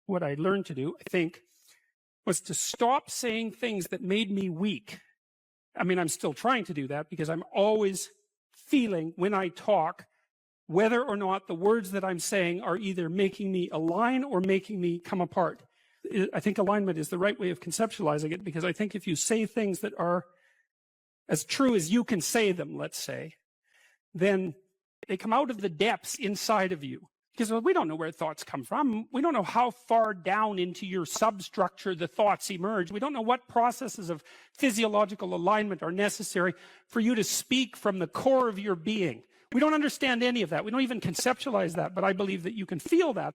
what I learned to do, I think, was to stop saying things that made me weak. I mean, I'm still trying to do that because I'm always feeling when I talk whether or not the words that I'm saying are either making me align or making me come apart. I think alignment is the right way of conceptualizing it, because I think if you say things that are as true as you can say them, let's say, then they come out of the depths inside of you. Because we don't know where thoughts come from. We don't know how far down into your substructure the thoughts emerge. We don't know what processes of physiological alignment are necessary for you to speak from the core of your being. We don't understand any of that. We don't even conceptualize that, but I believe that you can feel that.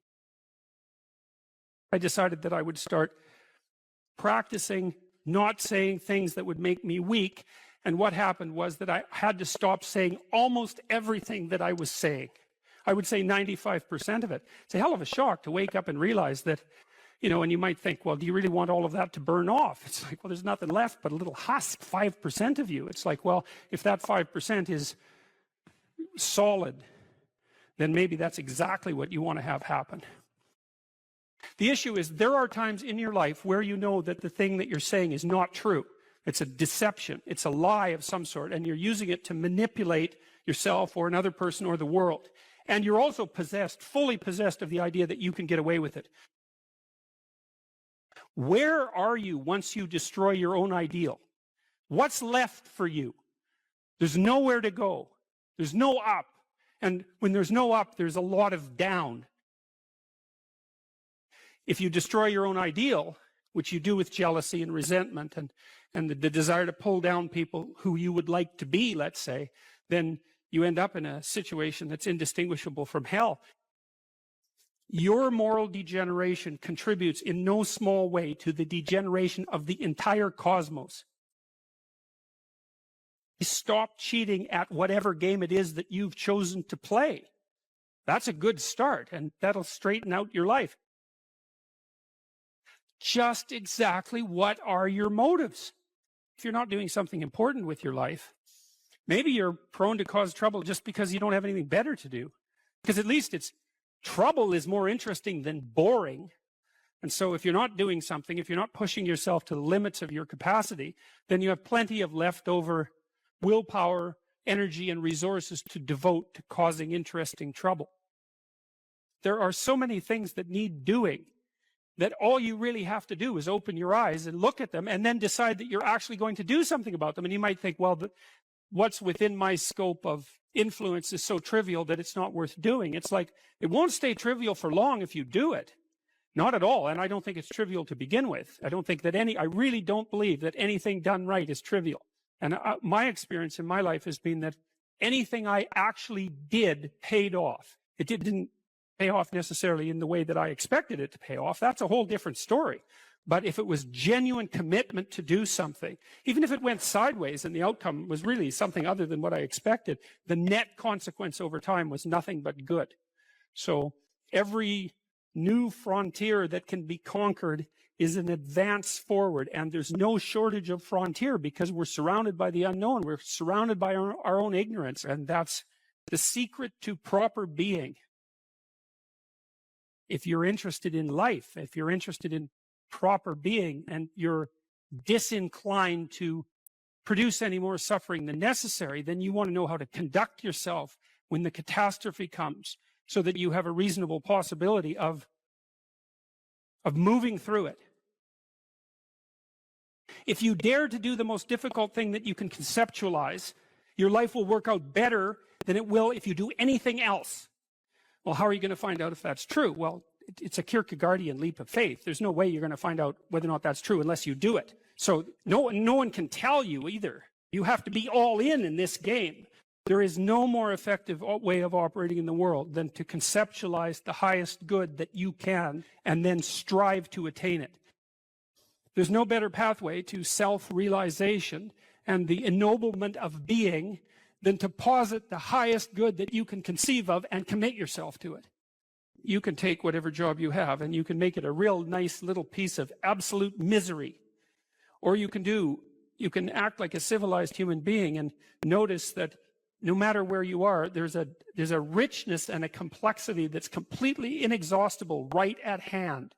I decided that I would start practicing not saying things that would make me weak. And what happened was that I had to stop saying almost everything that I was saying. I would say 95% of it. It's a hell of a shock to wake up and realize that, and you might think, well, do you really want all of that to burn off? It's like, well, there's nothing left but a little husk, 5% of you. It's like, well, if that 5% is solid, then maybe that's exactly what you want to have happen. The issue is there are times in your life where you know that the thing that you're saying is not true. It's a deception. It's a lie of some sort, and you're using it to manipulate yourself or another person or the world. And you're also fully possessed of the idea that you can get away with it. Where are you once you destroy your own ideal? What's left for you? There's nowhere to go. There's no up. And when there's no up, there's a lot of down. If you destroy your own ideal, which you do with jealousy and resentment and the desire to pull down people who you would like to be, let's say, then you end up in a situation that's indistinguishable from hell. Your moral degeneration contributes in no small way to the degeneration of the entire cosmos. Stop cheating at whatever game it is that you've chosen to play. That's a good start, and that'll straighten out your life. Just exactly what are your motives? If you're not doing something important with your life, maybe you're prone to cause trouble just because you don't have anything better to do. Because at least trouble is more interesting than boring. And so if you're not doing something, if you're not pushing yourself to the limits of your capacity, then you have plenty of leftover willpower, energy, and resources to devote to causing interesting trouble. There are so many things that need doing that all you really have to do is open your eyes and look at them and then decide that you're actually going to do something about them. And you might think, well, what's within my scope of influence is so trivial that it's not worth doing. It's like, it won't stay trivial for long if you do it. Not at all. And I don't think it's trivial to begin with. I really don't believe that anything done right is trivial. And my experience in my life has been that anything I actually did paid off. It didn't pay off necessarily in the way that I expected it to pay off. That's a whole different story. But if it was genuine commitment to do something, even if it went sideways and the outcome was really something other than what I expected, the net consequence over time was nothing but good. So every new frontier that can be conquered is an advance forward, and there's no shortage of frontier because we're surrounded by the unknown. We're surrounded by our own ignorance, and that's the secret to proper being. If you're interested in life, if you're interested in proper being, and you're disinclined to produce any more suffering than necessary, then you want to know how to conduct yourself when the catastrophe comes so that you have a reasonable possibility of moving through it. If you dare to do the most difficult thing that you can conceptualize, your life will work out better than it will if you do anything else. Well, how are you going to find out if that's true? Well, it's a Kierkegaardian leap of faith. There's no way you're going to find out whether or not that's true unless you do it. So no one can tell you either. You have to be all in this game. There is no more effective way of operating in the world than to conceptualize the highest good that you can and then strive to attain it. There's no better pathway to self-realization and the ennoblement of being than to posit the highest good that you can conceive of and commit yourself to it. You can take whatever job you have and you can make it a real nice little piece of absolute misery. Or you can act like a civilized human being and notice that no matter where you are, there's a richness and a complexity that's completely inexhaustible right at hand.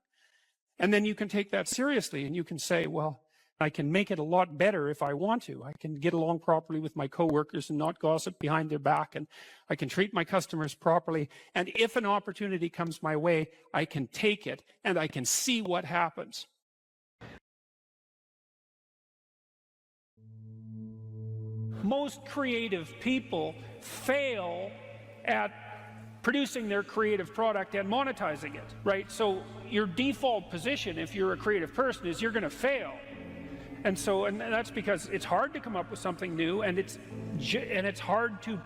And then you can take that seriously and you can say, well, I can make it a lot better if I want to. I can get along properly with my coworkers and not gossip behind their back. And I can treat my customers properly. And if an opportunity comes my way, I can take it and I can see what happens. Most creative people fail at producing their creative product and monetizing it, right? So your default position, if you're a creative person, is you're going to fail. And that's because it's hard to come up with something new, and it's hard to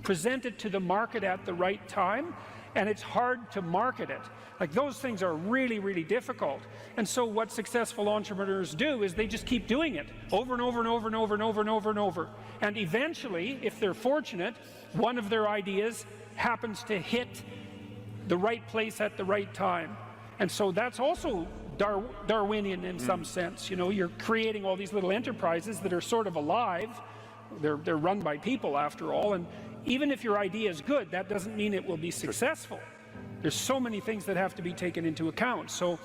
present it to the market at the right time, and it's hard to market it. Like, those things are really, really difficult. And so what successful entrepreneurs do is they just keep doing it over and over and over and over and over and over and over. And eventually, if they're fortunate, one of their ideas happens to hit the right place at the right time. And so that's also Darwinian in some sense. You know, you're creating all these little enterprises that are sort of alive. They're run by people, after all. And even if your idea is good, that doesn't mean it will be successful. There's so many things that have to be taken into account. So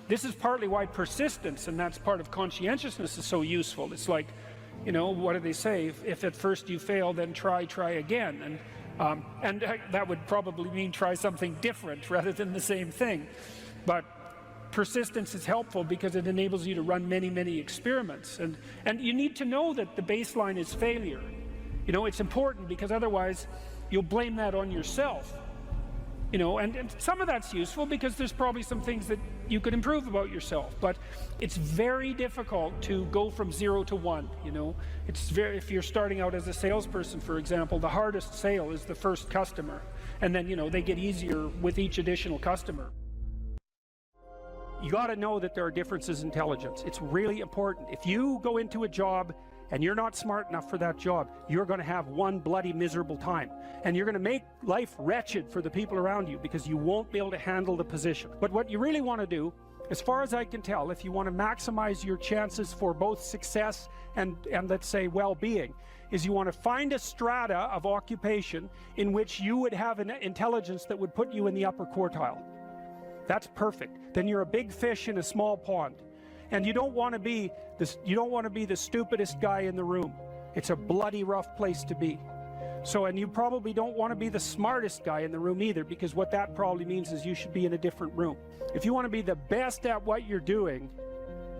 this is partly why persistence, and that's part of conscientiousness, is so useful. It's like, you know, what do they say? If at first you fail, then try again. And that would probably mean try something different rather than the same thing. But persistence is helpful because it enables you to run many, many experiments. And you need to know that the baseline is failure. You know, it's important because otherwise you'll blame that on yourself. You know, and some of that's useful because there's probably some things that you could improve about yourself. But it's very difficult to go from 0 to 1, you know. If you're starting out as a salesperson, for example, the hardest sale is the first customer. And then, you know, they get easier with each additional customer. You got to know that there are differences in intelligence. It's really important. If you go into a job and you're not smart enough for that job, you're going to have one bloody miserable time. And you're going to make life wretched for the people around you because you won't be able to handle the position. But what you really want to do, as far as I can tell, if you want to maximize your chances for both success and let's say well-being, is you want to find a strata of occupation in which you would have an intelligence that would put you in the upper quartile. That's perfect. Then you're a big fish in a small pond. And you don't want to be the stupidest guy in the room. It's a bloody rough place to be. So, and you probably don't want to be the smartest guy in the room either, because what that probably means is you should be in a different room. If you want to be the best at what you're doing,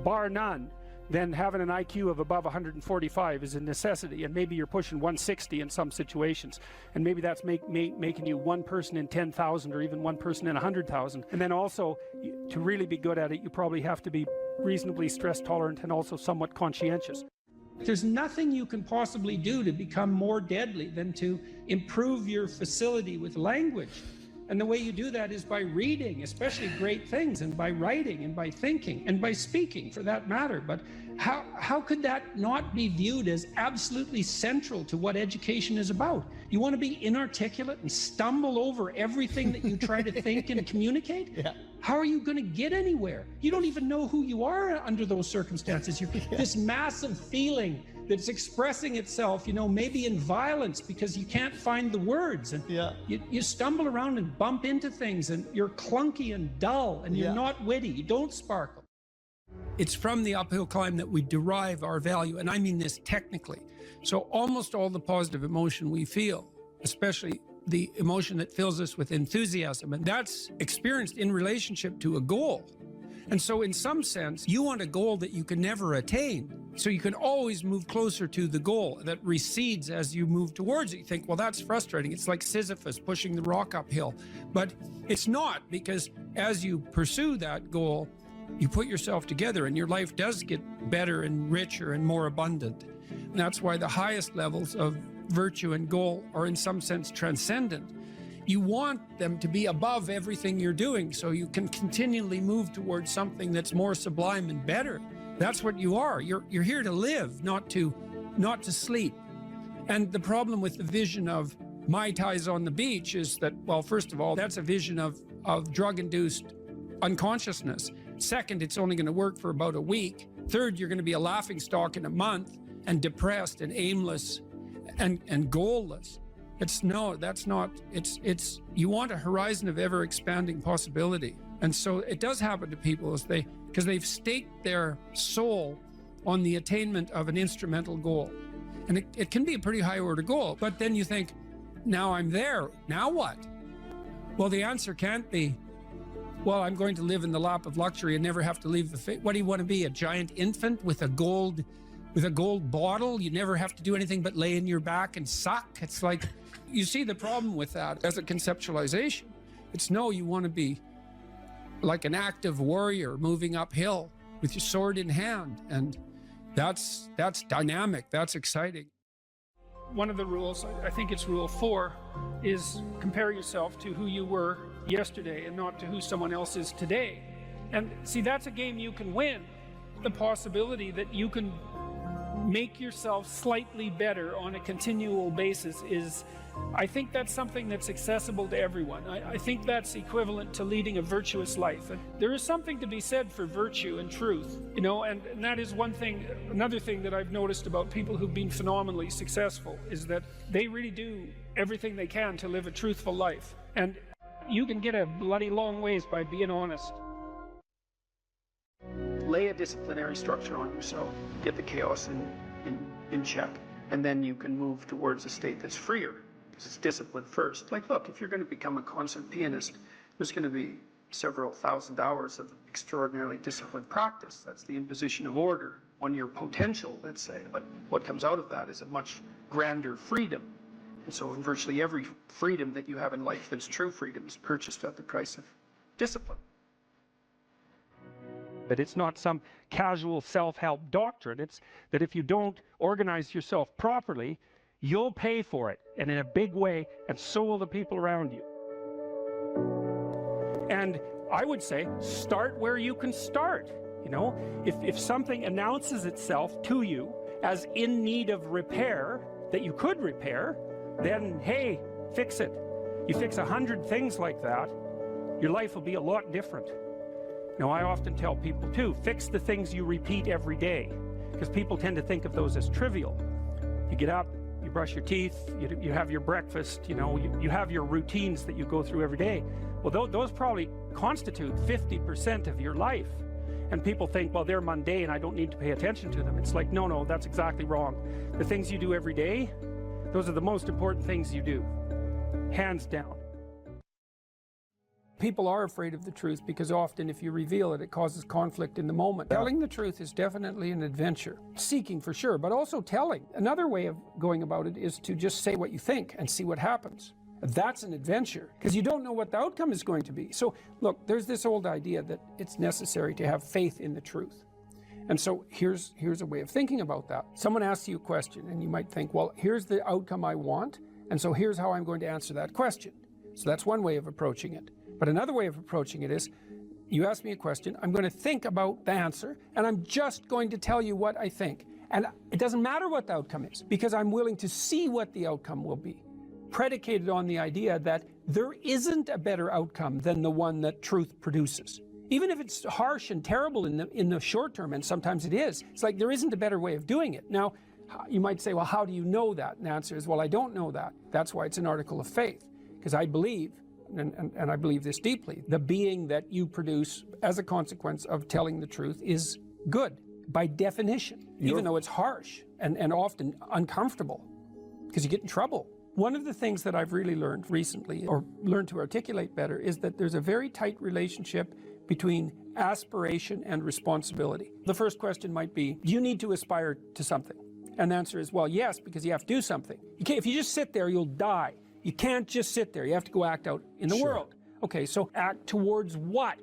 bar none, then having an IQ of above 145 is a necessity, and maybe you're pushing 160 in some situations, and maybe that's making you one person in 10,000 or even one person in 100,000. And then also, to really be good at it, you probably have to be reasonably stress tolerant and also somewhat conscientious. There's nothing you can possibly do to become more deadly than to improve your facility with language. And the way you do that is by reading, especially great things, and by writing, and by thinking, and by speaking, for that matter. But how could that not be viewed as absolutely central to what education is about? You want to be inarticulate and stumble over everything that you try to think and communicate? Yeah. How are you going to get anywhere? You don't even know who you are under those circumstances. You're this massive feeling that's expressing itself, you know, maybe in violence because you can't find the words, and you stumble around and bump into things, and you're clunky and dull, and you're not witty, you don't sparkle. It's from the uphill climb that we derive our value, and I mean this technically. So almost all the positive emotion we feel, especially the emotion that fills us with enthusiasm, and that's experienced in relationship to a goal. And so in some sense, you want a goal that you can never attain. So you can always move closer to the goal that recedes as you move towards it. You think, well, that's frustrating. It's like Sisyphus pushing the rock uphill. But it's not, because as you pursue that goal, you put yourself together and your life does get better and richer and more abundant. And that's why the highest levels of virtue and goal are in some sense transcendent. You want them to be above everything you're doing so you can continually move towards something that's more sublime and better. That's what you are. You're here to live, not to sleep. And the problem with the vision of Mai Tais on the beach is that, well, first of all, that's a vision of drug-induced unconsciousness. Second, it's only going to work for about a week. Third, you're going to be a laughingstock in a month and depressed and aimless and goalless. That's not, you want a horizon of ever expanding possibility. And so it does happen to people because they've staked their soul on the attainment of an instrumental goal. And it can be a pretty high order goal, but then you think, now I'm there, now what? Well, the answer can't be, well, I'm going to live in the lap of luxury and never have to leave what do you want to be, a giant infant with a gold bottle? You never have to do anything but lay in your back and suck? It's like, you see the problem with that as a conceptualization. It's no, you want to be like an active warrior moving uphill with your sword in hand. And that's dynamic, that's exciting. One of the rules, I think it's rule 4, is compare yourself to who you were yesterday and not to who someone else is today. And see, that's a game you can win. The possibility that you can make yourself slightly better on a continual basis is, I think that's something that's accessible to everyone. I think that's equivalent to leading a virtuous life. And there is something to be said for virtue and truth, you know, and that is one thing. Another thing that I've noticed about people who've been phenomenally successful is that they really do everything they can to live a truthful life. And you can get a bloody long ways by being honest. Lay a disciplinary structure on yourself, get the chaos in check, and then you can move towards a state that's freer. It's discipline first. Like, look, if you're going to become a concert pianist, there's going to be several thousand hours of extraordinarily disciplined practice. That's the imposition of order on your potential, let's say. But what comes out of that is a much grander freedom. And so in virtually every freedom that you have in life that's true freedom is purchased at the price of discipline. But it's not some casual self-help doctrine. It's that if you don't organize yourself properly, you'll pay for it, and in a big way, and so will the people around you. And I would say, start where you can start. You know, if something announces itself to you as in need of repair, that you could repair, then, hey, fix it. You fix 100 things like that, your life will be a lot different. Now, I often tell people, too, fix the things you repeat every day, because people tend to think of those as trivial. You get up, you brush your teeth, you have your breakfast, you know, you have your routines that you go through every day. Well, those probably constitute 50% of your life. And people think, well, they're mundane, I don't need to pay attention to them. It's like, no, that's exactly wrong. The things you do every day, those are the most important things you do, hands down. People are afraid of the truth because often if you reveal it, it causes conflict in the moment. Telling the truth is definitely an adventure. Seeking for sure, but also telling. Another way of going about it is to just say what you think and see what happens. That's an adventure because you don't know what the outcome is going to be. So look, there's this old idea that it's necessary to have faith in the truth. And so here's a way of thinking about that. Someone asks you a question and you might think, well, here's the outcome I want, and so here's how I'm going to answer that question. So that's one way of approaching it. But another way of approaching it is, you ask me a question, I'm going to think about the answer, and I'm just going to tell you what I think. And it doesn't matter what the outcome is, because I'm willing to see what the outcome will be, predicated on the idea that there isn't a better outcome than the one that truth produces. Even if it's harsh and terrible in the short term, and sometimes it is, it's like there isn't a better way of doing it. Now, you might say, well, how do you know that? And the answer is, well, I don't know that. That's why it's an article of faith, because I believe, and I believe this deeply, the being that you produce as a consequence of telling the truth is good by definition, even though it's harsh and often uncomfortable because you get in trouble. One of the things that I've really learned recently, or learned to articulate better, is that there's a very tight relationship between aspiration and responsibility. The first question might be, do you need to aspire to something? And the answer is, well, yes, because you have to do something. If you just sit there, you'll die. You can't just sit there. You have to go act out in the world. Okay, so act towards what?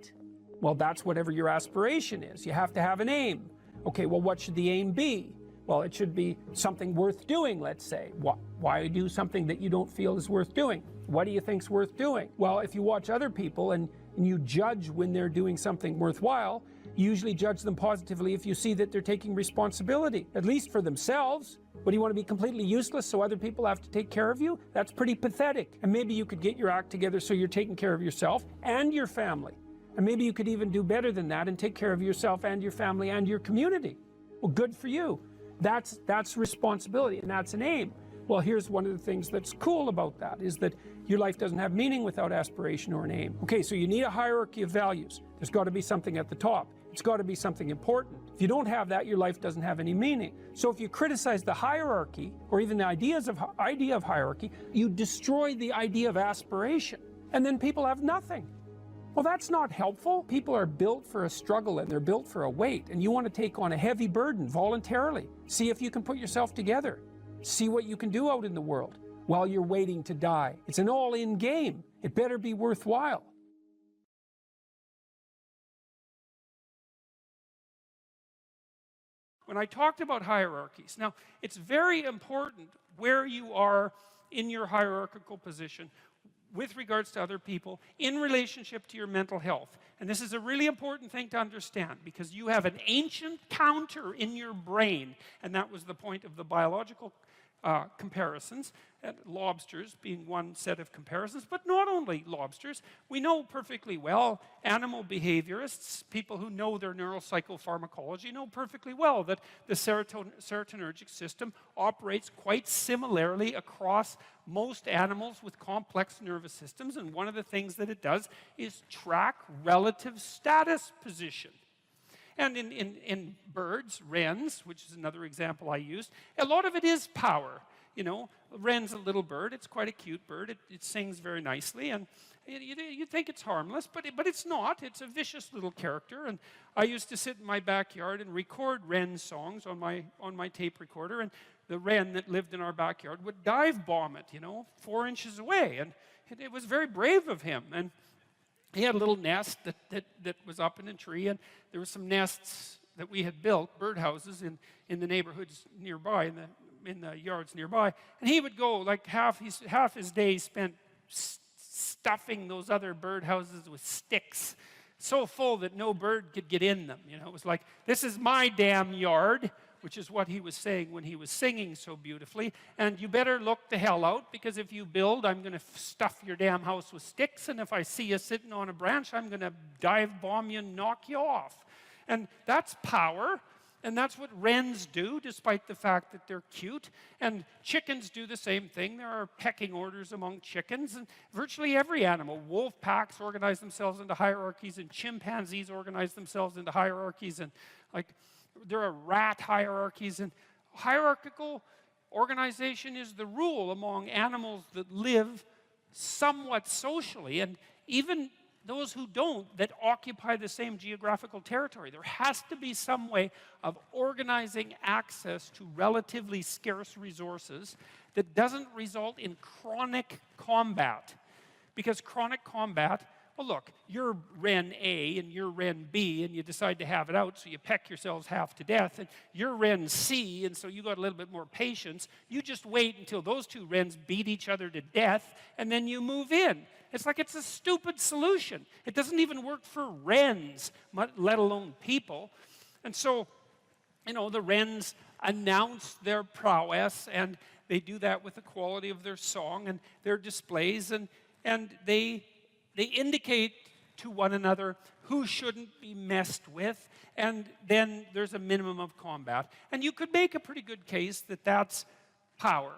Well, that's whatever your aspiration is. You have to have an aim. Okay, well, what should the aim be? Well, it should be something worth doing, let's say. Why do something that you don't feel is worth doing? What do you think's worth doing? Well, if you watch other people and you judge when they're doing something worthwhile, you usually judge them positively if you see that they're taking responsibility, at least for themselves. But do you want to be completely useless so other people have to take care of you? That's pretty pathetic. And maybe you could get your act together so you're taking care of yourself and your family. And maybe you could even do better than that and take care of yourself and your family and your community. Well, good for you. That's responsibility, and that's an aim. Well, here's one of the things that's cool about that, is that your life doesn't have meaning without aspiration or an aim. Okay, so you need a hierarchy of values. There's got to be something at the top. It's got to be something important. If you don't have that, your life doesn't have any meaning. So if you criticize the hierarchy, or even the idea of hierarchy, you destroy the idea of aspiration. And then people have nothing. Well, that's not helpful. People are built for a struggle and they're built for a weight, and you want to take on a heavy burden voluntarily. See if you can put yourself together. See what you can do out in the world while you're waiting to die. It's an all-in game. It better be worthwhile. When I talked about hierarchies, now it's very important where you are in your hierarchical position with regards to other people in relationship to your mental health. And this is a really important thing to understand, because you have an ancient counter in your brain, and that was the point of the biological comparisons, and lobsters being one set of comparisons, but not only lobsters. We know perfectly well, animal behaviorists, people who know their neuropsychopharmacology, know perfectly well that the serotonergic system operates quite similarly across most animals with complex nervous systems, and one of the things that it does is track relative status position. And in birds, wrens, which is another example I used, a lot of it is power. You know, a wren's a little bird. It's quite a cute bird. It sings very nicely, and you think it's harmless, but it's not. It's a vicious little character. And I used to sit in my backyard and record wren songs on my tape recorder, and the wren that lived in our backyard would dive bomb it, 4 inches away, and it was very brave of him. And he had a little nest that was up in a tree, and there were some nests that we had built, birdhouses, in the neighborhoods nearby, in the yards nearby. And he would go, like half his day spent stuffing those other birdhouses with sticks, so full that no bird could get in them. It was like, this is my damn yard, which is what he was saying when he was singing so beautifully. And you better look the hell out, because if you build, I'm going to stuff your damn house with sticks, and if I see you sitting on a branch, I'm going to dive bomb you and knock you off. And that's power, and that's what wrens do, despite the fact that they're cute. And chickens do the same thing. There are pecking orders among chickens, and virtually every animal. Wolf packs organize themselves into hierarchies, and chimpanzees organize themselves into hierarchies, and there are rat hierarchies, and hierarchical organization is the rule among animals that live somewhat socially, and even those who don't, that occupy the same geographical territory. There has to be some way of organizing access to relatively scarce resources that doesn't result in chronic combat. Because chronic combat, well, look, you're wren A and you're wren B, and you decide to have it out, so you peck yourselves half to death, and you're wren C, and so you got a little bit more patience. You just wait until those two wrens beat each other to death, and then you move in. It's like it's a stupid solution. It doesn't even work for wrens, let alone people. And so, the wrens announce their prowess, and they do that with the quality of their song and their displays, and they indicate to one another who shouldn't be messed with, and then there's a minimum of combat. And you could make a pretty good case that that's power,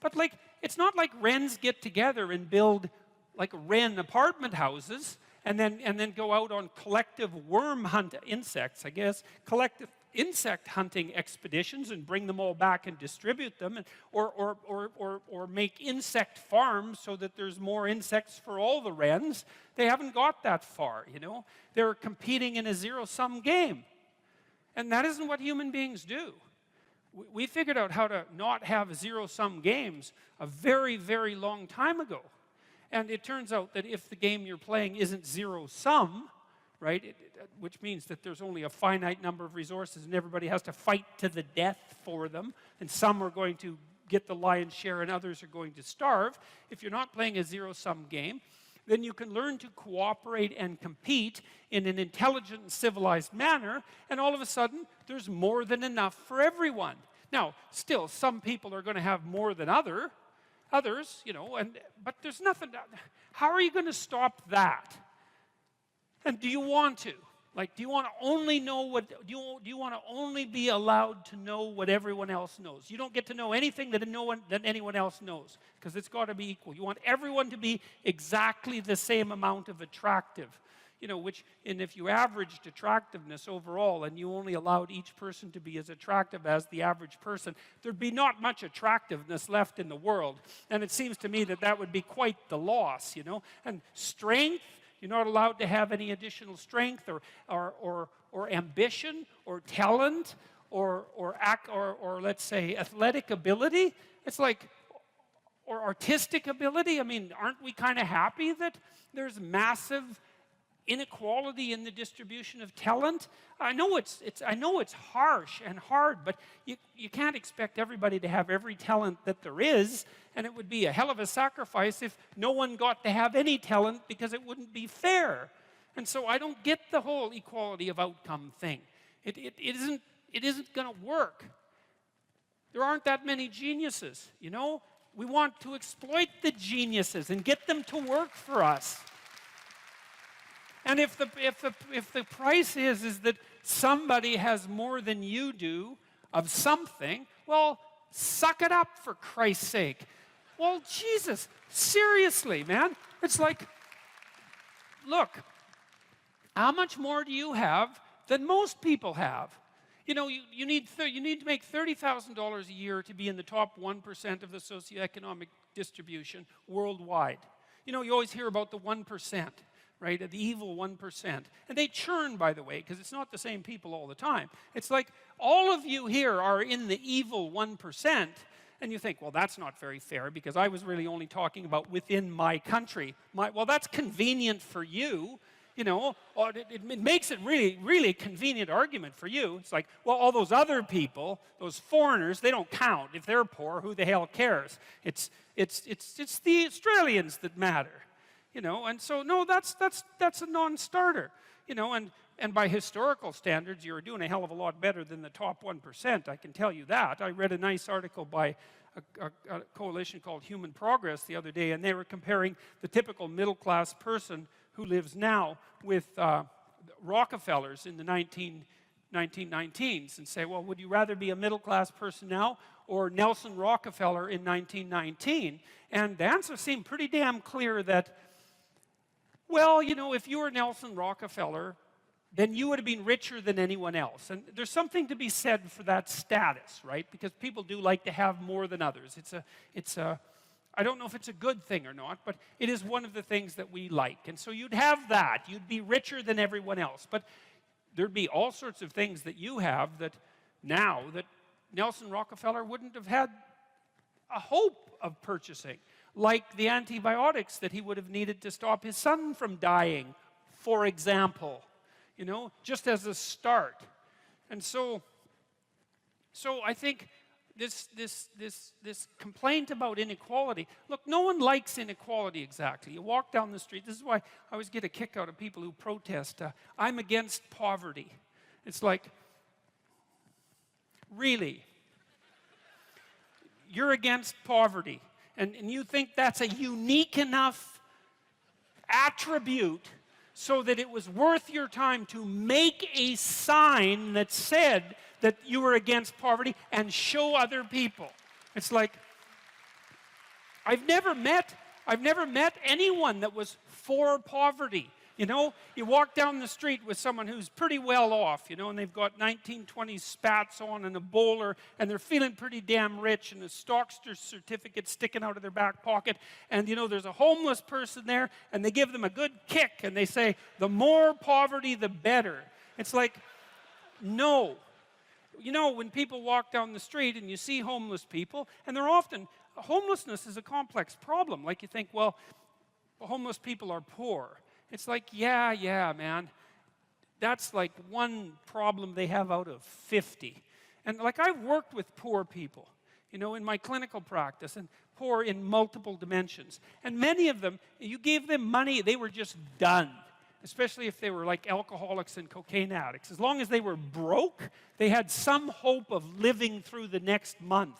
But it's not like wrens get together and build like wren apartment houses and then go out on collective worm hunt insects, collective insect hunting expeditions and bring them all back and distribute them, or make insect farms so that there's more insects for all the wrens. They haven't got that far, They're competing in a zero-sum game. And that isn't what human beings do. We figured out how to not have zero-sum games a very, very long time ago. And it turns out that if the game you're playing isn't zero-sum, right, which means that there's only a finite number of resources and everybody has to fight to the death for them, and some are going to get the lion's share and others are going to starve. If you're not playing a zero-sum game, then you can learn to cooperate and compete in an intelligent and civilized manner, and all of a sudden, there's more than enough for everyone. Now, still, some people are going to have more than others, but there's nothing. How are you going to stop that? And do you want to? Like, do you want to only know what, do you want to only be allowed to know what everyone else knows? You don't get to know anything that anyone else knows, because it's got to be equal. You want everyone to be exactly the same amount of attractive. You know, and if you averaged attractiveness overall and you only allowed each person to be as attractive as the average person, there'd be not much attractiveness left in the world. And it seems to me that that would be quite the loss, you know. And strength, you're not allowed to have any additional strength or ambition or talent or let's say athletic ability. It's like, or artistic ability. I mean, aren't we kind of happy that there's massive inequality in the distribution of talent? I know it's harsh and hard, but you can't expect everybody to have every talent that there is, and it would be a hell of a sacrifice if no one got to have any talent, because it wouldn't be fair. And so I don't get the whole equality of outcome thing. It isn't going to work. There aren't that many geniuses, you know? We want to exploit the geniuses and get them to work for us. And if the price is that somebody has more than you do of something, well, suck it up, for Christ's sake. Well, Jesus, seriously, man. It's like, look, how much more do you have than most people have? You know, you need to make $30,000 a year to be in the top 1% of the socioeconomic distribution worldwide. You know, you always hear about the 1%. Right, the evil 1%. And they churn, by the way, because it's not the same people all the time. It's like all of you here are in the evil 1%, and you think, well, that's not very fair, because I was really only talking about within my country. Well, that's convenient for you, you know. It makes it really, really convenient argument for you. It's like, well, all those other people, those foreigners, they don't count. If they're poor, who the hell cares? It's the Australians that matter. You know, and so, no, that's a non-starter. You know, and by historical standards, you're doing a hell of a lot better than the top 1%, I can tell you that. I read a nice article by a coalition called Human Progress the other day, and they were comparing the typical middle-class person who lives now with Rockefellers in the 1919s, and say, well, would you rather be a middle-class person now or Nelson Rockefeller in 1919? And the answer seemed pretty damn clear that, well, you know, if you were Nelson Rockefeller, then you would have been richer than anyone else. And there's something to be said for that status, right? Because people do like to have more than others. I don't know if it's a good thing or not, but it is one of the things that we like. And so you'd have that. You'd be richer than everyone else. But there'd be all sorts of things that you have that now that Nelson Rockefeller wouldn't have had a hope of purchasing, like the antibiotics that he would have needed to stop his son from dying, for example, you know, just as a start. And so I think this complaint about inequality, look, no one likes inequality exactly. You walk down the street, this is why I always get a kick out of people who protest, I'm against poverty. It's like, really? You're against poverty, and you think that's a unique enough attribute so that it was worth your time to make a sign that said that you were against poverty and show other people. It's like, I've never met anyone that was for poverty. You know, you walk down the street with someone who's pretty well off, you know, and they've got 1920s spats on and a bowler, and they're feeling pretty damn rich, and a Stockster certificate sticking out of their back pocket, and, you know, there's a homeless person there, and they give them a good kick, and they say, the more poverty, the better. It's like, no. You know, when people walk down the street and you see homeless people, and they're often, homelessness is a complex problem. Like, you think, well, homeless people are poor. It's like, yeah, man. That's like one problem they have out of 50. And like, I've worked with poor people, you know, in my clinical practice, and poor in multiple dimensions. And many of them, you gave them money, they were just done. Especially if they were like alcoholics and cocaine addicts. As long as they were broke, they had some hope of living through the next month.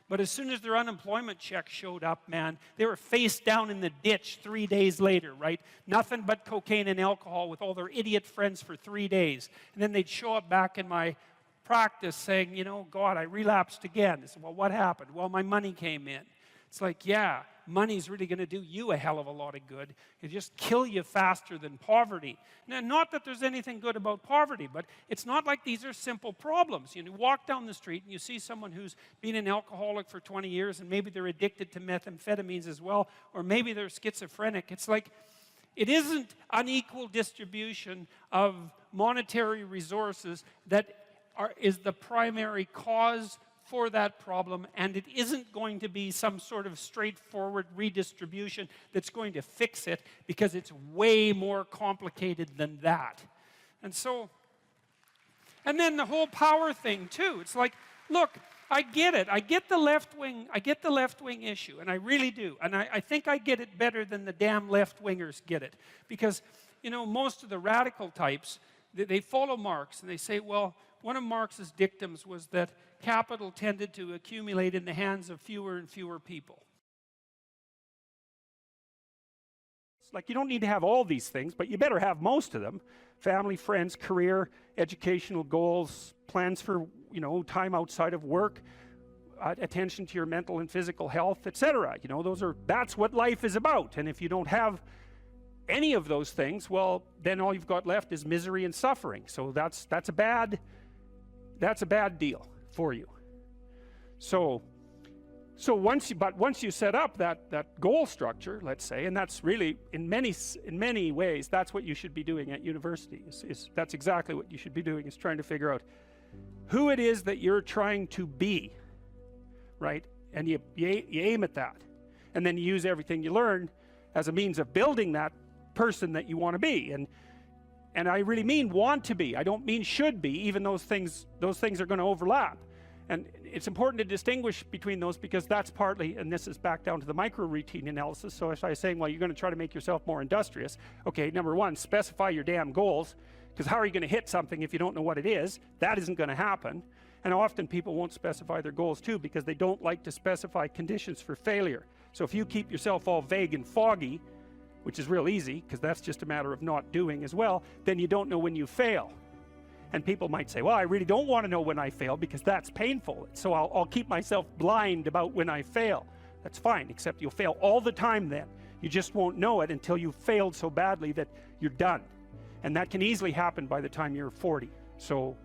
But as soon as their unemployment check showed up, man, they were face down in the ditch 3 days later, right? Nothing but cocaine and alcohol with all their idiot friends for 3 days. And then they'd show up back in my practice saying, you know, God, I relapsed again. I said, well, what happened? Well, my money came in. It's like, yeah, money's really going to do you a hell of a lot of good. It'll just kill you faster than poverty. Now, not that there's anything good about poverty, but it's not like these are simple problems. You know, walk down the street and you see someone who's been an alcoholic for 20 years and maybe they're addicted to methamphetamines as well, or maybe they're schizophrenic. It's like, it isn't unequal distribution of monetary resources that is the primary cause for that problem, and it isn't going to be some sort of straightforward redistribution that's going to fix it, because it's way more complicated than that. And so, and then the whole power thing too. It's like, look, I get it. I get the left wing issue, and I really do. And I think I get it better than the damn left-wingers get it. Because, you know, most of the radical types, they follow Marx, and they say, well, one of Marx's dictums was that capital tended to accumulate in the hands of fewer and fewer people. It's like, you don't need to have all these things, but you better have most of them. Family, friends, career, educational goals, plans for, you know, time outside of work, attention to your mental and physical health, etc. You know, that's what life is about. And if you don't have any of those things, well, then all you've got left is misery and suffering. So that's a bad deal for you. So once you set up that goal structure, let's say, and that's really in many ways that's what you should be doing at university. That's exactly what you should be doing, is trying to figure out who it is that you're trying to be, right? And you aim at that, and then you use everything you learn as a means of building that person that you want to be. And I really mean want to be. I don't mean should be, even those things are going to overlap. And it's important to distinguish between those, because that's partly, and this is back down to the micro routine analysis. So if I was saying, well, you're going to try to make yourself more industrious. Okay, number one, specify your damn goals, because how are you going to hit something if you don't know what it is? That isn't going to happen. And often people won't specify their goals too, because they don't like to specify conditions for failure. So if you keep yourself all vague and foggy, which is real easy, because that's just a matter of not doing as well, then you don't know when you fail. And people might say, well, I really don't want to know when I fail, because that's painful. So I'll keep myself blind about when I fail. That's fine, except you'll fail all the time then. You just won't know it until you've failed so badly that you're done. And that can easily happen by the time you're 40. So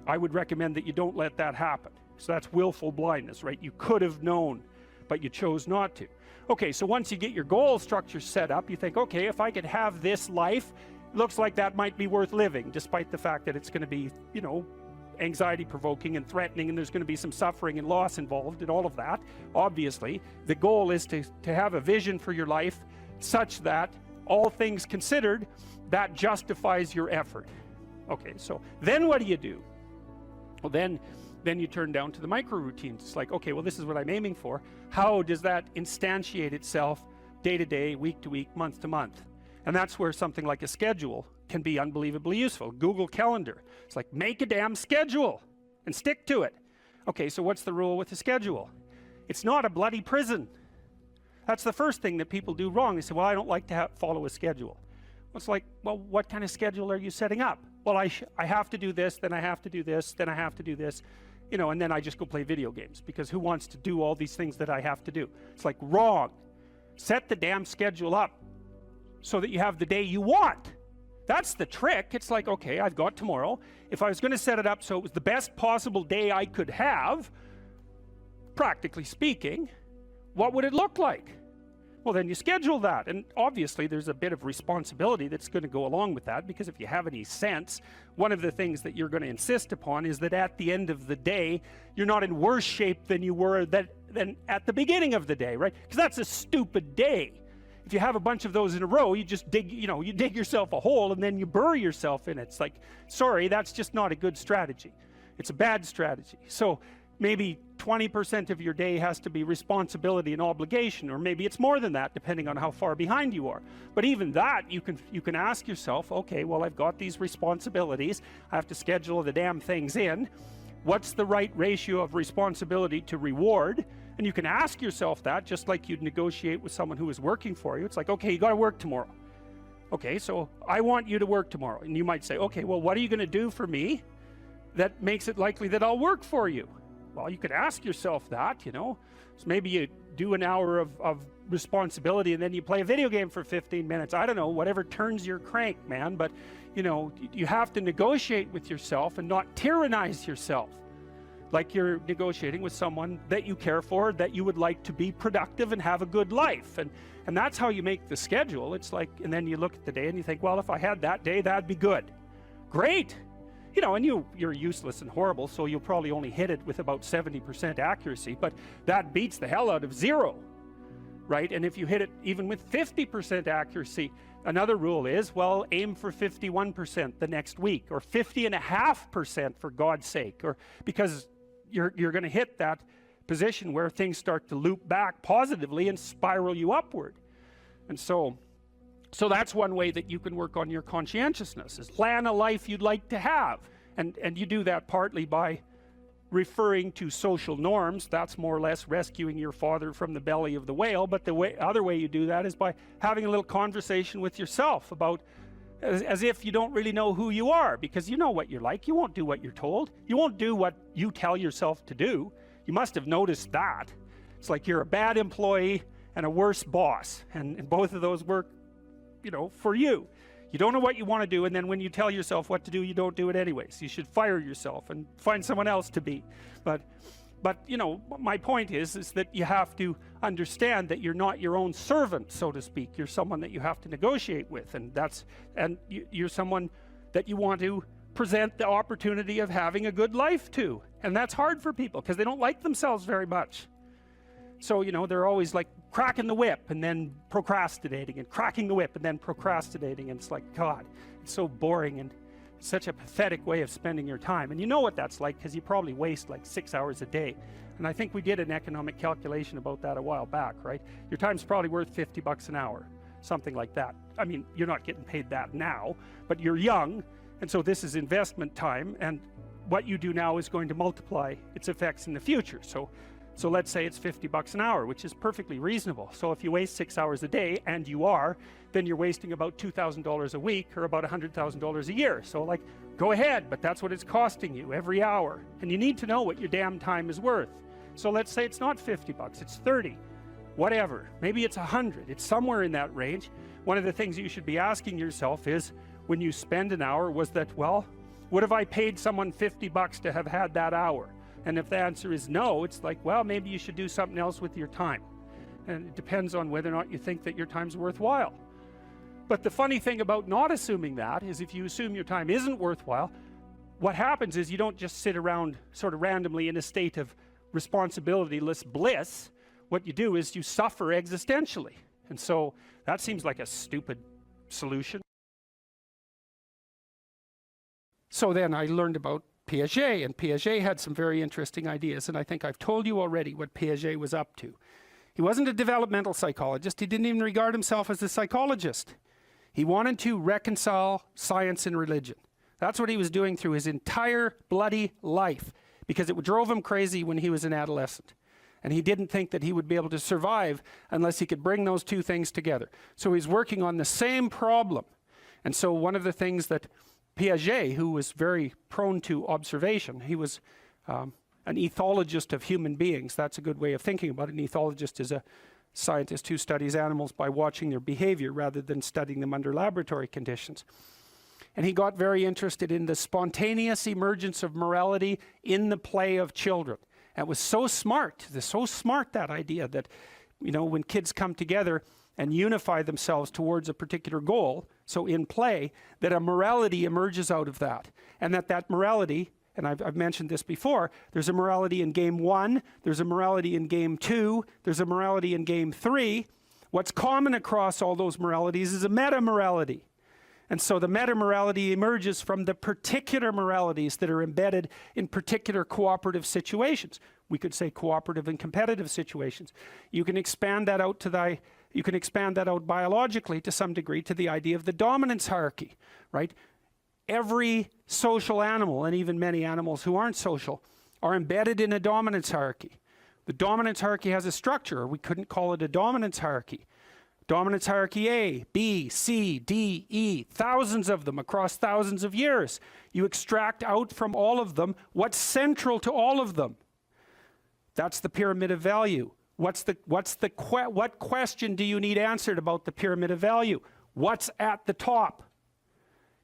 I would recommend that you don't let that happen. So that's willful blindness, right? You could have known, but you chose not to. Okay, so once you get your goal structure set up, you think, okay, if I could have this life, looks like that might be worth living, despite the fact that it's going to be, you know, anxiety provoking and threatening, and there's going to be some suffering and loss involved and all of that. Obviously, the goal is to have a vision for your life such that, all things considered, that justifies your effort. Okay, so then what do? Well, then you turn down to the micro routines. It's like, okay, well, this is what I'm aiming for. How does that instantiate itself day to day, week to week, month to month? And that's where something like a schedule can be unbelievably useful. Google Calendar. It's like, make a damn schedule and stick to it. Okay, so what's the rule with the schedule? It's not a bloody prison. That's the first thing that people do wrong. They say, well, I don't like to follow a schedule. Well, it's like, well, what kind of schedule are you setting up? Well, I have to do this, then I have to do this, then I have to do this, you know, and then I just go play video games, because who wants to do all these things that I have to do? It's like, wrong. Set the damn schedule up so that you have the day you want. That's the trick. It's like, okay, I've got tomorrow. If I was going to set it up so it was the best possible day I could have, practically speaking, what would it look like? Well, then you schedule that. And obviously there's a bit of responsibility that's going to go along with that, because if you have any sense, one of the things that you're going to insist upon is that at the end of the day, you're not in worse shape than you were than at the beginning of the day, right? Because that's a stupid day. If you have a bunch of those in a row, you just dig yourself a hole and then you bury yourself in it. It's like, sorry, that's just not a good strategy. It's a bad strategy. So maybe 20% of your day has to be responsibility and obligation, or maybe it's more than that, depending on how far behind you are. But even that, you can ask yourself, okay, well, I've got these responsibilities. I have to schedule the damn things in. What's the right ratio of responsibility to reward? And you can ask yourself that, just like you'd negotiate with someone who is working for you. It's like, okay, you got to work tomorrow. Okay, so I want you to work tomorrow. And you might say, okay, well, what are you going to do for me that makes it likely that I'll work for you? Well, you could ask yourself that, you know. So maybe you do an hour of responsibility and then you play a video game for 15 minutes. I don't know, whatever turns your crank, man. But, you know, you have to negotiate with yourself and not tyrannize yourself. Like you're negotiating with someone that you care for, that you would like to be productive and have a good life. And that's how you make the schedule. It's like, and then you look at the day and you think, well, if I had that day, that'd be good. Great. You know, and you're useless and horrible, so you'll probably only hit it with about 70% accuracy, but that beats the hell out of 0, right? And if you hit it even with 50% accuracy, another rule is, well, aim for 51% the next week, or 50.5% for God's sake, or because you're going to hit that position where things start to loop back positively and spiral you upward. And so that's one way that you can work on your conscientiousness, is plan a life you'd like to have. And you do that partly by referring to social norms. That's more or less rescuing your father from the belly of the whale. But the other way you do that is by having a little conversation with yourself about, as if you don't really know who you are, because you know what you're like. You won't do what you're told. You won't do what you tell yourself to do. You must have noticed that. It's like you're a bad employee and a worse boss, and both of those work, you know, for you. You don't know what you want to do, and then when you tell yourself what to do, you don't do it anyways. You should fire yourself and find someone else to be. But you know, my point is that you have to understand that you're not your own servant, so to speak. You're someone that you have to negotiate with, and you're someone that you want to present the opportunity of having a good life to. And that's hard for people because they don't like themselves very much. So, you know, they're always like cracking the whip and then procrastinating, and cracking the whip and then procrastinating. And it's like, God, it's so boring and such a pathetic way of spending your time. And you know what that's like, because you probably waste like 6 hours a day. And I think we did an economic calculation about that a while back, right? Your time's probably worth $50 an hour, something like that. I mean, you're not getting paid that now, but you're young, and so this is investment time, and what you do now is going to multiply its effects in the future. So let's say it's $50 an hour, which is perfectly reasonable. So if you waste 6 hours a day, and you are, then you're wasting about $2,000 a week, or about $100,000 a year. So like, go ahead, but that's what it's costing you every hour. And you need to know what your damn time is worth. So let's say it's not $50, it's 30, whatever. Maybe it's 100, it's somewhere in that range. One of the things you should be asking yourself is, when you spend an hour, was that, well, would have I paid someone $50 to have had that hour? And if the answer is no, it's like, well, maybe you should do something else with your time. And it depends on whether or not you think that your time's worthwhile. But the funny thing about not assuming that is, if you assume your time isn't worthwhile, what happens is you don't just sit around sort of randomly in a state of responsibilityless bliss. What you do is you suffer existentially. And so that seems like a stupid solution. So then I learned about Piaget, and Piaget had some very interesting ideas, and I think I've told you already what Piaget was up to. He wasn't a developmental psychologist. He didn't even regard himself as a psychologist. He wanted to reconcile science and religion. That's what he was doing through his entire bloody life, because it drove him crazy when he was an adolescent. And he didn't think that he would be able to survive unless he could bring those two things together. So he's working on the same problem. And so one of the things that Piaget, who was very prone to observation, he was an ethologist of human beings. That's a good way of thinking about it. An ethologist is a scientist who studies animals by watching their behavior rather than studying them under laboratory conditions. And he got very interested in the spontaneous emergence of morality in the play of children. And it was so smart, that idea that, you know, when kids come together and unify themselves towards a particular goal, so in play, that a morality emerges out of that. And that morality, and I've mentioned this before, there's a morality in game 1, there's a morality in game 2, there's a morality in game 3. What's common across all those moralities is a meta-morality. And so the meta-morality emerges from the particular moralities that are embedded in particular cooperative situations. We could say cooperative and competitive situations. You can expand that out biologically to some degree to the idea of the dominance hierarchy, right? every social animal, and even many animals who aren't social, are embedded in a dominance hierarchy. The dominance hierarchy has a structure, or we couldn't call it a dominance hierarchy. Dominance hierarchy A, B, C, D, E, thousands of them across thousands of years. You extract out from all of them what's central to all of them. That's the pyramid of value. What question do you need answered about the pyramid of value? What's at the top?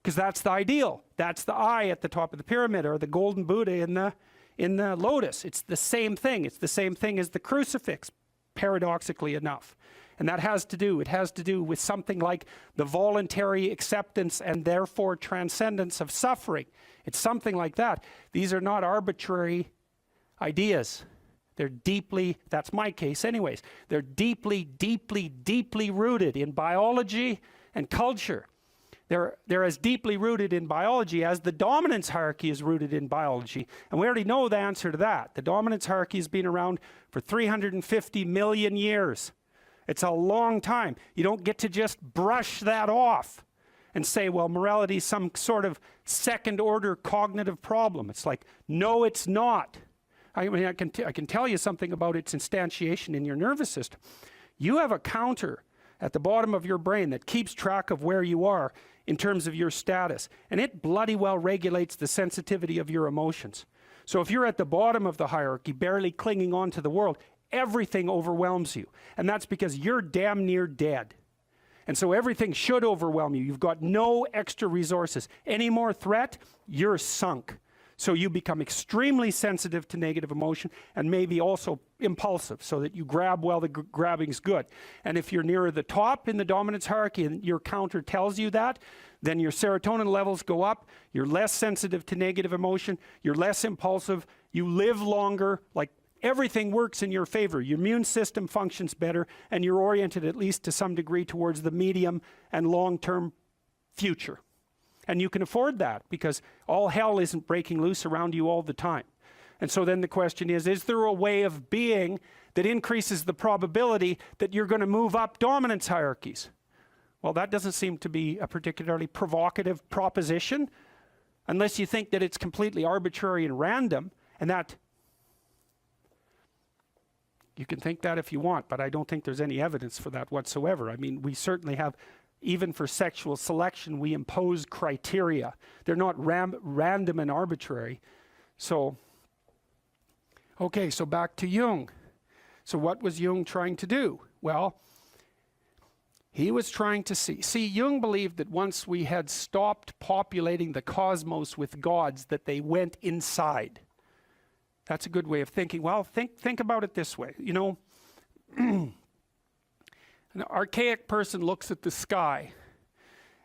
Because that's the ideal. That's the eye at the top of the pyramid, or the golden Buddha in the lotus. It's the same thing. It's the same thing as the crucifix, paradoxically enough. And that has to do with something like the voluntary acceptance and therefore transcendence of suffering. It's something like that. These are not arbitrary ideas. They're deeply, that's my case anyways, they're deeply, deeply, deeply rooted in biology and culture. They're as deeply rooted in biology as the dominance hierarchy is rooted in biology. And we already know the answer to that. The dominance hierarchy has been around for 350 million years. It's a long time. You don't get to just brush that off and say, well, morality is some sort of second order cognitive problem. It's like, no, it's not. I mean, I can tell you something about its instantiation in your nervous system. You have a counter at the bottom of your brain that keeps track of where you are in terms of your status. And it bloody well regulates the sensitivity of your emotions. So if you're at the bottom of the hierarchy, barely clinging on to the world, everything overwhelms you. And that's because you're damn near dead. And so everything should overwhelm you. You've got no extra resources. Any more threat, you're sunk. So you become extremely sensitive to negative emotion, and maybe also impulsive, so that you grab while the grabbing's good. And if you're nearer the top in the dominance hierarchy and your counter tells you that, then your serotonin levels go up, you're less sensitive to negative emotion, you're less impulsive, you live longer, like everything works in your favor. Your immune system functions better, and you're oriented at least to some degree towards the medium and long-term future. And you can afford that because all hell isn't breaking loose around you all the time. And so then the question is there a way of being that increases the probability that you're going to move up dominance hierarchies? Well, that doesn't seem to be a particularly provocative proposition, unless you think that it's completely arbitrary and random, and that you can think that if you want, but I don't think there's any evidence for that whatsoever. I mean, we certainly have, even for sexual selection, we impose criteria. They're not random and arbitrary. So, okay, so back to Jung. So what was Jung trying to do? Well, he was trying to see, Jung believed that once we had stopped populating the cosmos with gods, that they went inside. That's a good way of thinking. Well, think about it this way. You know, an archaic person looks at the sky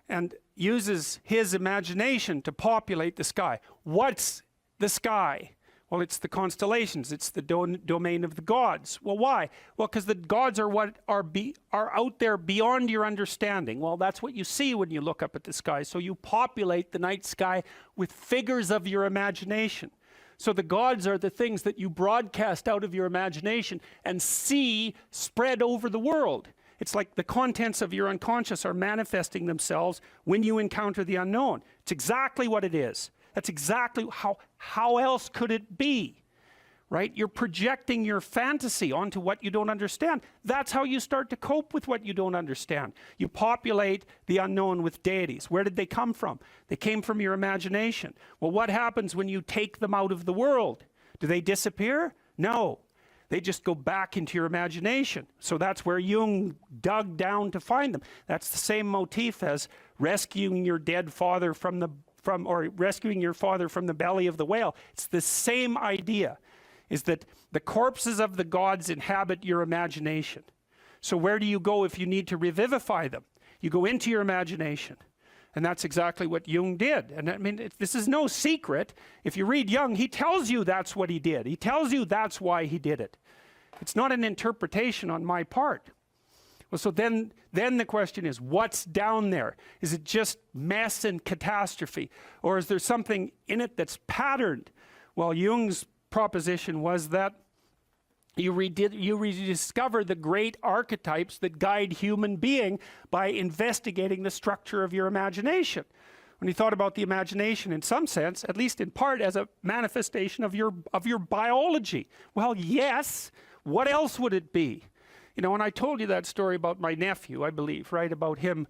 and uses his imagination to populate the sky. What's the sky? Well, it's the constellations. It's the domain of the gods. Well, why? Well, because the gods are what are out there beyond your understanding. Well, that's what you see when you look up at the sky. So you populate the night sky with figures of your imagination. So the gods are the things that you broadcast out of your imagination and see spread over the world. It's like the contents of your unconscious are manifesting themselves when you encounter the unknown. It's exactly what it is. That's exactly how else could it be, right? You're projecting your fantasy onto what you don't understand. That's how you start to cope with what you don't understand. You populate the unknown with deities. Where did they come from? They came from your imagination. Well, what happens when you take them out of the world? Do they disappear? No. They just go back into your imagination. So that's where Jung dug down to find them. That's the same motif as rescuing your dead father or rescuing your father from the belly of the whale. It's the same idea, is that the corpses of the gods inhabit your imagination. So where do you go if you need to revivify them? You go into your imagination. And that's exactly what Jung did. And I mean, this is no secret. If you read Jung, he tells you that's what he did. He tells you that's why he did it. It's not an interpretation on my part. Well, so then the question is, what's down there? Is it just mess and catastrophe? Or is there something in it that's patterned? Well, Jung's proposition was that you rediscover the great archetypes that guide human being by investigating the structure of your imagination. when he thought about the imagination in some sense, at least in part, as a manifestation of your biology. Well, yes. What else would it be? You know, and I told you that story about my nephew, I believe, right? About him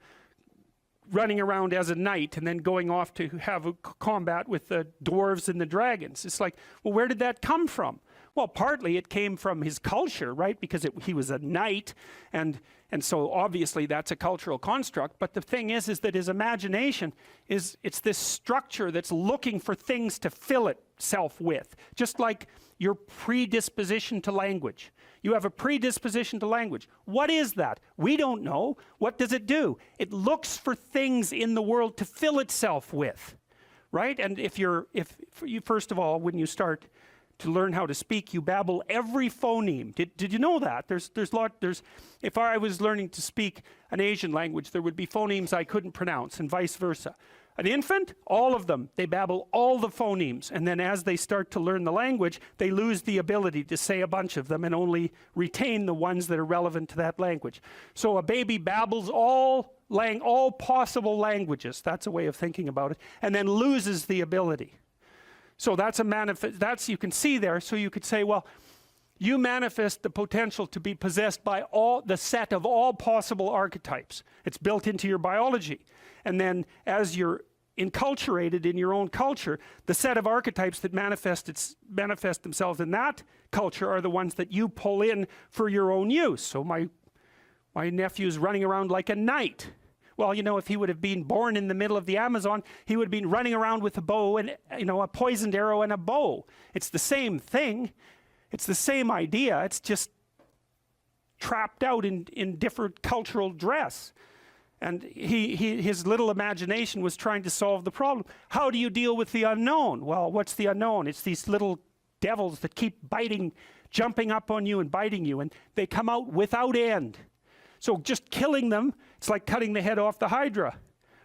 running around as a knight and then going off to have a combat with the dwarves and the dragons. It's like, well, where did that come from? Well, partly it came from his culture, right? Because he was a knight, and so obviously that's a cultural construct. But the thing is that his imagination it's this structure that's looking for things to fill itself with, just like your predisposition to language. You have a predisposition to language. What is that? We don't know. What does it do? It looks for things in the world to fill itself with, right? And if you first of all, when you start to learn how to speak, you babble every phoneme. Did you know that? If I was learning to speak an Asian language, there would be phonemes I couldn't pronounce, and vice versa. An infant, all of them, they babble all the phonemes, and then as they start to learn the language, they lose the ability to say a bunch of them and only retain the ones that are relevant to that language. So a baby babbles all possible languages, that's a way of thinking about it, and then loses the ability. So that's you can see there. So you could say, well, you manifest the potential to be possessed by the set of all possible archetypes. It's built into your biology. And then as you're enculturated in your own culture, the set of archetypes that manifest themselves in that culture are the ones that you pull in for your own use. So my nephew's running around like a knight. Well, you know, if he would have been born in the middle of the Amazon, he would have been running around with a bow and, you know, a poisoned arrow and a bow. It's the same thing. It's the same idea. It's just trapped out in different cultural dress. And his little imagination was trying to solve the problem. How do you deal with the unknown? Well, what's the unknown? It's these little devils that keep jumping up on you and biting you, and they come out without end. So just killing them, it's like cutting the head off the Hydra,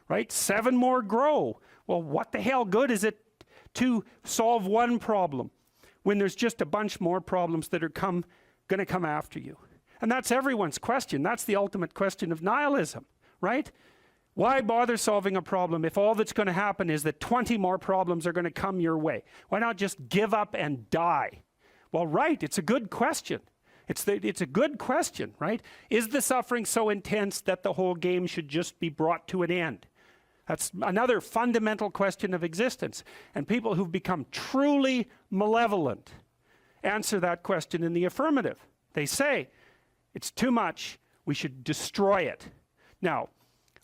right? 7 more grow. Well, what the hell good is it to solve one problem when there's just a bunch more problems that are going to come after you? And that's everyone's question. That's the ultimate question of nihilism, right? Why bother solving a problem if all that's going to happen is that 20 more problems are going to come your way? Why not just give up and die? Well, right, it's a good question. It's a good question, right? Is the suffering so intense that the whole game should just be brought to an end? That's another fundamental question of existence. And people who've become truly malevolent answer that question in the affirmative. They say, it's too much, we should destroy it. Now,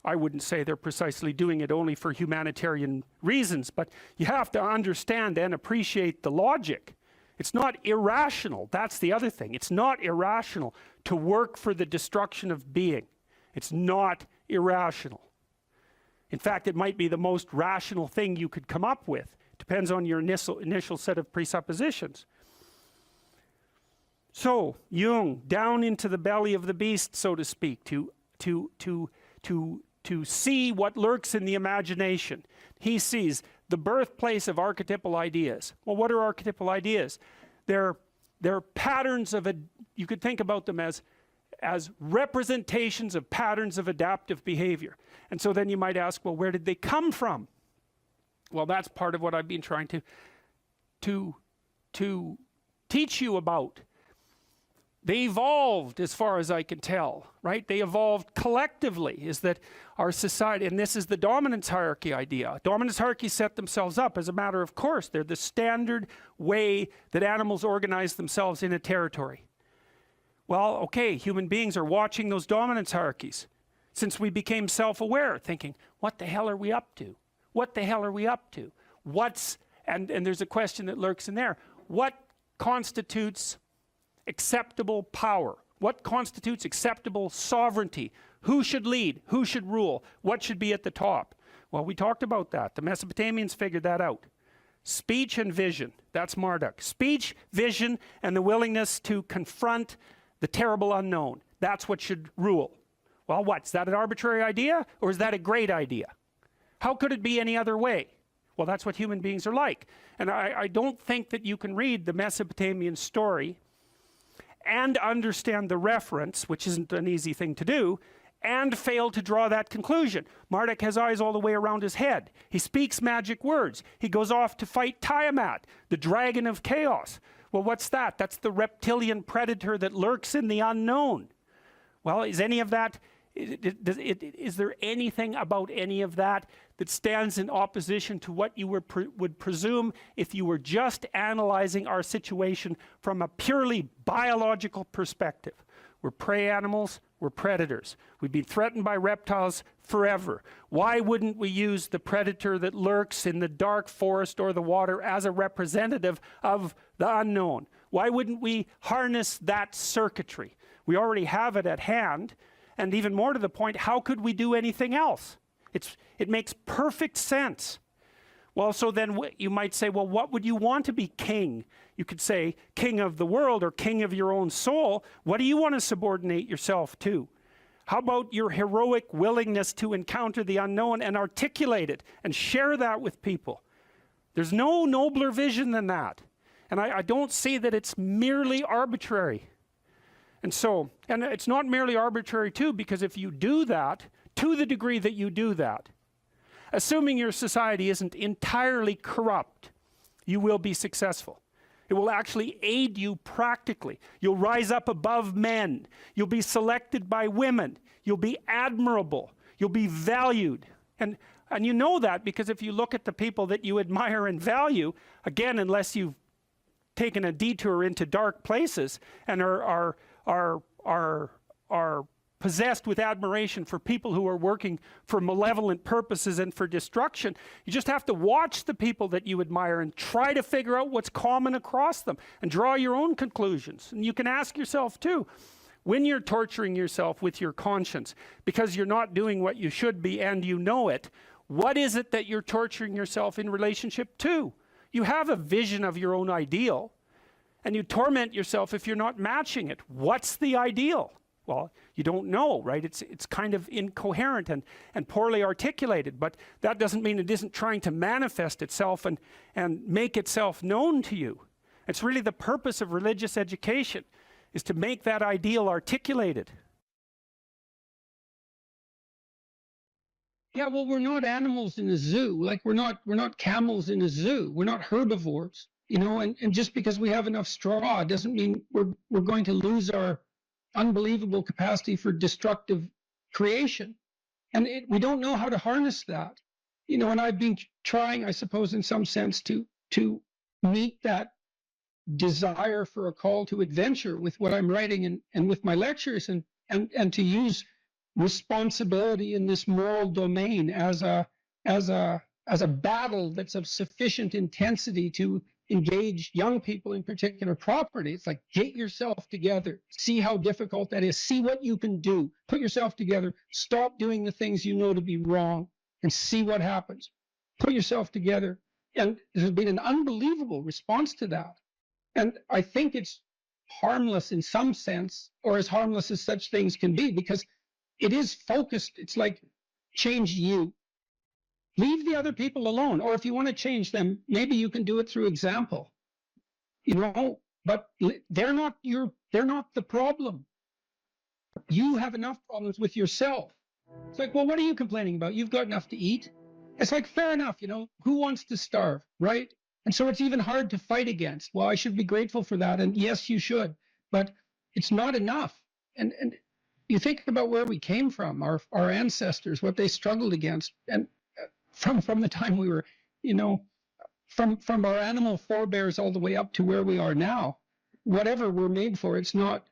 I wouldn't say they're precisely doing it only for humanitarian reasons, but you have to understand and appreciate the logic. It's not irrational. That's the other thing. It's not irrational to work for the destruction of being. It's not irrational. In fact, it might be the most rational thing you could come up with. Depends on your initial set of presuppositions. So, Jung, down into the belly of the beast, so to speak, to see what lurks in the imagination. He sees the birthplace of archetypal ideas. Well, what are archetypal ideas? They're patterns you could think about them as representations of patterns of adaptive behavior. And so then you might ask, well, where did they come from? Well, that's part of what I've been trying to teach you about. They evolved, as far as I can tell, right? They evolved collectively, is that our society, and this is the dominance hierarchy idea. Dominance hierarchies set themselves up as a matter of course. They're the standard way that animals organize themselves in a territory. Well, okay, human beings are watching those dominance hierarchies since we became self-aware, thinking, what the hell are we up to? What the hell are we up to? And there's a question that lurks in there. What constitutes acceptable power? What constitutes acceptable sovereignty? Who should lead? Who should rule? What should be at the top? Well, we talked about that. The Mesopotamians figured that out. Speech and vision. That's Marduk. Speech, vision, and the willingness to confront the terrible unknown. That's what should rule. Well, what? Is that an arbitrary idea, or is that a great idea? How could it be any other way? Well, that's what human beings are like. And I don't think that you can read the Mesopotamian story and understand the reference, which isn't an easy thing to do, and fail to draw that conclusion. Marduk has eyes all the way around his head. He speaks magic words. He goes off to fight Tiamat, the dragon of chaos. Well, what's that? That's the reptilian predator that lurks in the unknown. Well, is any of that, is there anything about any of that that stands in opposition to what you would presume if you were just analyzing our situation from a purely biological perspective? We're prey animals, we're predators. We've been threatened by reptiles forever. Why wouldn't we use the predator that lurks in the dark forest or the water as a representative of the unknown? Why wouldn't we harness that circuitry? We already have it at hand, and even more to the point, how could we do anything else? It makes perfect sense. Well, so then you might say, well, what would you want to be king? You could say king of the world or king of your own soul. What do you want to subordinate yourself to? How about your heroic willingness to encounter the unknown and articulate it and share that with people? There's no nobler vision than that. And I don't see that it's merely arbitrary. And it's not merely arbitrary too, because if you do that, to the degree that you do that, assuming your society isn't entirely corrupt, you will be successful. It will actually aid you practically. You'll rise up above men. You'll be selected by women. You'll be admirable. You'll be valued. And you know that because if you look at the people that you admire and value, again, unless you've taken a detour into dark places and are possessed with admiration for people who are working for malevolent purposes and for destruction, you just have to watch the people that you admire and try to figure out what's common across them and draw your own conclusions. And you can ask yourself too, when you're torturing yourself with your conscience because you're not doing what you should be and you know it, what is it that you're torturing yourself in relationship to? You have a vision of your own ideal and you torment yourself if you're not matching it. What's the ideal? Well, you don't know, right? It's kind of incoherent and poorly articulated, but that doesn't mean it isn't trying to manifest itself and make itself known to you. It's really the purpose of religious education, is to make that ideal articulated. Yeah, well, we're not animals in a zoo. Like we're not camels in a zoo. We're not herbivores, you know, and just because we have enough straw doesn't mean we're going to lose our unbelievable capacity for destructive creation. And we don't know how to harness that. You know, and I've been trying, I suppose, in some sense to meet that desire for a call to adventure with what I'm writing and with my lectures and to use responsibility in this moral domain as a battle that's of sufficient intensity to engage young people in particular property. It's like, get yourself together, see how difficult that is, see what you can do, put yourself together, stop doing the things you know to be wrong, and see what happens. Put yourself together. And there's been an unbelievable response to that. And I think it's harmless in some sense, or as harmless as such things can be, because it is focused. It's like, change you. Leave the other people alone. Or if you want to change them, maybe you can do it through example. You know, but they're not the problem. You have enough problems with yourself. It's like, well, what are you complaining about? You've got enough to eat. It's like, fair enough, you know, who wants to starve, right? And so it's even hard to fight against. Well, I should be grateful for that. And yes, you should, but it's not enough. And you think about where we came from, our ancestors, what they struggled against. And from the time we were, you know, from our animal forebears all the way up to where we are now, whatever we're made for, it's not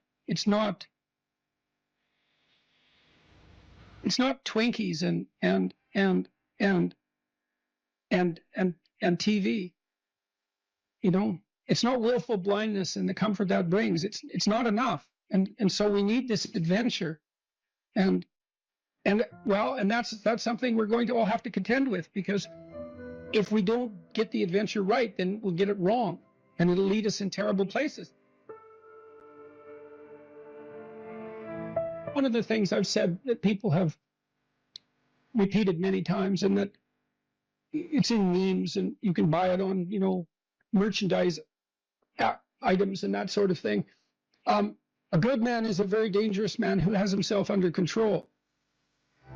Twinkies and TV. You know, it's not willful blindness and the comfort that brings. It's not enough. And so we need this adventure. And that's something we're going to all have to contend with, because if we don't get the adventure right, then we'll get it wrong, and it'll lead us in terrible places. One of the things I've said that people have repeated many times, and that it's in memes, and you can buy it on, you know, merchandise items and that sort of thing. A good man is a very dangerous man who has himself under control.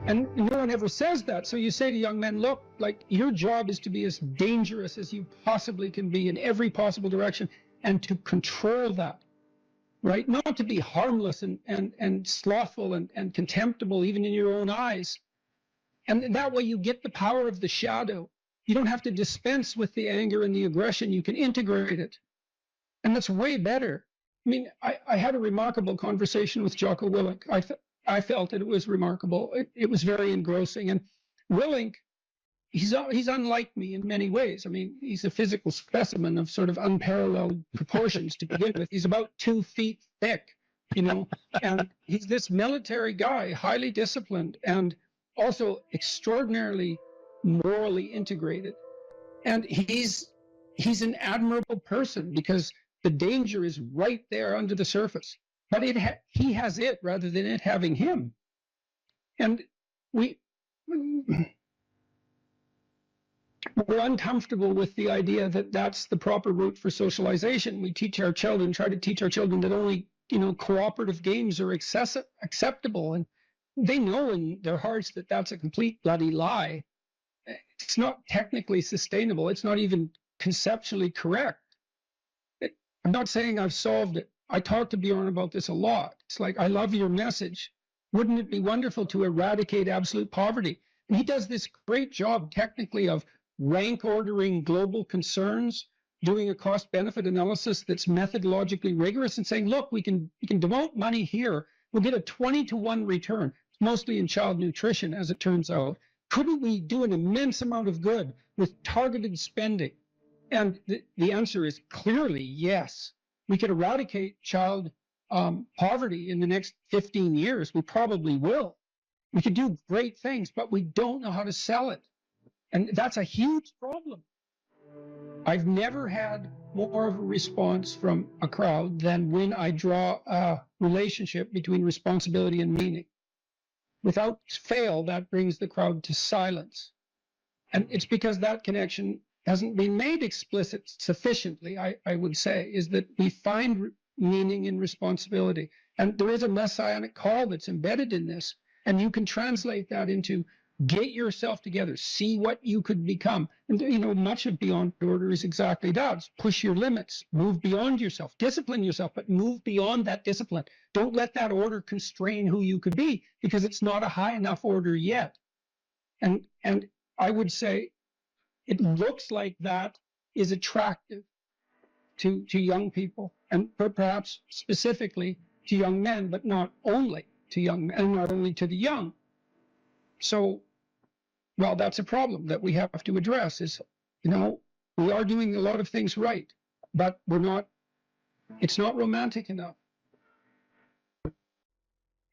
And no one ever says that. So you say to young men, look, like, your job is to be as dangerous as you possibly can be in every possible direction, and to control that, right? Not to be harmless and slothful and contemptible even in your own eyes. And that way you get the power of the shadow. You don't have to dispense with the anger and the aggression. You can integrate it. And that's way better. I mean, I had a remarkable conversation with Jocko Willink. I felt that it was remarkable. It was very engrossing. And Willink, he's unlike me in many ways. I mean, he's a physical specimen of sort of unparalleled proportions to begin with. He's about 2 feet thick, you know, and he's this military guy, highly disciplined and also extraordinarily morally integrated. And he's an admirable person because the danger is right there under the surface. But he has it rather than it having him. And we're uncomfortable with the idea that that's the proper route for socialization. We try to teach our children that only, you know, cooperative games are acceptable. And they know in their hearts that that's a complete bloody lie. It's not technically sustainable. It's not even conceptually correct. I'm not saying I've solved it. I talk to Bjorn about this a lot. It's like, I love your message. Wouldn't it be wonderful to eradicate absolute poverty? And he does this great job technically of rank ordering global concerns, doing a cost-benefit analysis that's methodologically rigorous and saying, look, we can devote money here. We'll get a 20-to-1 return, mostly in child nutrition, as it turns out. Couldn't we do an immense amount of good with targeted spending? And the answer is clearly yes. We could eradicate child poverty in the next 15 years. We probably will. We could do great things, but we don't know how to sell it. And that's a huge problem. I've never had more of a response from a crowd than when I draw a relationship between responsibility and meaning. Without fail, that brings the crowd to silence. And it's because that connection hasn't been made explicit sufficiently, I would say, is that we find meaning in responsibility. And there is a messianic call that's embedded in this. And you can translate that into get yourself together, see what you could become. And, you know, much of Beyond Order is exactly that. It's push your limits, move beyond yourself, discipline yourself, but move beyond that discipline. Don't let that order constrain who you could be, because it's not a high enough order yet. And I would say it looks like that is attractive to young people, and perhaps specifically to young men, but not only to young men, and not only to the young. So, well, that's a problem that we have to address is, you know, we are doing a lot of things right, but it's not romantic enough.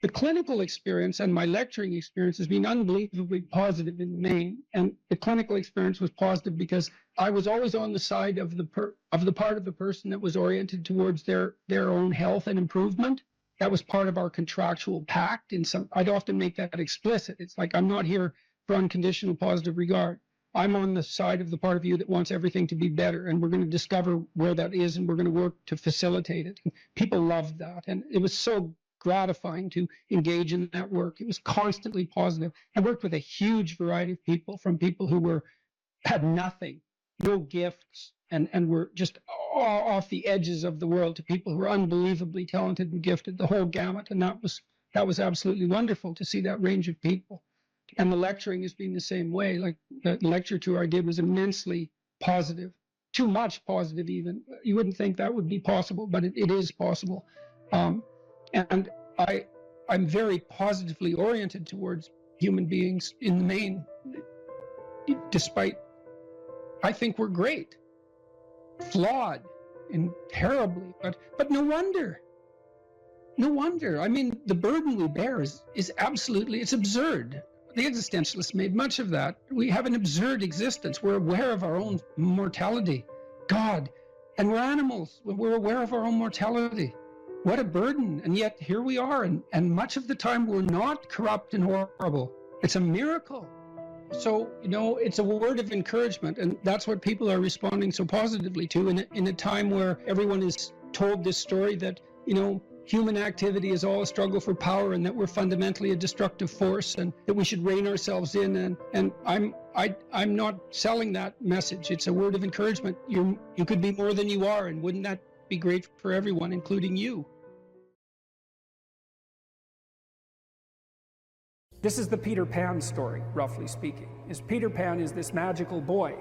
The clinical experience and my lecturing experience has been unbelievably positive in the main. And the clinical experience was positive because I was always on the side of the part of the person that was oriented towards their own health and improvement. That was part of our contractual pact. I'd often make that explicit. It's like, I'm not here for unconditional positive regard. I'm on the side of the part of you that wants everything to be better, and we're going to discover where that is, and we're going to work to facilitate it. And people loved that, and it was so gratifying to engage in that work. It was constantly positive. I worked with a huge variety of people, from people who had nothing, no gifts, and were just off the edges of the world, to people who were unbelievably talented and gifted, the whole gamut. And that was absolutely wonderful to see that range of people. And the lecturing has been the same way. Like the lecture tour I did was immensely positive, too much positive even. You wouldn't think that would be possible, but it is possible. And I'm very positively oriented towards human beings in the main, despite I think we're great, flawed and terribly, but no wonder. No wonder. I mean, the burden we bear is absolutely, it's absurd. The existentialists made much of that. We have an absurd existence. We're aware of our own mortality. God, and we're animals. We're aware of our own mortality. What a burden. And yet here we are. And much of the time we're not corrupt and horrible. It's a miracle. So, you know, it's a word of encouragement. And that's what people are responding so positively to in a time where everyone is told this story that, you know, human activity is all a struggle for power, and that we're fundamentally a destructive force, and that we should rein ourselves in. And I'm not selling that message. It's a word of encouragement. You could be more than you are, and wouldn't that be great for everyone, including you? This is the Peter Pan story, roughly speaking. Peter Pan is this magical boy.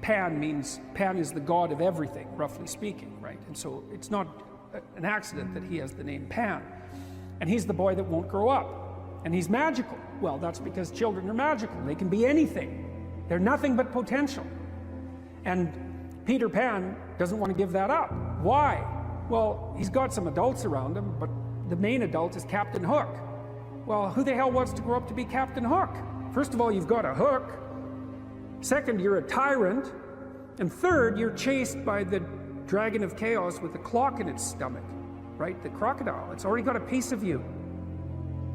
Pan is the god of everything, roughly speaking, right? And so it's not an accident that he has the name Pan. And he's the boy that won't grow up. And he's magical. Well, that's because children are magical. They can be anything. They're nothing but potential. And Peter Pan doesn't want to give that up. Why? Well, he's got some adults around him, but the main adult is Captain Hook. Well, who the hell wants to grow up to be Captain Hook? First of all, you've got a hook. Second, you're a tyrant. And third, you're chased by the dragon of chaos with a clock in its stomach, right? The crocodile. It's already got a piece of you.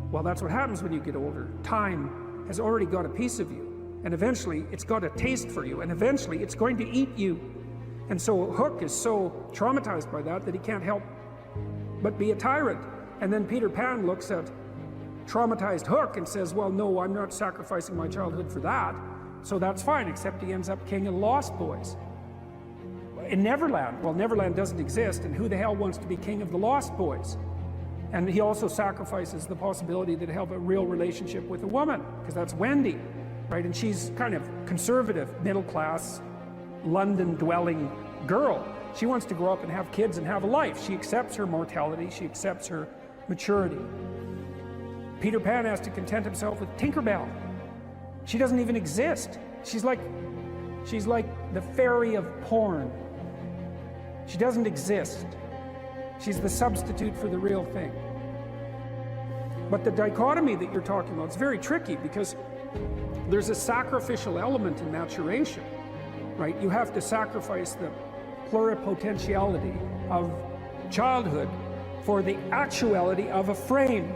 Well, that's what happens when you get older. Time has already got a piece of you. And eventually, it's got a taste for you. And eventually, it's going to eat you. And so Hook is so traumatized by that he can't help but be a tyrant. And then Peter Pan looks at traumatized Hook and says, well, no, I'm not sacrificing my childhood for that. So that's fine, except he ends up king of the Lost Boys. In Neverland, well, Neverland doesn't exist, and who the hell wants to be king of the Lost Boys? And he also sacrifices the possibility that he'll have a real relationship with a woman, because that's Wendy, right? And she's kind of conservative, middle-class, London-dwelling girl. She wants to grow up and have kids and have a life. She accepts her mortality, she accepts her maturity. Peter Pan has to content himself with Tinkerbell. She doesn't even exist. She's like the fairy of porn. She doesn't exist. She's the substitute for the real thing. But the dichotomy that you're talking about is very tricky, because there's a sacrificial element in maturation, right? You have to sacrifice the pluripotentiality of childhood for the actuality of a frame.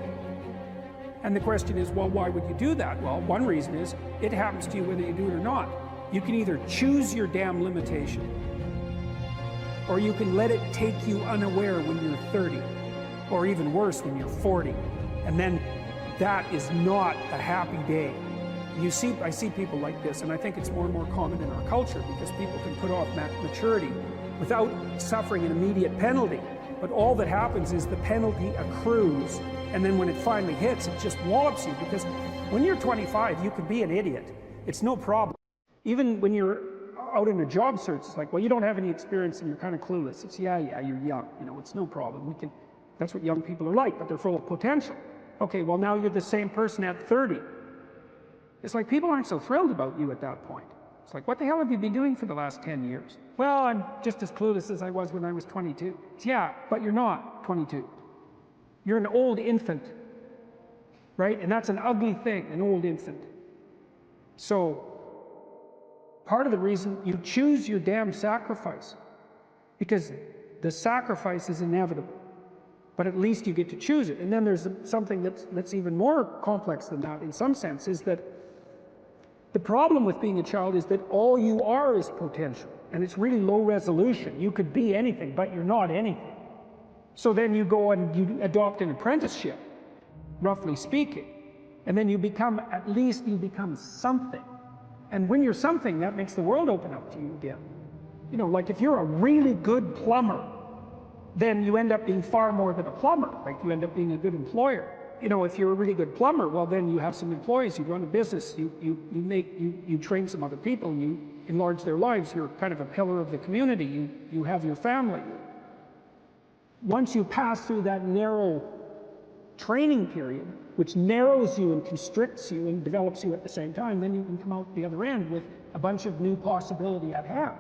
And the question is, well, why would you do that? Well, one reason is it happens to you whether you do it or not. You can either choose your damn limitation, or you can let it take you unaware when you're 30, or even worse, when you're 40. And then that is not a happy day. I see people like this, and I think it's more and more common in our culture, because people can put off maturity without suffering an immediate penalty. But all that happens is the penalty accrues, and then when it finally hits, it just wallops you. Because when you're 25, you could be an idiot. It's no problem. Even when you're out in a job search, it's like, well, you don't have any experience and you're kind of clueless. It's, yeah, you're young. It's no problem. That's what young people are like, but they're full of potential. Okay, well, now you're the same person at 30. It's like people aren't so thrilled about you at that point. It's like, what the hell have you been doing for the last 10 years? Well, I'm just as clueless as I was when I was 22. Yeah, but you're not 22. You're an old infant, right? And that's an ugly thing, an old infant. So, part of the reason you choose your damn sacrifice, because the sacrifice is inevitable, but at least you get to choose it. And then there's something that's even more complex than that in some sense, is that the problem with being a child is that all you are is potential, and it's really low resolution. You could be anything, but you're not anything. So then you go and you adopt an apprenticeship, roughly speaking, and then at least you become something. And when you're something, that makes the world open up to you again. Like if you're a really good plumber, then you end up being far more than a plumber. Like you end up being a good employer. If you're a really good plumber, well, then you have some employees, you run a business, you train some other people, you enlarge their lives, you're kind of a pillar of the community, you have your family. Once you pass through that narrow training period, which narrows you and constricts you and develops you at the same time, then you can come out the other end with a bunch of new possibility at hand.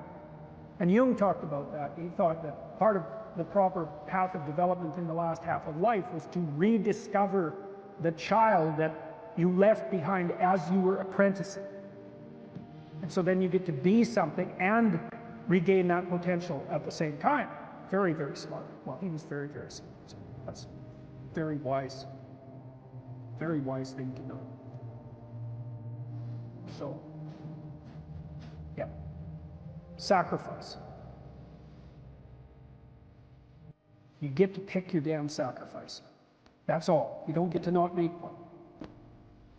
And Jung talked about that. He thought that part of the proper path of development in the last half of life was to rediscover the child that you left behind as you were apprenticing. And so then you get to be something and regain that potential at the same time. Very, very smart. Well, he was very, very smart. So that's very wise thing to know. So, yeah. Sacrifice. You get to pick your damn sacrifice. That's all. You don't get to not make one.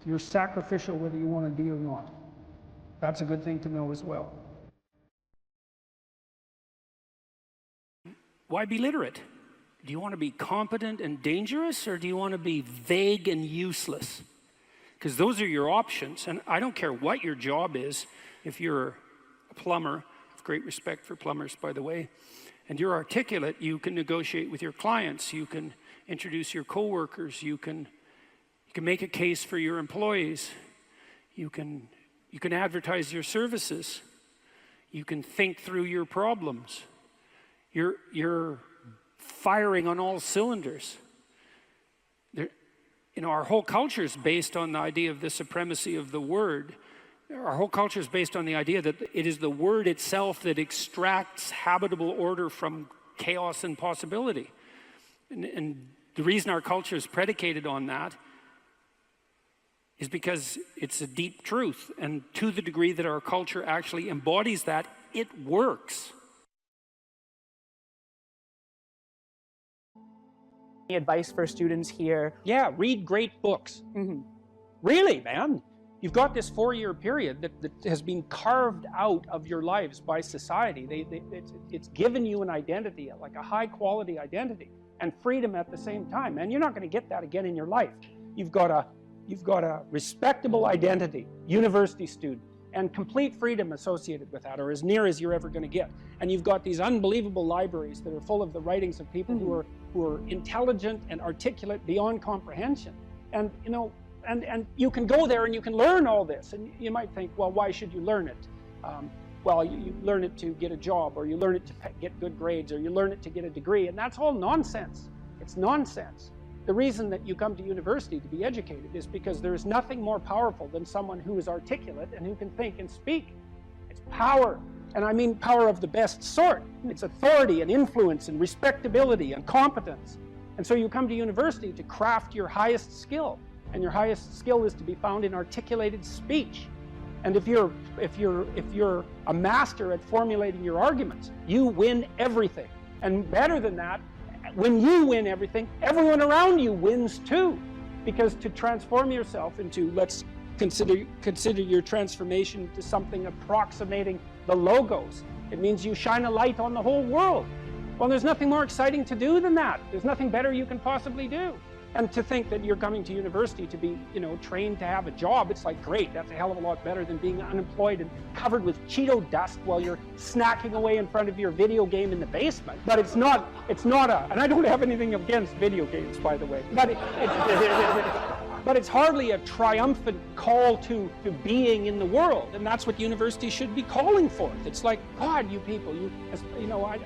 You're sacrificial whether you want to be or not. That's a good thing to know as well. Why be literate? Do you want to be competent and dangerous, or do you want to be vague and useless? Because those are your options, and I don't care what your job is. If you're a plumber, I have great respect for plumbers, by the way, and you're articulate, you can negotiate with your clients, you can introduce your coworkers, you can make a case for your employees, you can advertise your services, you can think through your problems. You're firing on all cylinders. Our whole culture is based on the idea of the supremacy of the word. Our whole culture is based on the idea that it is the word itself that extracts habitable order from chaos and possibility. And the reason our culture is predicated on that is because it's a deep truth. And to the degree that our culture actually embodies that, it works. Advice for students here? Yeah, read great books. Really, man. You've got this 4-year period that has been carved out of your lives by society. It's given you an identity, like a high quality identity, and freedom at the same time. And you're not going to get that again in your life. You've got a respectable identity, university student, and complete freedom associated with that, or as near as you're ever going to get. And you've got these unbelievable libraries that are full of the writings of people who are intelligent and articulate beyond comprehension. And and you can go there and you can learn all this. And you might think, well, why should you learn it? Well, you learn it to get a job, or you learn it to get good grades, or you learn it to get a degree, and that's all nonsense. It's nonsense. The reason that you come to university to be educated is because there is nothing more powerful than someone who is articulate and who can think and speak. It's power, and I mean power of the best sort. It's authority and influence and respectability and competence. And so you come to university to craft your highest skill, and your highest skill is to be found in articulated speech. And if you're a master at formulating your arguments, you win everything. And better than that, when you win everything, everyone around you wins too. Because to transform yourself into, let's consider your transformation to something approximating the logos. It means you shine a light on the whole world. Well, there's nothing more exciting to do than that. There's nothing better you can possibly do. And to think that you're coming to university to be, trained to have a job, it's like, great, that's a hell of a lot better than being unemployed and covered with Cheeto dust while you're snacking away in front of your video game in the basement. But it's not and I don't have anything against video games, by the way, but it's hardly a triumphant call to being in the world, and that's what university should be calling forth. It's like, God, you people,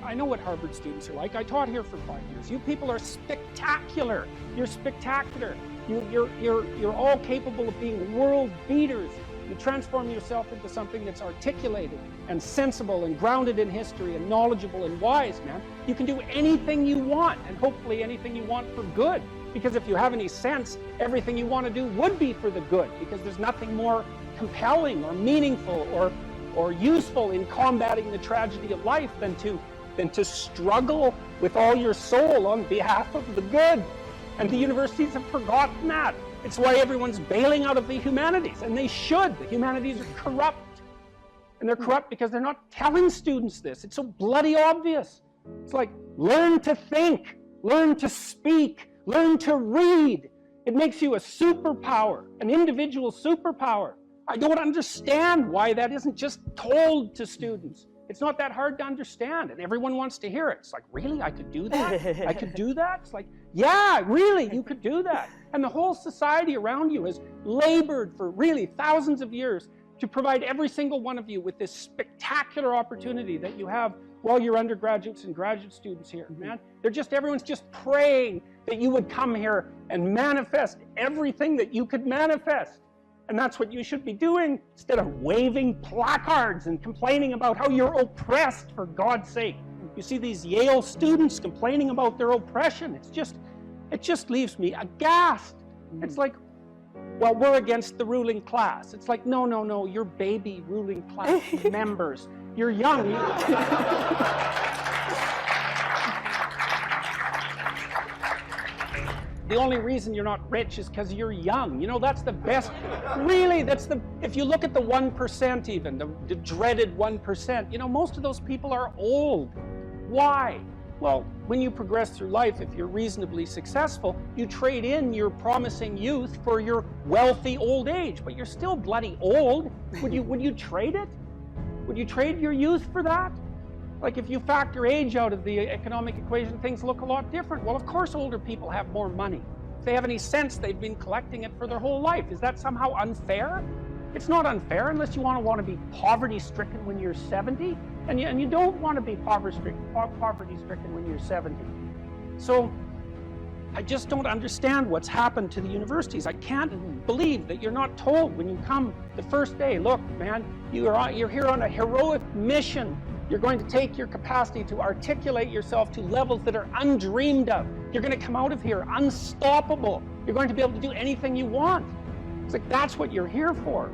I know what Harvard students are like. I taught here for 5 years. You people are spectacular. You're spectacular. You're all capable of being world beaters. You transform yourself into something that's articulated and sensible and grounded in history and knowledgeable and wise, man. You can do anything you want, and hopefully anything you want for good. Because if you have any sense, everything you want to do would be for the good, because there's nothing more compelling or meaningful or useful in combating the tragedy of life than to struggle with all your soul on behalf of the good. And the universities have forgotten that. It's why everyone's bailing out of the humanities, and they should. The humanities are corrupt. And they're corrupt because they're not telling students this. It's so bloody obvious. It's like, learn to think, learn to speak, learn to read. It makes you a superpower, an individual superpower. I don't understand why that isn't just told to students. It's not that hard to understand, and everyone wants to hear it. It's like, really? I could do that? I could do that? It's like, yeah, really, you could do that. And the whole society around you has labored for really thousands of years to provide every single one of you with this spectacular opportunity that you have while you're undergraduates and graduate students here, man. Everyone's just praying that you would come here and manifest everything that you could manifest. And that's what you should be doing, instead of waving placards and complaining about how you're oppressed, for God's sake. You see these Yale students complaining about their oppression. It just leaves me aghast. It's like, well, we're against the ruling class. It's like, no, you're baby ruling class members. You're young. the only reason you're not rich is because you're young. You know, that's the best. Really, if you look at the 1% even, the dreaded 1%, you know, most of those people are old. Why? Well, when you progress through life, if you're reasonably successful, you trade in your promising youth for your wealthy old age, but you're still bloody old. Would you trade it? Would you trade your youth for that? Like, if you factor age out of the economic equation, things look a lot different. Well, of course older people have more money. If they have any sense, they've been collecting it for their whole life. Is that somehow unfair? It's not unfair unless you want to be poverty-stricken when you're 70, and you don't want to be poverty-stricken when you're 70. So I just don't understand what's happened to the universities. I can't believe that you're not told when you come the first day, look, man, you're here on a heroic mission. You're going to take your capacity to articulate yourself to levels that are undreamed of. You're going to come out of here unstoppable. You're going to be able to do anything you want. It's like, that's what you're here for.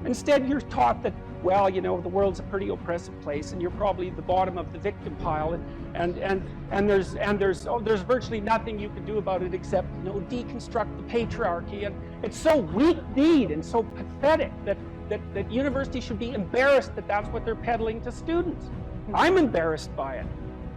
Instead, you're taught that, well, you know, the world's a pretty oppressive place, and you're probably the bottom of the victim pile, and there's virtually nothing you can do about it except, you know, deconstruct the patriarchy. And it's so weak-kneed and so pathetic that universities should be embarrassed that that's what they're peddling to students. I'm embarrassed by it.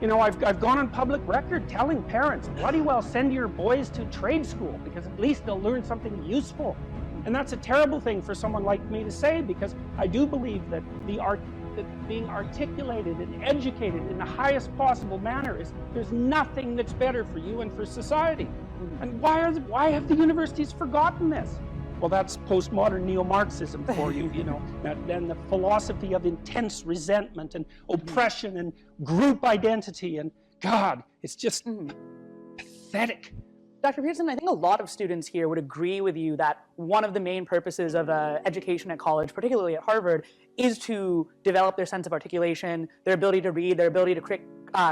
You know, I've gone on public record telling parents, bloody well send your boys to trade school, because at least they'll learn something useful. And that's a terrible thing for someone like me to say, because I do believe that that being articulated and educated in the highest possible manner there's nothing that's better for you and for society. And why have the universities forgotten this? Well, that's postmodern neo-Marxism for you, you know, and the philosophy of intense resentment and oppression and group identity, and God, it's just pathetic. Dr. Peterson, I think a lot of students here would agree with you that one of the main purposes of education at college, particularly at Harvard, is to develop their sense of articulation, their ability to read, their ability to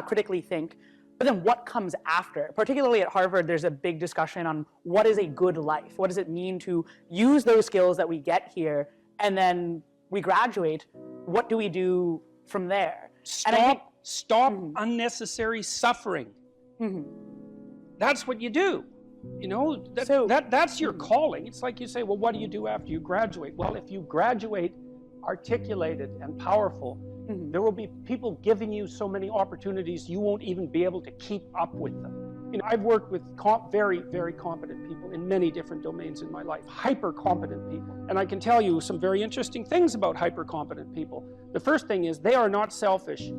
critically think. But then what comes after? Particularly at Harvard, there's a big discussion on what is a good life? What does it mean to use those skills that we get here, and then we graduate? What do we do from there? Stop unnecessary suffering. That's what you do. You know, that's your calling. It's like you say, well, what do you do after you graduate? Well, if you graduate articulated and powerful, there will be people giving you so many opportunities you won't even be able to keep up with them. You know, I've worked with very, very competent people in many different domains in my life, hyper competent people. And I can tell you some very interesting things about hyper competent people. The first thing is they are not selfish,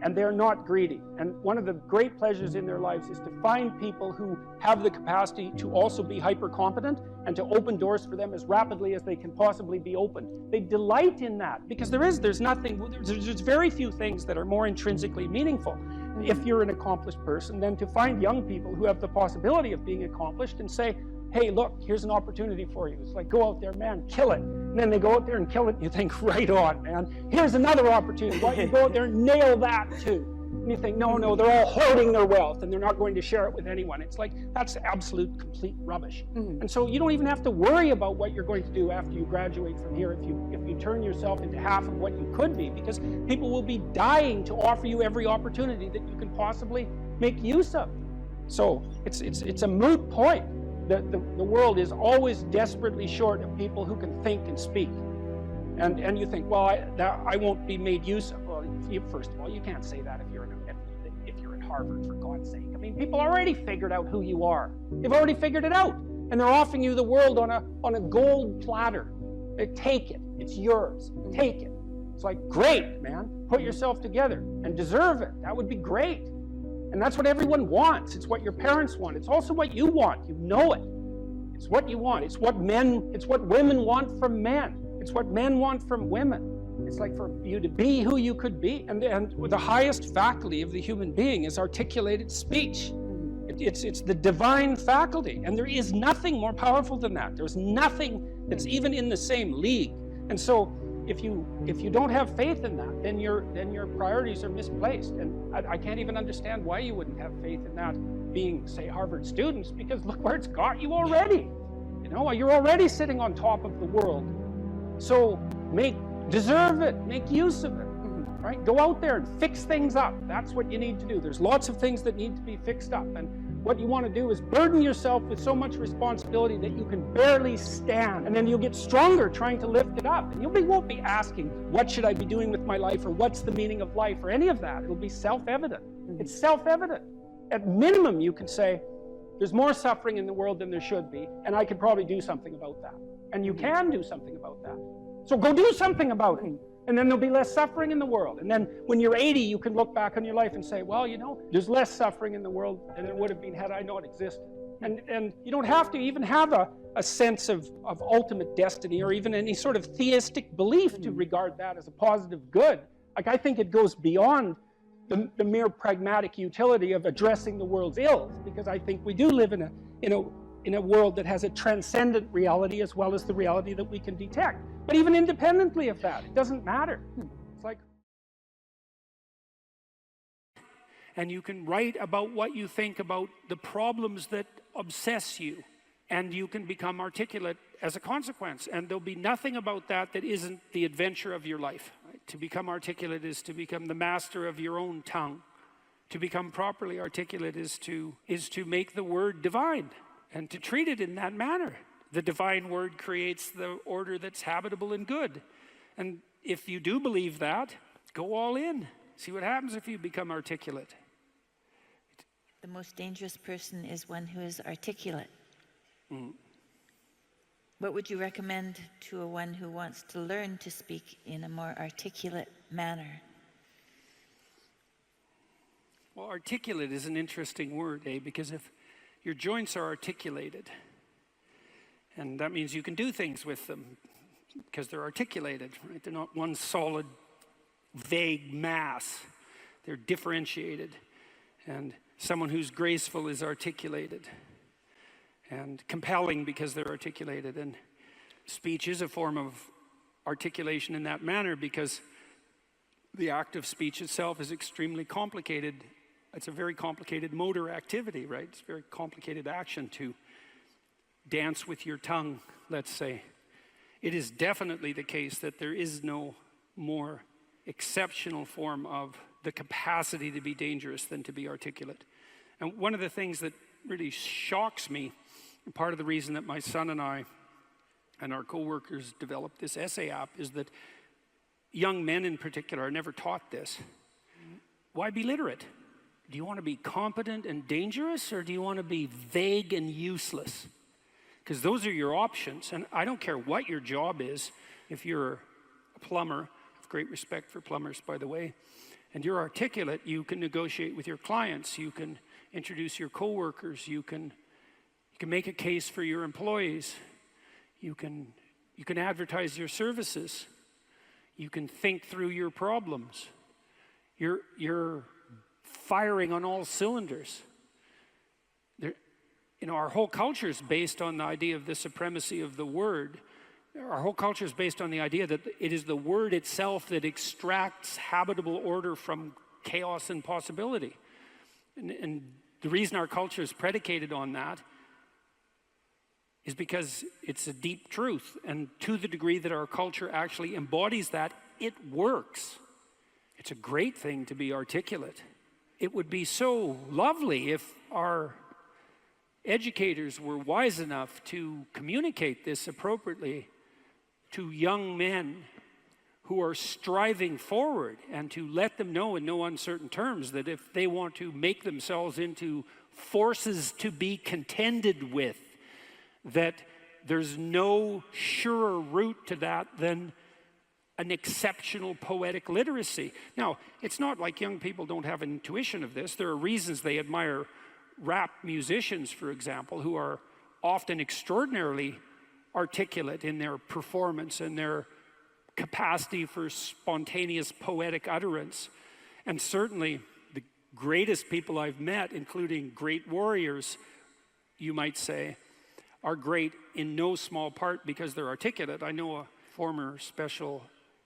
and they're not greedy. And one of the great pleasures in their lives is to find people who have the capacity to also be hyper competent and to open doors for them as rapidly as they can possibly be opened. They delight in that, because there's very few things that are more intrinsically meaningful if you're an accomplished person than to find young people who have the possibility of being accomplished and say, hey, look, here's an opportunity for you. It's like, go out there, man, kill it. And then they go out there and kill it, and you think, right on, man. Here's another opportunity. Why don't you go out there and nail that too? And you think, no, they're all hoarding their wealth and they're not going to share it with anyone. It's like, that's absolute, complete rubbish. And so you don't even have to worry about what you're going to do after you graduate from here if you turn yourself into half of what you could be, because people will be dying to offer you every opportunity that you can possibly make use of. So it's a moot point. The world is always desperately short of people who can think and speak. And you think, well, I won't be made use of. Well, first of all, you can't say that if you're at Harvard, for God's sake. I mean, people already figured out who you are. They've already figured it out. And they're offering you the world on a gold platter. They take it. It's yours. Take it. It's like, great, man. Put yourself together and deserve it. That would be great. And that's what everyone wants. It's what your parents want. It's also what you want. You know it. It's what you want. It's what women want from men. It's what men want from women. It's like for you to be who you could be. And the highest faculty of the human being is articulated speech. It's the divine faculty. And there is nothing more powerful than that. There's nothing that's even in the same league. And so if you don't have faith in that, then your priorities are misplaced. And I can't even understand why you wouldn't have faith in that being, say, Harvard students, because look where it's got you already. You know, you're already sitting on top of the world. So deserve it, make use of it, right? Go out there and fix things up. That's what you need to do. There's lots of things that need to be fixed up. And What you want to do is burden yourself with so much responsibility that you can barely stand. And then you'll get stronger trying to lift it up. And you won't be asking, what should I be doing with my life? Or what's the meaning of life? Or any of that. It'll be self-evident. It's self-evident. At minimum, you can say, there's more suffering in the world than there should be. And I could probably do something about that. And you can do something about that. So go do something about it. And then there'll be less suffering in the world. And then when you're 80, you can look back on your life and say, well, you know, there's less suffering in the world than there would have been had I not existed. And you don't have to even have a sense of ultimate destiny or even any sort of theistic belief to regard that as a positive good. Like, I think it goes beyond the mere pragmatic utility of addressing the world's ills, because I think we do live in a world that has a transcendent reality as well as the reality that we can detect. But even independently of that, it doesn't matter. It's like... And you can write about what you think about the problems that obsess you, and you can become articulate as a consequence. And there'll be nothing about that that isn't the adventure of your life. Right? To become articulate is to become the master of your own tongue. To become properly articulate is to make the word divine and to treat it in that manner. The divine word creates the order that's habitable and good. And if you do believe that, go all in. See what happens if you become articulate. The most dangerous person is one who is articulate. What would you recommend to one who wants to learn to speak in a more articulate manner? Well, articulate is an interesting word, because if your joints are articulated, and that means you can do things with them because they're articulated, right? They're not one solid, vague mass. They're differentiated. And someone who's graceful is articulated and compelling because they're articulated. And speech is a form of articulation in that manner because the act of speech itself is extremely complicated. It's a very complicated motor activity, right? It's a very complicated action to dance with your tongue, let's say. It is definitely the case that there is no more exceptional form of the capacity to be dangerous than to be articulate. And one of the things that really shocks me, part of the reason that my son and I and our co-workers developed this essay app, is that young men in particular are never taught this. Why be literate? Do you want to be competent and dangerous, or do you want to be vague and useless? Because those are your options, and I don't care what your job is. If you're a plumber, I have great respect for plumbers, by the way, and you're articulate, you can negotiate with your clients, you can introduce your coworkers, you can make a case for your employees, you can advertise your services, you can think through your problems. You're firing on all cylinders. Our whole culture is based on the idea of the supremacy of the word. Our whole culture is based on the idea that it is the word itself that extracts habitable order from chaos and possibility. And the reason our culture is predicated on that is because it's a deep truth. And to the degree that our culture actually embodies that, it works. It's a great thing to be articulate. It would be so lovely if our educators were wise enough to communicate this appropriately to young men who are striving forward, and to let them know in no uncertain terms that if they want to make themselves into forces to be contended with, that there's no surer route to that than an exceptional poetic literacy. Now, it's not like young people don't have an intuition of this. There are reasons they admire rap musicians, for example, who are often extraordinarily articulate in their performance and their capacity for spontaneous poetic utterance. And certainly the greatest people I've met, including great warriors, you might say, are great in no small part because they're articulate. I know a former special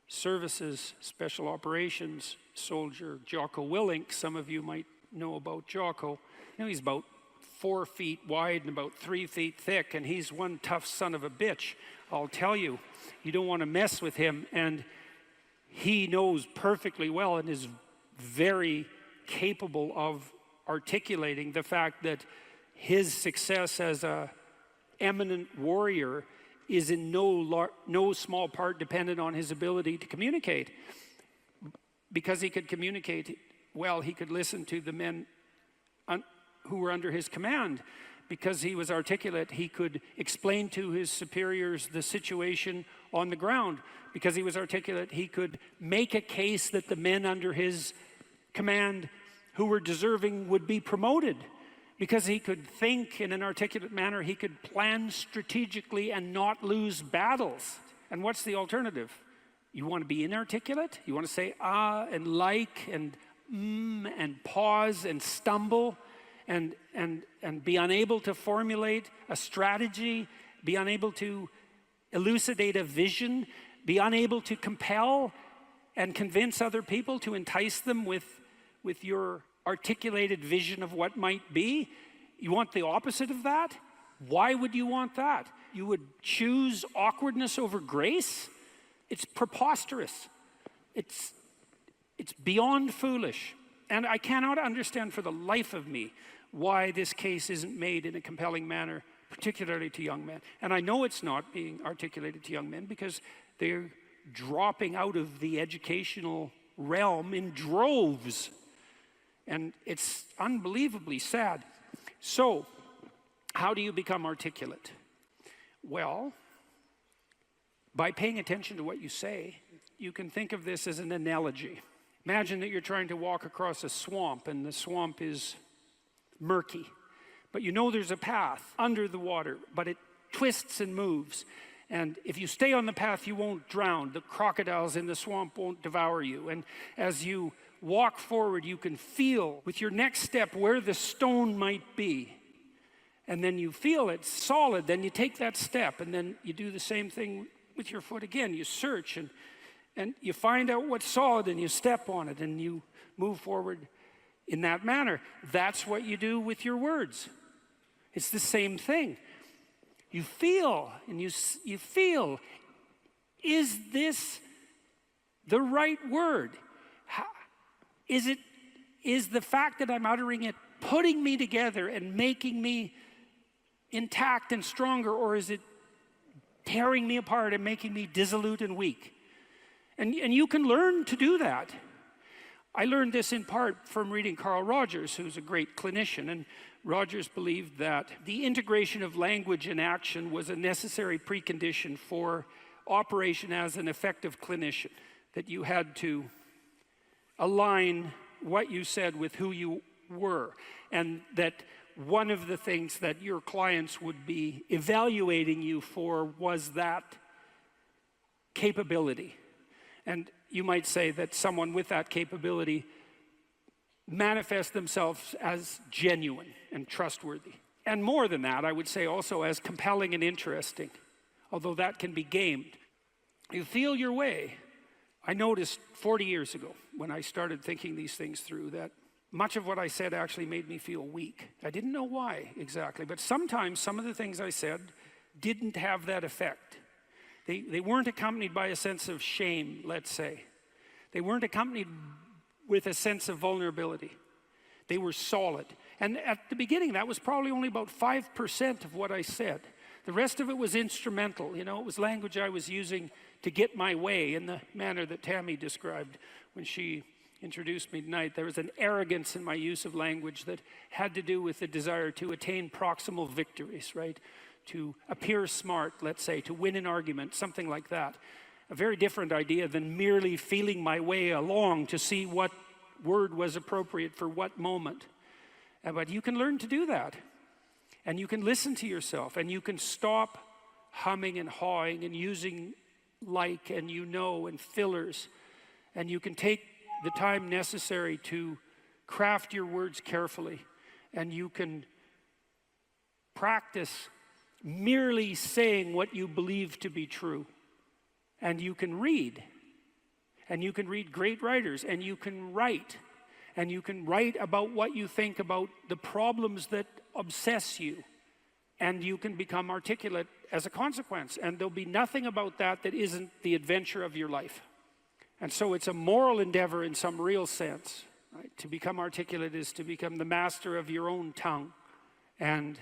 services, special operations soldier, Jocko Willink. Some of you might know about Jocko. He's about 4 feet wide and about 3 feet thick, and he's one tough son of a bitch. I'll tell you, you don't want to mess with him, and he knows perfectly well and is very capable of articulating the fact that his success as a eminent warrior is in no small part dependent on his ability to communicate. Because he could communicate well, he could listen to the men who were under his command. Because he was articulate, he could explain to his superiors the situation on the ground. Because he was articulate, he could make a case that the men under his command who were deserving would be promoted. Because he could think in an articulate manner, he could plan strategically and not lose battles. And what's the alternative? You want to be inarticulate? You want to say ah and like and and pause and stumble and be unable to formulate a strategy, be unable to elucidate a vision, be unable to compel and convince other people, to entice them with your articulated vision of what might be? You want the opposite of that? Why would you want that? You would choose awkwardness over grace? It's preposterous. It's beyond foolish. And I cannot understand for the life of me why this case isn't made in a compelling manner, particularly to young men. And I know it's not being articulated to young men because they're dropping out of the educational realm in droves. And it's unbelievably sad. So, how do you become articulate? Well, by paying attention to what you say, you can think of this as an analogy. Imagine that you're trying to walk across a swamp, and the swamp is murky. But you know there's a path under the water, but it twists and moves. And if you stay on the path, you won't drown. The crocodiles in the swamp won't devour you. And as you walk forward, you can feel with your next step where the stone might be. And then you feel it's solid, then you take that step, and then you do the same thing with your foot again. You search and you find out what's solid and you step on it and you move forward in that manner. That's what you do with your words. It's the same thing. You feel and you feel, is this the right word? Is the fact that I'm uttering it putting me together and making me intact and stronger, or is it tearing me apart and making me dissolute and weak? And you can learn to do that. I learned this in part from reading Carl Rogers, who's a great clinician, and Rogers believed that the integration of language and action was a necessary precondition for operation as an effective clinician, that you had to align what you said with who you were, and that one of the things that your clients would be evaluating you for was that capability. And you might say that someone with that capability manifests themselves as genuine and trustworthy. And more than that, I would say also as compelling and interesting, although that can be gamed. You feel your way. I noticed 40 years ago when I started thinking these things through that much of what I said actually made me feel weak. I didn't know why exactly, but sometimes some of the things I said didn't have that effect. They weren't accompanied by a sense of shame, let's say. They weren't accompanied with a sense of vulnerability. They were solid. And at the beginning, that was probably only about 5% of what I said. The rest of it was instrumental. You know, it was language I was using to get my way in the manner that Tammy described when she introduced me tonight. There was an arrogance in my use of language that had to do with the desire to attain proximal victories, right? To appear smart, let's say, to win an argument, something like that. A very different idea than merely feeling my way along to see what word was appropriate for what moment. But you can learn to do that. And you can listen to yourself, and you can stop humming and hawing and using like and you know and fillers. And you can take the time necessary to craft your words carefully. And you can practice merely saying what you believe to be true. And you can read. And you can read great writers. And you can write. And you can write about what you think about the problems that obsess you. And you can become articulate as a consequence. And there'll be nothing about that that isn't the adventure of your life. And so it's a moral endeavor in some real sense, Right? To become articulate is to become the master of your own tongue. And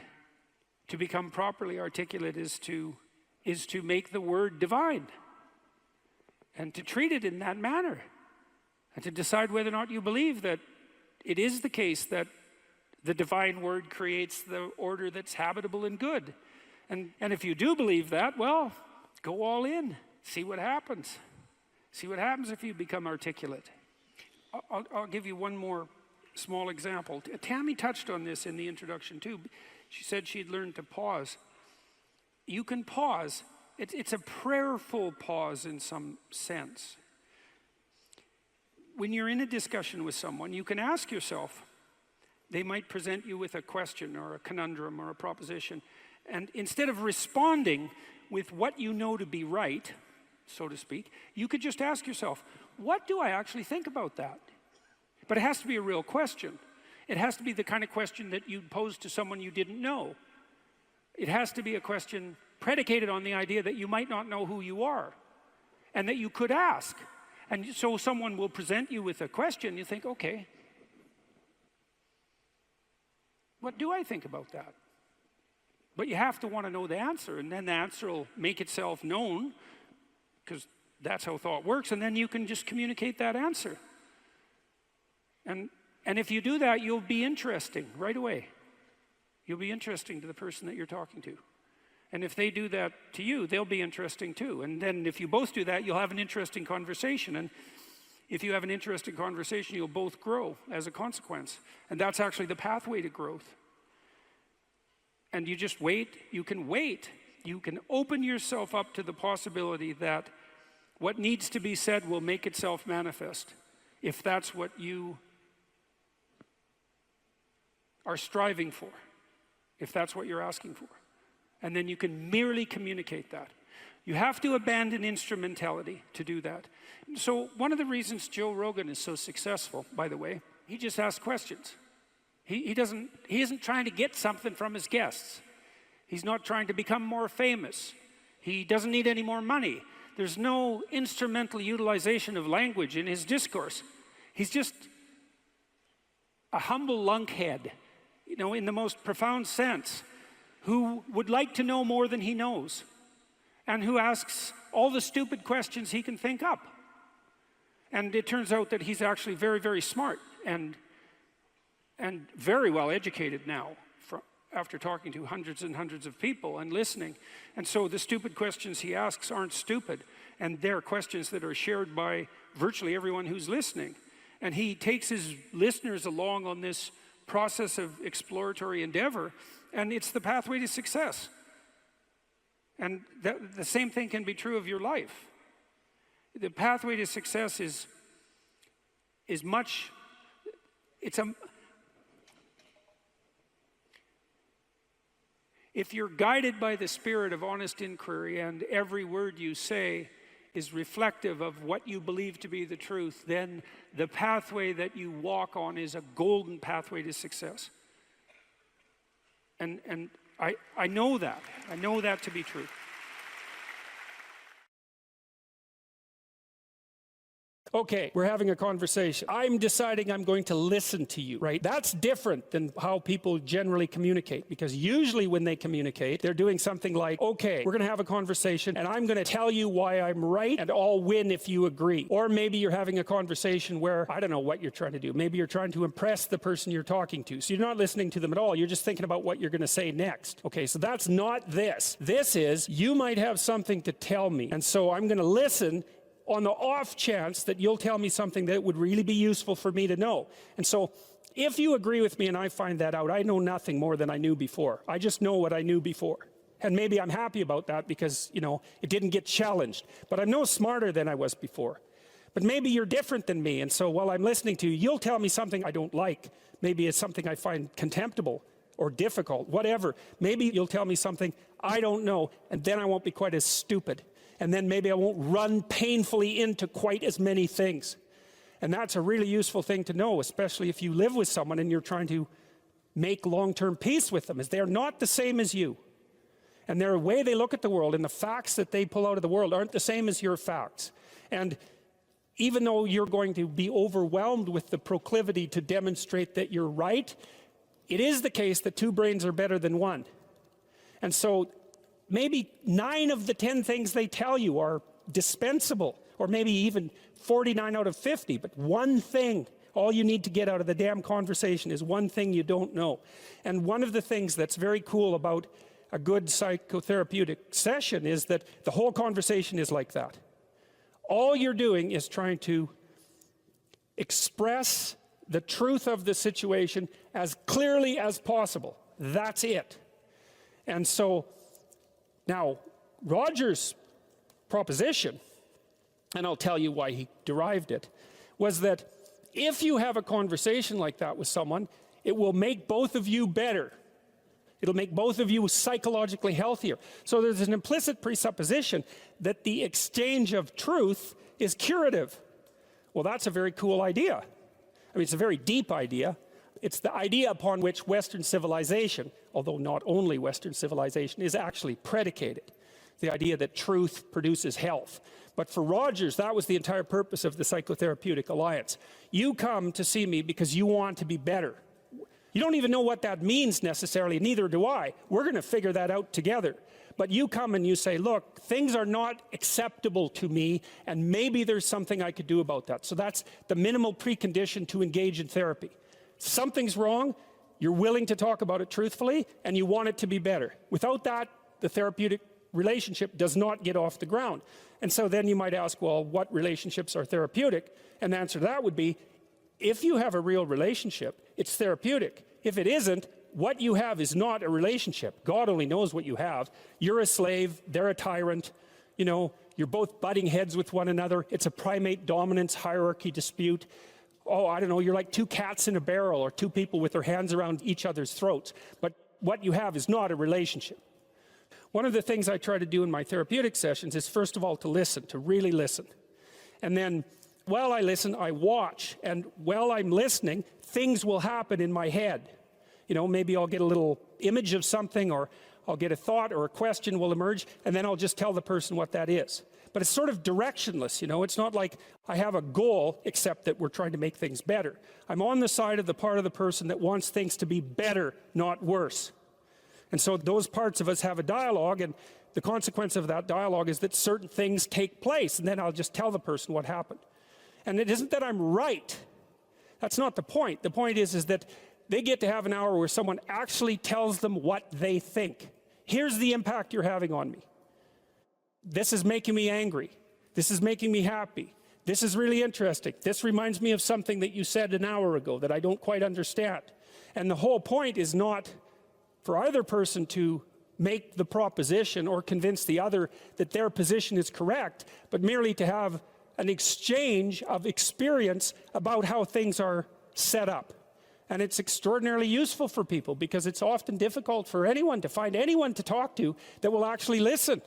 to become properly articulate is to make the word divine. And to treat it in that manner. And to decide whether or not you believe that it is the case that the divine word creates the order that's habitable and good. And if you do believe that, well, go all in. See what happens. See what happens if you become articulate. I'll give you one more small example. Tammy touched on this in the introduction too. She said she'd learned to pause. You can pause. It's a prayerful pause in some sense. When you're in a discussion with someone, you can ask yourself, they might present you with a question or a conundrum or a proposition, and instead of responding with what you know to be right, so to speak, you could just ask yourself, what do I actually think about that? But it has to be a real question. It has to be the kind of question that you'd pose to someone you didn't know. It has to be a question predicated on the idea that you might not know who you are and that you could ask. And so someone will present you with a question, you think, okay, what do I think about that? But you have to want to know the answer, and then the answer will make itself known, because that's how thought works, and then you can just communicate that answer. And if you do that, you'll be interesting right away. You'll be interesting to the person that you're talking to. And if they do that to you, they'll be interesting too. And then if you both do that, you'll have an interesting conversation. And if you have an interesting conversation, you'll both grow as a consequence. And that's actually the pathway to growth. And you just wait. You can wait. You can open yourself up to the possibility that what needs to be said will make itself manifest, if that's what you are striving for, if that's what you're asking for. And then you can merely communicate that. You have to abandon instrumentality to do that. So one of the reasons Joe Rogan is so successful, by the way, he just asks questions. He isn't trying to get something from his guests. He's not trying to become more famous. He doesn't need any more money. There's no instrumental utilization of language in his discourse. He's just a humble lunkhead, you know, in the most profound sense, who would like to know more than he knows, and who asks all the stupid questions he can think up. And it turns out that he's actually very, very smart and very well educated now, after talking to hundreds and hundreds of people and listening. And so the stupid questions he asks aren't stupid, and they're questions that are shared by virtually everyone who's listening. And he takes his listeners along on this process of exploratory endeavor, and it's the pathway to success. And the same thing can be true of your life. The pathway to success is much, if you're guided by the spirit of honest inquiry and every word you say is reflective of what you believe to be the truth, then the pathway that you walk on is a golden pathway to success. And I know that. I know that to be true. Okay, we're having a conversation. I'm deciding I'm going to listen to you, right? That's different than how people generally communicate, because usually when they communicate, they're doing something like, okay, we're going to have a conversation and I'm going to tell you why I'm right and I'll win if you agree. Or maybe you're having a conversation where, I don't know what you're trying to do. Maybe you're trying to impress the person you're talking to. So you're not listening to them at all. You're just thinking about what you're going to say next. Okay, so that's not this. This is, you might have something to tell me. And so I'm going to listen on the off chance that you'll tell me something that would really be useful for me to know. And so if you agree with me and I find that out, I know nothing more than I knew before. I just know what I knew before. And maybe I'm happy about that because, you know, it didn't get challenged. But I'm no smarter than I was before. But maybe you're different than me. And so while I'm listening to you, you'll tell me something I don't like. Maybe it's something I find contemptible or difficult, whatever. Maybe you'll tell me something I don't know, and then I won't be quite as stupid. And then maybe I won't run painfully into quite as many things. And that's a really useful thing to know, especially if you live with someone and you're trying to make long-term peace with them, is they're not the same as you. And their way they look at the world and the facts that they pull out of the world aren't the same as your facts. And even though you're going to be overwhelmed with the proclivity to demonstrate that you're right, it is the case that 2 brains are better than 1. And so maybe 9 of the 10 things they tell you are dispensable, or maybe even 49 out of 50, but one thing, all you need to get out of the damn conversation is one thing you don't know. And one of the things that's very cool about a good psychotherapeutic session is that the whole conversation is like that. All you're doing is trying to express the truth of the situation as clearly as possible. That's it. And so now Roger's proposition, and I'll tell you why he derived it, was that if you have a conversation like that with someone, it will make both of you better. It'll make both of you psychologically healthier. So there's an implicit presupposition that the exchange of truth is curative. Well, that's a very cool idea. I mean, it's a very deep idea. It's the idea upon which Western civilization, although not only Western civilization, is actually predicated. The idea that truth produces health. But for Rogers, that was the entire purpose of the Psychotherapeutic Alliance. You come to see me because you want to be better. You don't even know what that means necessarily, neither do I. We're going to figure that out together. But you come and you say, look, things are not acceptable to me, and maybe there's something I could do about that. So that's the minimal precondition to engage in therapy. Something's wrong, you're willing to talk about it truthfully, and you want it to be better. Without that, the therapeutic relationship does not get off the ground. And so then you might ask, well, what relationships are therapeutic? And the answer to that would be, if you have a real relationship, it's therapeutic. If it isn't, what you have is not a relationship. God only knows what you have. You're a slave, they're a tyrant, you know, you're both butting heads with one another. It's a primate dominance hierarchy dispute. Oh, I don't know, you're like 2 cats in a barrel, or 2 people with their hands around each other's throats. But what you have is not a relationship. One of the things I try to do in my therapeutic sessions is, first of all, to listen, to really listen. And then, while I listen, I watch. And while I'm listening, things will happen in my head. You know, maybe I'll get a little image of something, or I'll get a thought or a question will emerge, and then I'll just tell the person what that is. But it's sort of directionless, you know. It's not like I have a goal, except that we're trying to make things better. I'm on the side of the part of the person that wants things to be better, not worse. And so those parts of us have a dialogue, and the consequence of that dialogue is that certain things take place, and then I'll just tell the person what happened. And it isn't that I'm right. That's not the point. The point is that they get to have an hour where someone actually tells them what they think. Here's the impact you're having on me. This is making me angry. This is making me happy. This is really interesting. This reminds me of something that you said an hour ago that I don't quite understand. And the whole point is not for either person to make the proposition or convince the other that their position is correct, but merely to have an exchange of experience about how things are set up. And it's extraordinarily useful for people, because it's often difficult for anyone to find anyone to talk to that will actually listen.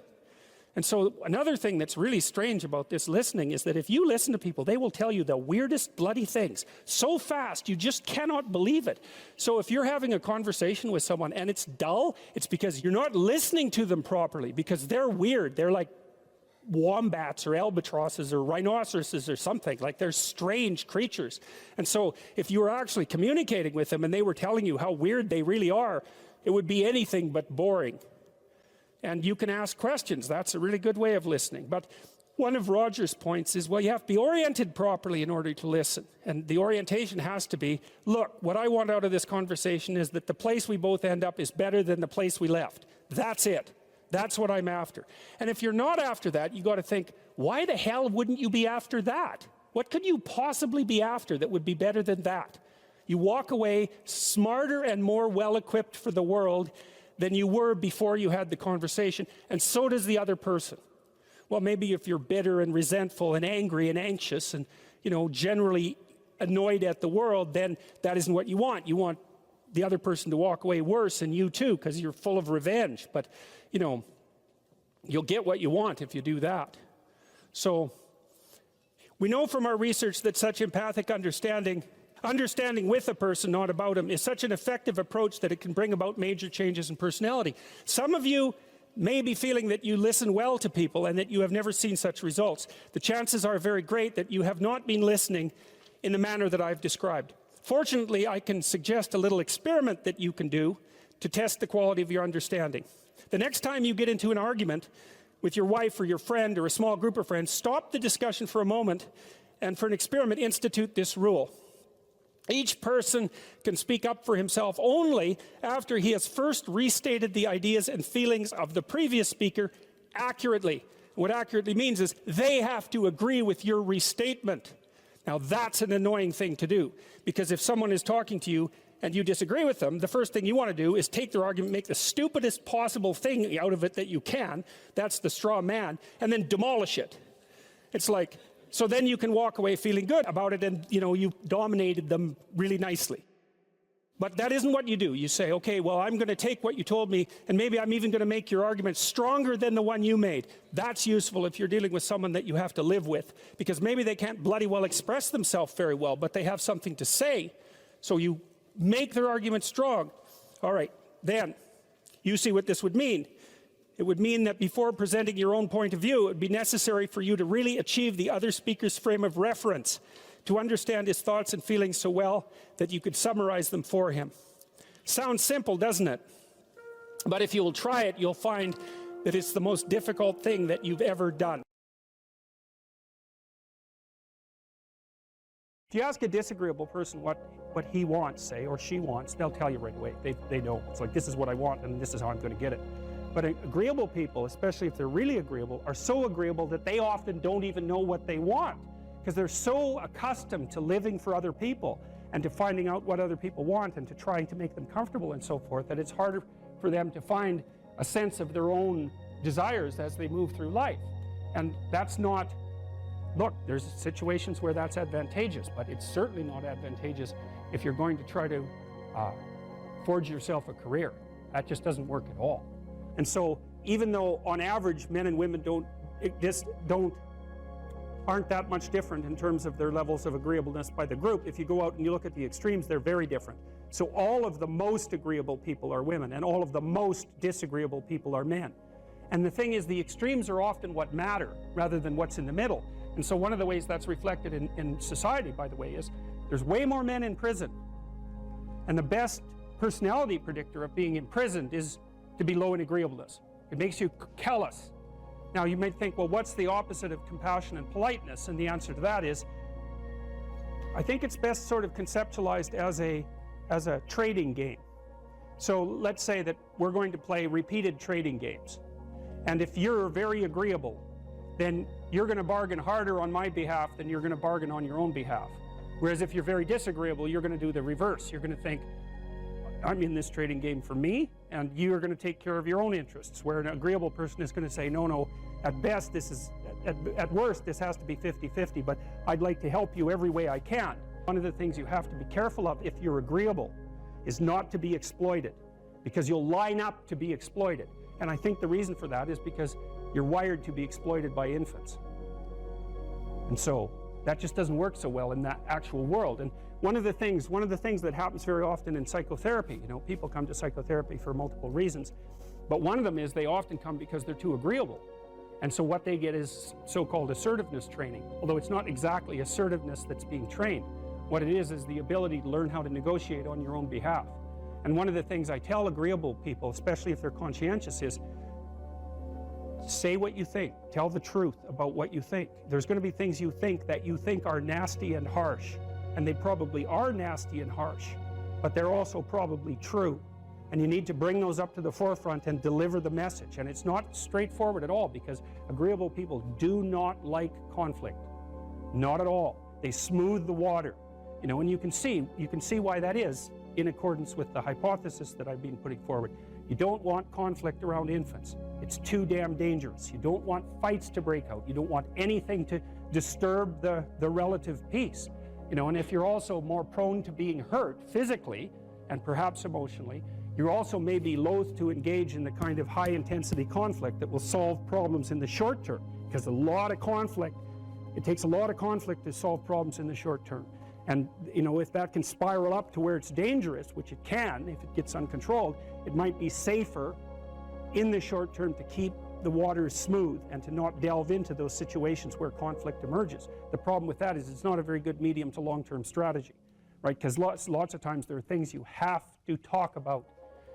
And so another thing that's really strange about this listening is that if you listen to people, they will tell you the weirdest bloody things so fast you just cannot believe it. So if you're having a conversation with someone and it's dull, it's because you're not listening to them properly, because they're weird. They're like wombats or albatrosses or rhinoceroses or something. Like, they're strange creatures. And so if you were actually communicating with them and they were telling you how weird they really are, it would be anything but boring. And you can ask questions. That's a really good way of listening. But one of Roger's points is, well, you have to be oriented properly in order to listen. And the orientation has to be, look, what I want out of this conversation is that the place we both end up is better than the place we left. That's it. That's what I'm after. And if you're not after that, you got to think, why the hell wouldn't you be after that? What could you possibly be after that would be better than that? You walk away smarter and more well-equipped for the world than you were before you had the conversation, and so does the other person. Well, maybe if you're bitter and resentful and angry and anxious and, you know, generally annoyed at the world, then that isn't what you want. You want the other person to walk away worse, and you too, because you're full of revenge. But, you know, you'll get what you want if you do that. So we know from our research that such empathic understanding with a person, not about him, is such an effective approach that it can bring about major changes in personality. Some of you may be feeling that you listen well to people and that you have never seen such results. The chances are very great that you have not been listening in the manner that I've described. Fortunately, I can suggest a little experiment that you can do to test the quality of your understanding. The next time you get into an argument with your wife or your friend or a small group of friends, stop the discussion for a moment and, for an experiment, institute this rule. Each person can speak up for himself only after he has first restated the ideas and feelings of the previous speaker accurately. What accurately means is they have to agree with your restatement. Now that's an annoying thing to do, because if someone is talking to you and you disagree with them, the first thing you want to do is take their argument, make the stupidest possible thing out of it that you can, that's the straw man, and then demolish it. It's like, so then you can walk away feeling good about it, and you dominated them really nicely. But that isn't what you do. You say, okay, well, I'm going to take what you told me, and maybe I'm even going to make your argument stronger than the one you made. That's useful if you're dealing with someone that you have to live with, because maybe they can't bloody well express themselves very well, but they have something to say, so you make their argument strong. All right, then, you see what this would mean. It would mean that before presenting your own point of view, it would be necessary for you to really achieve the other speaker's frame of reference, to understand his thoughts and feelings so well that you could summarize them for him. Sounds simple, doesn't it? But if you'll try it, you'll find that it's the most difficult thing that you've ever done. If you ask a disagreeable person what he wants, say, or she wants, they'll tell you right away. They know. It's like, this is what I want, and this is how I'm going to get it. But agreeable people, especially if they're really agreeable, are so agreeable that they often don't even know what they want, because they're so accustomed to living for other people and to finding out what other people want and to trying to make them comfortable and so forth, that it's harder for them to find a sense of their own desires as they move through life. And that's not, look, there's situations where that's advantageous, but it's certainly not advantageous if you're going to try to forge yourself a career. That just doesn't work at all. And so even though on average men and women aren't that much different in terms of their levels of agreeableness by the group, if you go out and you look at the extremes, they're very different. So all of the most agreeable people are women, and all of the most disagreeable people are men. And the thing is, the extremes are often what matter rather than what's in the middle. And so one of the ways that's reflected in society, by the way, is there's way more men in prison. And the best personality predictor of being imprisoned is to be low in agreeableness. It makes you callous. Now you might think, well, what's the opposite of compassion and politeness? And the answer to that is, I think it's best sort of conceptualized as a trading game. So let's say that we're going to play repeated trading games. And if you're very agreeable, then you're going to bargain harder on my behalf than you're going to bargain on your own behalf. Whereas if you're very disagreeable, you're going to do the reverse. You're going to think, I'm in this trading game for me, and you're going to take care of your own interests, where an agreeable person is going to say, no, at best this is, at worst this has to be 50-50, but I'd like to help you every way I can. One of the things you have to be careful of if you're agreeable is not to be exploited, because you'll line up to be exploited. And I think the reason for that is because you're wired to be exploited by infants. And so that just doesn't work so well in that actual world. And one of the things that happens very often in psychotherapy, people come to psychotherapy for multiple reasons, but one of them is they often come because they're too agreeable. And so what they get is so-called assertiveness training, although it's not exactly assertiveness that's being trained. What it is the ability to learn how to negotiate on your own behalf. And one of the things I tell agreeable people, especially if they're conscientious, is say what you think. Tell the truth about what you think. There's going to be things you think that you think are nasty and harsh. And they probably are nasty and harsh, but they're also probably true. And you need to bring those up to the forefront and deliver the message. And it's not straightforward at all, because agreeable people do not like conflict. Not at all. They smooth the water. And you can see why that is in accordance with the hypothesis that I've been putting forward. You don't want conflict around infants. It's too damn dangerous. You don't want fights to break out. You don't want anything to disturb the relative peace. And if you're also more prone to being hurt physically and perhaps emotionally, you're also maybe loath to engage in the kind of high-intensity conflict that will solve problems in the short term, because it takes a lot of conflict to solve problems in the short term. And if that can spiral up to where it's dangerous, which it can if it gets uncontrolled, it might be safer in the short term to keep the waters smooth and to not delve into those situations where conflict emerges. The problem with that is it's not a very good medium to long-term strategy, right? Because lots of times there are things you have to talk about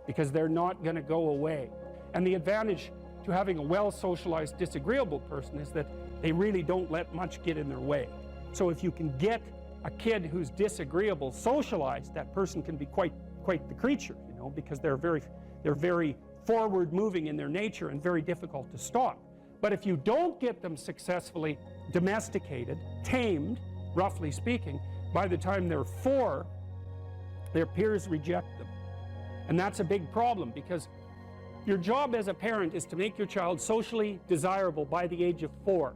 because they're not going to go away. And the advantage to having a well-socialized disagreeable person is that they really don't let much get in their way. So if you can get a kid who's disagreeable socialized, that person can be quite the creature, you know, because they're very forward moving in their nature and very difficult to stop. But if you don't get them successfully domesticated, tamed, roughly speaking, by the time they're 4, their peers reject them. And that's a big problem, because your job as a parent is to make your child socially desirable by the age of 4.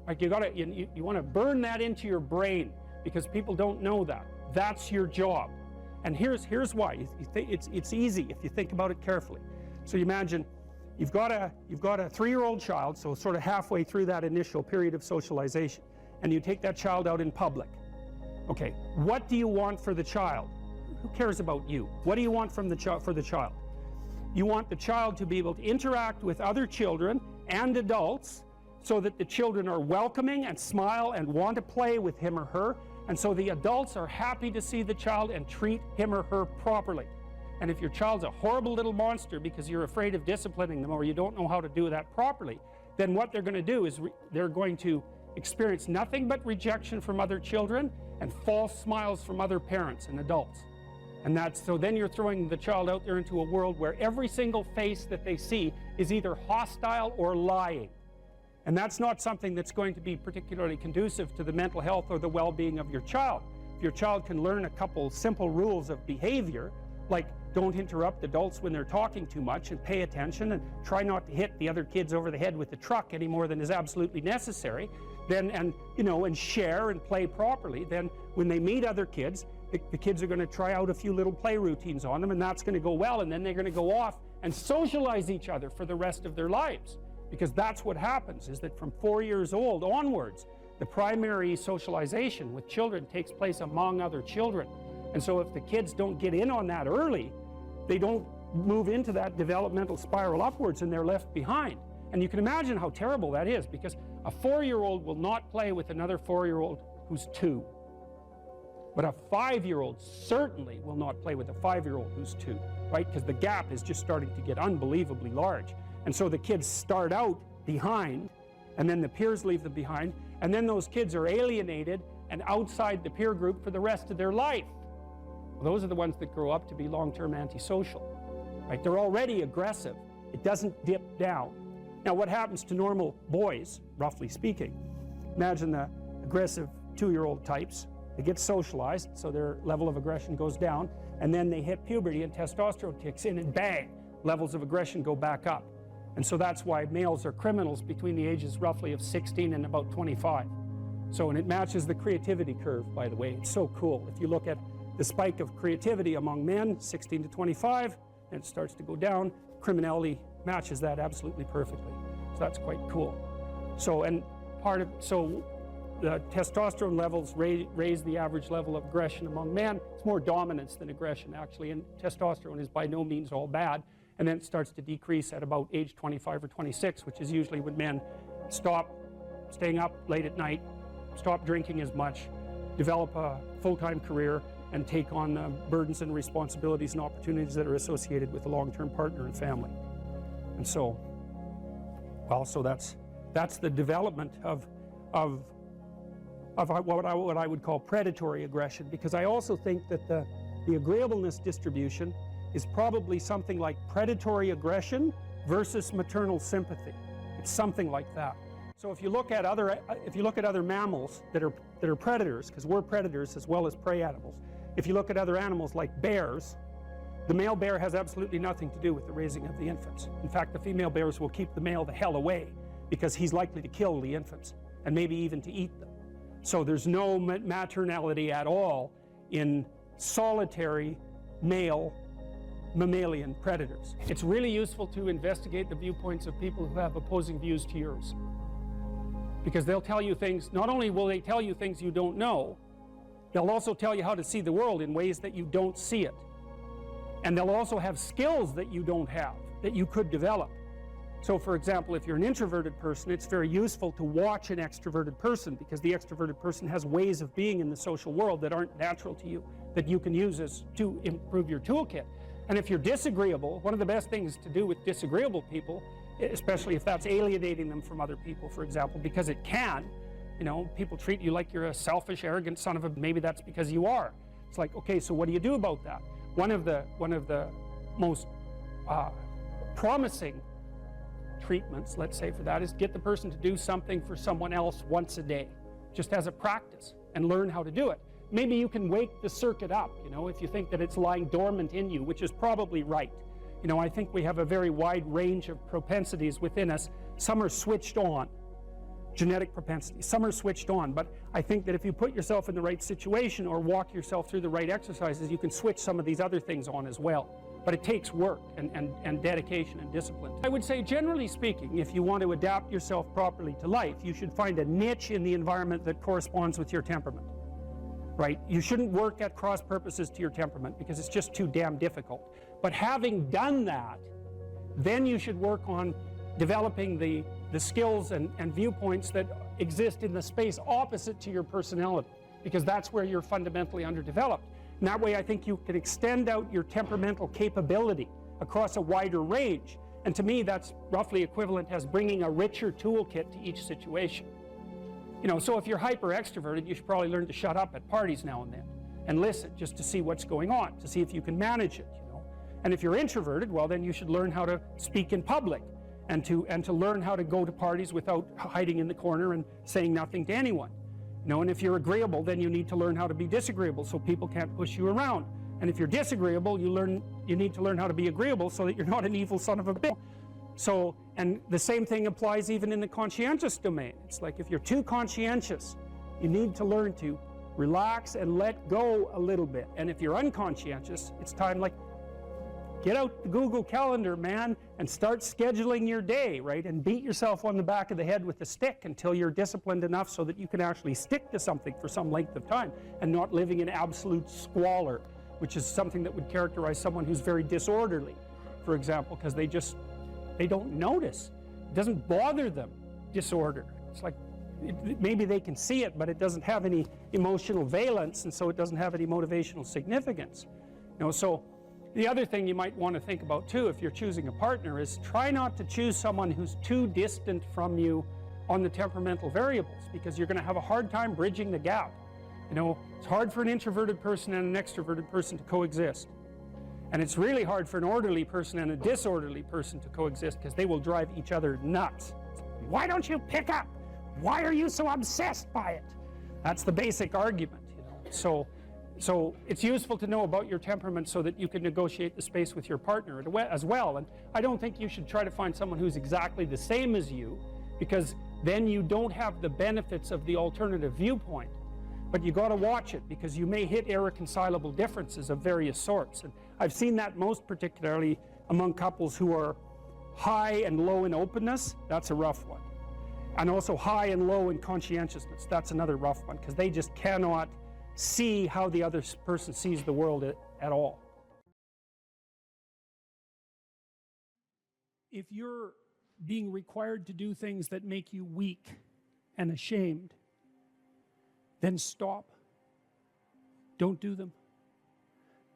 Like you want to burn that into your brain, because people don't know that. That's your job. And here's why. It's easy if you think about it carefully. So you imagine you've got a 3-year-old child, so sort of halfway through that initial period of socialization, and you take that child out in public. Okay, what do you want for the child? Who cares about you? What do you want from for the child? You want the child to be able to interact with other children and adults so that the children are welcoming and smile and want to play with him or her, and so the adults are happy to see the child and treat him or her properly. And if your child's a horrible little monster because you're afraid of disciplining them or you don't know how to do that properly, then what they're going to do is they're going to experience nothing but rejection from other children and false smiles from other parents and adults. And so then you're throwing the child out there into a world where every single face that they see is either hostile or lying. And that's not something that's going to be particularly conducive to the mental health or the well-being of your child. If your child can learn a couple simple rules of behavior, like don't interrupt adults when they're talking too much and pay attention and try not to hit the other kids over the head with the truck any more than is absolutely necessary, and share and play properly, then when they meet other kids, the kids are going to try out a few little play routines on them, and that's going to go well, and then they're going to go off and socialize each other for the rest of their lives. Because that's what happens, is that from 4 years old onwards, the primary socialization with children takes place among other children. And so if the kids don't get in on that early, they don't move into that developmental spiral upwards and they're left behind. And you can imagine how terrible that is, because a 4-year-old will not play with another 4-year-old who's 2. But a 5-year-old certainly will not play with a 5-year-old who's 2, right? Because the gap is just starting to get unbelievably large. And so the kids start out behind, and then the peers leave them behind, and then those kids are alienated and outside the peer group for the rest of their life. Well, those are the ones that grow up to be long-term antisocial, right? They're already aggressive. It doesn't dip down. Now, what happens to normal boys, roughly speaking? Imagine the aggressive 2-year-old types. They get socialized, so their level of aggression goes down, and then they hit puberty and testosterone kicks in, and bang, levels of aggression go back up. And so that's why males are criminals between the ages roughly of 16 and about 25. So, and it matches the creativity curve, by the way. It's so cool. If you look at the spike of creativity among men, 16 to 25, and it starts to go down, criminality matches that absolutely perfectly. So that's quite cool. So, and so the testosterone levels raise the average level of aggression among men. It's more dominance than aggression, actually, and testosterone is by no means all bad. And then it starts to decrease at about age 25 or 26, which is usually when men stop staying up late at night, stop drinking as much, develop a full-time career, and take on the burdens and responsibilities and opportunities that are associated with a long-term partner and family. And so, well, so that's the development of what I would call predatory aggression, because I also think that the agreeableness distribution is probably something like predatory aggression versus maternal sympathy. It's something like that. So if you look at other mammals that are predators, because we're predators as well as prey animals, if you look at other animals like bears, the male bear has absolutely nothing to do with the raising of the infants. In fact, the female bears will keep the male the hell away because he's likely to kill the infants and maybe even to eat them. So there's no maternality at all in solitary male mammalian predators. It's really useful to investigate the viewpoints of people who have opposing views to yours, because they'll tell you things. Not only will they tell you things you don't know, they'll also tell you how to see the world in ways that you don't see it. And they'll also have skills that you don't have, that you could develop. So for example, if you're an introverted person, it's very useful to watch an extroverted person, because the extroverted person has ways of being in the social world that aren't natural to you, that you can use as to improve your toolkit. And if you're disagreeable, one of the best things to do with disagreeable people, especially if that's alienating them from other people, for example, because it can, you know, people treat you like you're a selfish, arrogant son of a, maybe that's because you are. It's like, okay, so what do you do about that? One of the most promising treatments, let's say, for that is get the person to do something for someone else once a day, just as a practice, and learn how to do it. Maybe you can wake the circuit up, you know, if you think that it's lying dormant in you, which is probably right. You know, I think we have a very wide range of propensities within us. Some are switched on, genetic propensities. Some are switched on, but I think that if you put yourself in the right situation or walk yourself through the right exercises, you can switch some of these other things on as well. But it takes work and dedication and discipline. I would say, generally speaking, if you want to adapt yourself properly to life, you should find a niche in the environment that corresponds with your temperament, right? You shouldn't work at cross purposes to your temperament, because it's just too damn difficult. But having done that, then you should work on developing the skills and viewpoints that exist in the space opposite to your personality, because that's where you're fundamentally underdeveloped. And that way I think you can extend out your temperamental capability across a wider range. And to me, that's roughly equivalent as bringing a richer toolkit to each situation. You know, so if you're hyper extroverted, you should probably learn to shut up at parties now and then and listen, just to see what's going on, to see if you can manage it, you know. And if you're introverted, well, then you should learn how to speak in public, and to learn how to go to parties without hiding in the corner and saying nothing to anyone. You know, and if you're agreeable, then you need to learn how to be disagreeable so people can't push you around. And if you're disagreeable, you need to learn how to be agreeable so that you're not an evil son of a bitch. So, and the same thing applies even in the conscientious domain. It's like if you're too conscientious, you need to learn to relax and let go a little bit. And if you're unconscientious, it's time, like, get out the Google Calendar, man, and start scheduling your day, right? And beat yourself on the back of the head with a stick until you're disciplined enough so that you can actually stick to something for some length of time and not living in absolute squalor, which is something that would characterize someone who's very disorderly, for example, because they don't notice. It doesn't bother them, disorder. It's like, maybe they can see it, but it doesn't have any emotional valence, and so it doesn't have any motivational significance. You know, so the other thing you might want to think about too, if you're choosing a partner, is try not to choose someone who's too distant from you on the temperamental variables, because you're going to have a hard time bridging the gap. You know, it's hard for an introverted person and an extroverted person to coexist. And it's really hard for an orderly person and a disorderly person to coexist, because they will drive each other nuts. Why don't you pick up? Why are you so obsessed by it? That's the basic argument, you know. So it's useful to know about your temperament so that you can negotiate the space with your partner as well. And I don't think you should try to find someone who's exactly the same as you, because then you don't have the benefits of the alternative viewpoint. But you got to watch it, because you may hit irreconcilable differences of various sorts. And I've seen that most particularly among couples who are high and low in openness. That's a rough one. And also high and low in conscientiousness. That's another rough one, because they just cannot see how the other person sees the world at all. If you're being required to do things that make you weak and ashamed, then stop. Don't do them.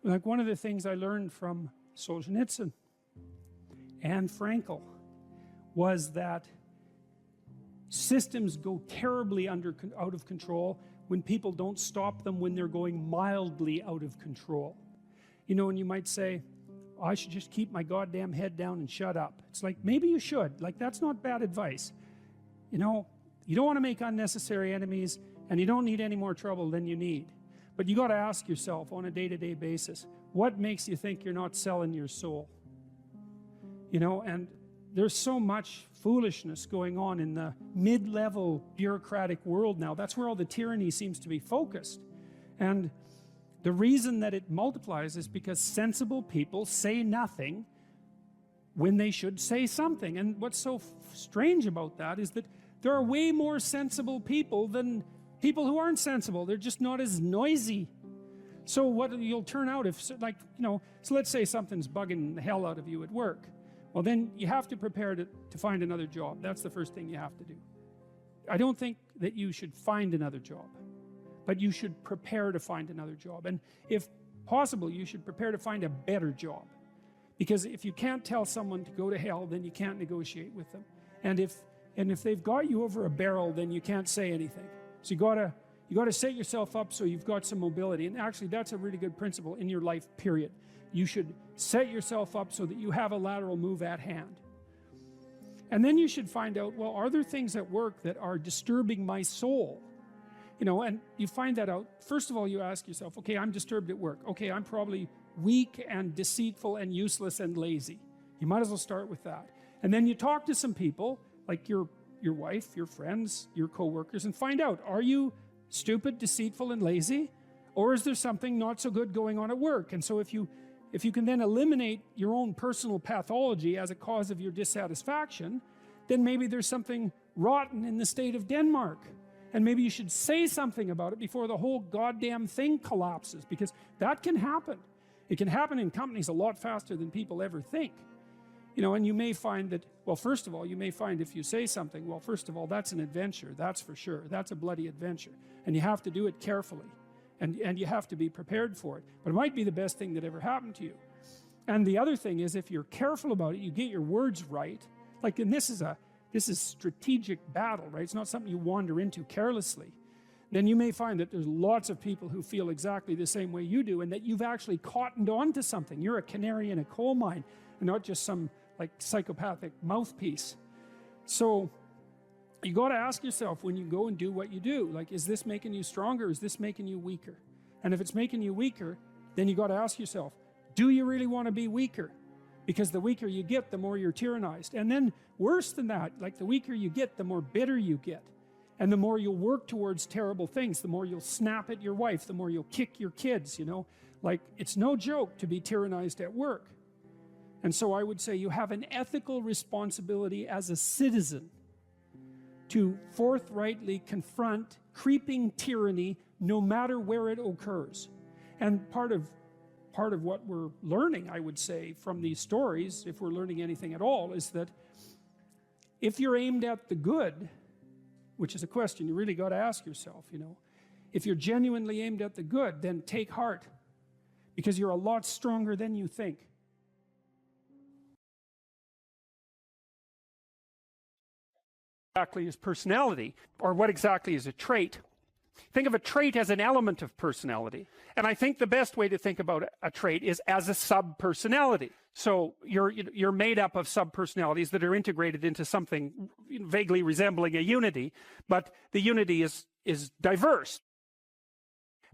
Like, one of the things I learned from Solzhenitsyn and Frankl was that systems go terribly out of control when people don't stop them when they're going mildly out of control. You know, and you might say, I should just keep my goddamn head down and shut up. It's like, maybe you should. Like, that's not bad advice. You know, you don't want to make unnecessary enemies, and you don't need any more trouble than you need. But you got to ask yourself on a day-to-day basis, what makes you think you're not selling your soul? You know, and there's so much foolishness going on in the mid-level bureaucratic world now. That's where all the tyranny seems to be focused. And the reason that it multiplies is because sensible people say nothing when they should say something. And what's so strange about that is that there are way more sensible people than people who aren't sensible. They're just not as noisy. So what you'll turn out if, like, you know, so let's say something's bugging the hell out of you at work. well, then you have to prepare to find another job. That's the first thing you have to do. I don't think that you should find another job, but you should prepare to find another job. And if possible, you should prepare to find a better job. Because if you can't tell someone to go to hell, then you can't negotiate with them. And if they've got you over a barrel, then you can't say anything. So you gotta set yourself up so you've got some mobility. And actually, that's a really good principle in your life, period. You should set yourself up so that you have a lateral move at hand. And then you should find out, well, are there things at work that are disturbing my soul? You know, and you find that out. First of all, you ask yourself, okay, I'm disturbed at work. Okay, I'm probably weak and deceitful and useless and lazy. You might as well start with that. And then you talk to some people, like your wife, your friends, your co-workers, and find out, are you stupid, deceitful, and lazy? Or is there something not so good going on at work? And so if you can then eliminate your own personal pathology as a cause of your dissatisfaction, then maybe there's something rotten in the state of Denmark. And maybe you should say something about it before the whole goddamn thing collapses, because that can happen. It can happen in companies a lot faster than people ever think. You know, and you may find that, well, first of all, you may find if you say something, well, first of all, that's an adventure, that's for sure. That's a bloody adventure. And you have to do it carefully. And you have to be prepared for it. But it might be the best thing that ever happened to you. And the other thing is, if you're careful about it, you get your words right. Like, and this is strategic battle, right? It's not something you wander into carelessly. Then you may find that there's lots of people who feel exactly the same way you do, and that you've actually cottoned on to something. You're a canary in a coal mine, and not just some like psychopathic mouthpiece. So you got to ask yourself when you go and do what you do, like, is this making you stronger? Is this making you weaker? And if it's making you weaker, then you got to ask yourself, do you really want to be weaker? Because the weaker you get, the more you're tyrannized. And then worse than that, like the weaker you get, the more bitter you get. And the more you'll work towards terrible things, the more you'll snap at your wife, the more you'll kick your kids, you know. Like, it's no joke to be tyrannized at work. And so I would say you have an ethical responsibility as a citizen to forthrightly confront creeping tyranny no matter where it occurs. And part of what we're learning, I would say, from these stories, if we're learning anything at all, is that if you're aimed at the good, which is a question you really got to ask yourself, you know, if you're genuinely aimed at the good, then take heart, because you're a lot stronger than you think. Exactly is personality, or what exactly is a trait? Think of a trait as an element of personality. And I think the best way to think about a trait is as a sub-personality. So you're made up of sub-personalities that are integrated into something vaguely resembling a unity, but the unity is diverse.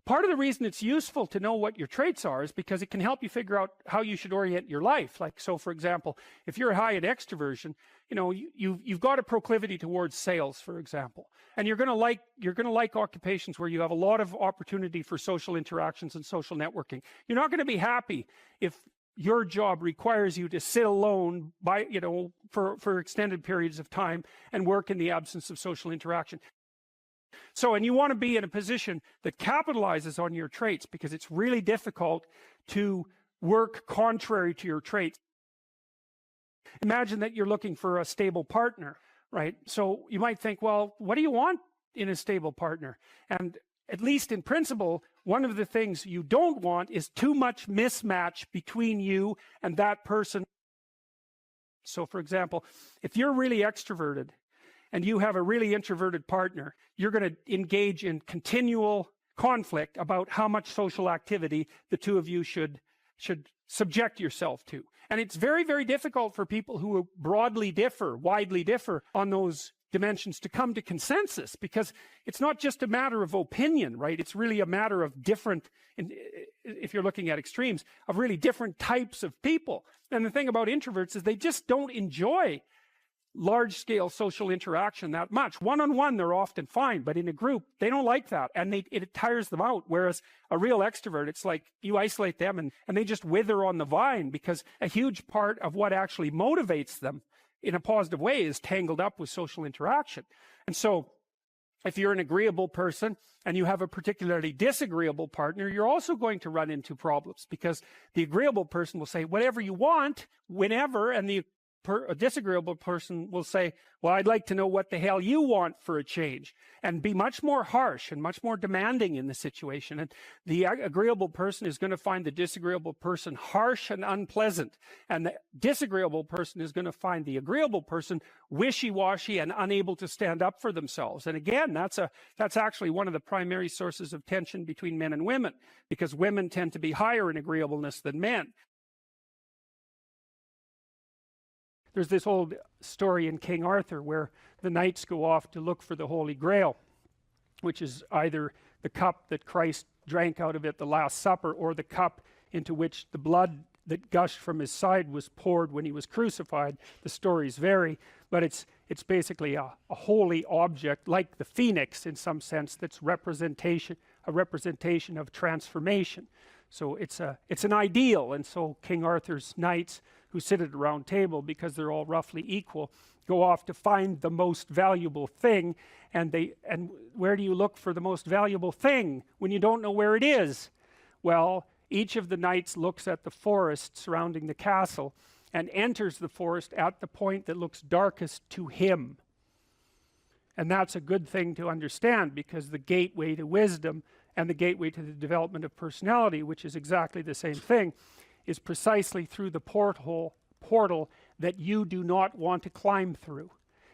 Part of the reason it's useful to know what your traits are is because it can help you figure out how you should orient your life. Like, so for example, if you're high in extroversion, you know, you've got a proclivity towards sales, for example, and you're going to like occupations where you have a lot of opportunity for social interactions and social networking. You're not going to be happy if your job requires you to sit alone for extended periods of time and work in the absence of social interaction. So, and you want to be in a position that capitalizes on your traits, because it's really difficult to work contrary to your traits. Imagine that you're looking for a stable partner, right? So you might think, well, what do you want in a stable partner? And at least in principle, one of the things you don't want is too much mismatch between you and that person. So for example, if you're really extroverted and you have a really introverted partner, you're going to engage in continual conflict about how much social activity the two of you should subject yourself to. And it's very, very difficult for people who widely differ on those dimensions to come to consensus, because it's not just a matter of opinion, right? It's really a matter of different, if you're looking at extremes, of really different types of people. And the thing about introverts is they just don't enjoy large-scale social interaction that much. One-on-one, they're often fine, but in a group, they don't like that, and it tires them out. Whereas a real extrovert, it's like you isolate them, and they just wither on the vine, because a huge part of what actually motivates them in a positive way is tangled up with social interaction. And so if you're an agreeable person and you have a particularly disagreeable partner, you're also going to run into problems, because the agreeable person will say whatever you want, whenever, and the a disagreeable person will say, well, I'd like to know what the hell you want for a change, and be much more harsh and much more demanding in the situation. And the agreeable person is going to find the disagreeable person harsh and unpleasant. And the disagreeable person is going to find the agreeable person wishy-washy and unable to stand up for themselves. And again, that's actually one of the primary sources of tension between men and women, because women tend to be higher in agreeableness than men. There's this old story in King Arthur where the knights go off to look for the Holy Grail, which is either the cup that Christ drank out of at the Last Supper, or the cup into which the blood that gushed from his side was poured when he was crucified. The stories vary, but it's basically a holy object, like the phoenix in some sense, that's a representation of transformation. So it's an ideal. And so King Arthur's knights, who sit at a round table because they're all roughly equal, go off to find the most valuable thing. And where do you look for the most valuable thing when you don't know where it is? Well, each of the knights looks at the forest surrounding the castle and enters the forest at the point that looks darkest to him. And that's a good thing to understand, because the gateway to wisdom and the gateway to the development of personality, which is exactly the same thing, is precisely through the portal that you do not want to climb through.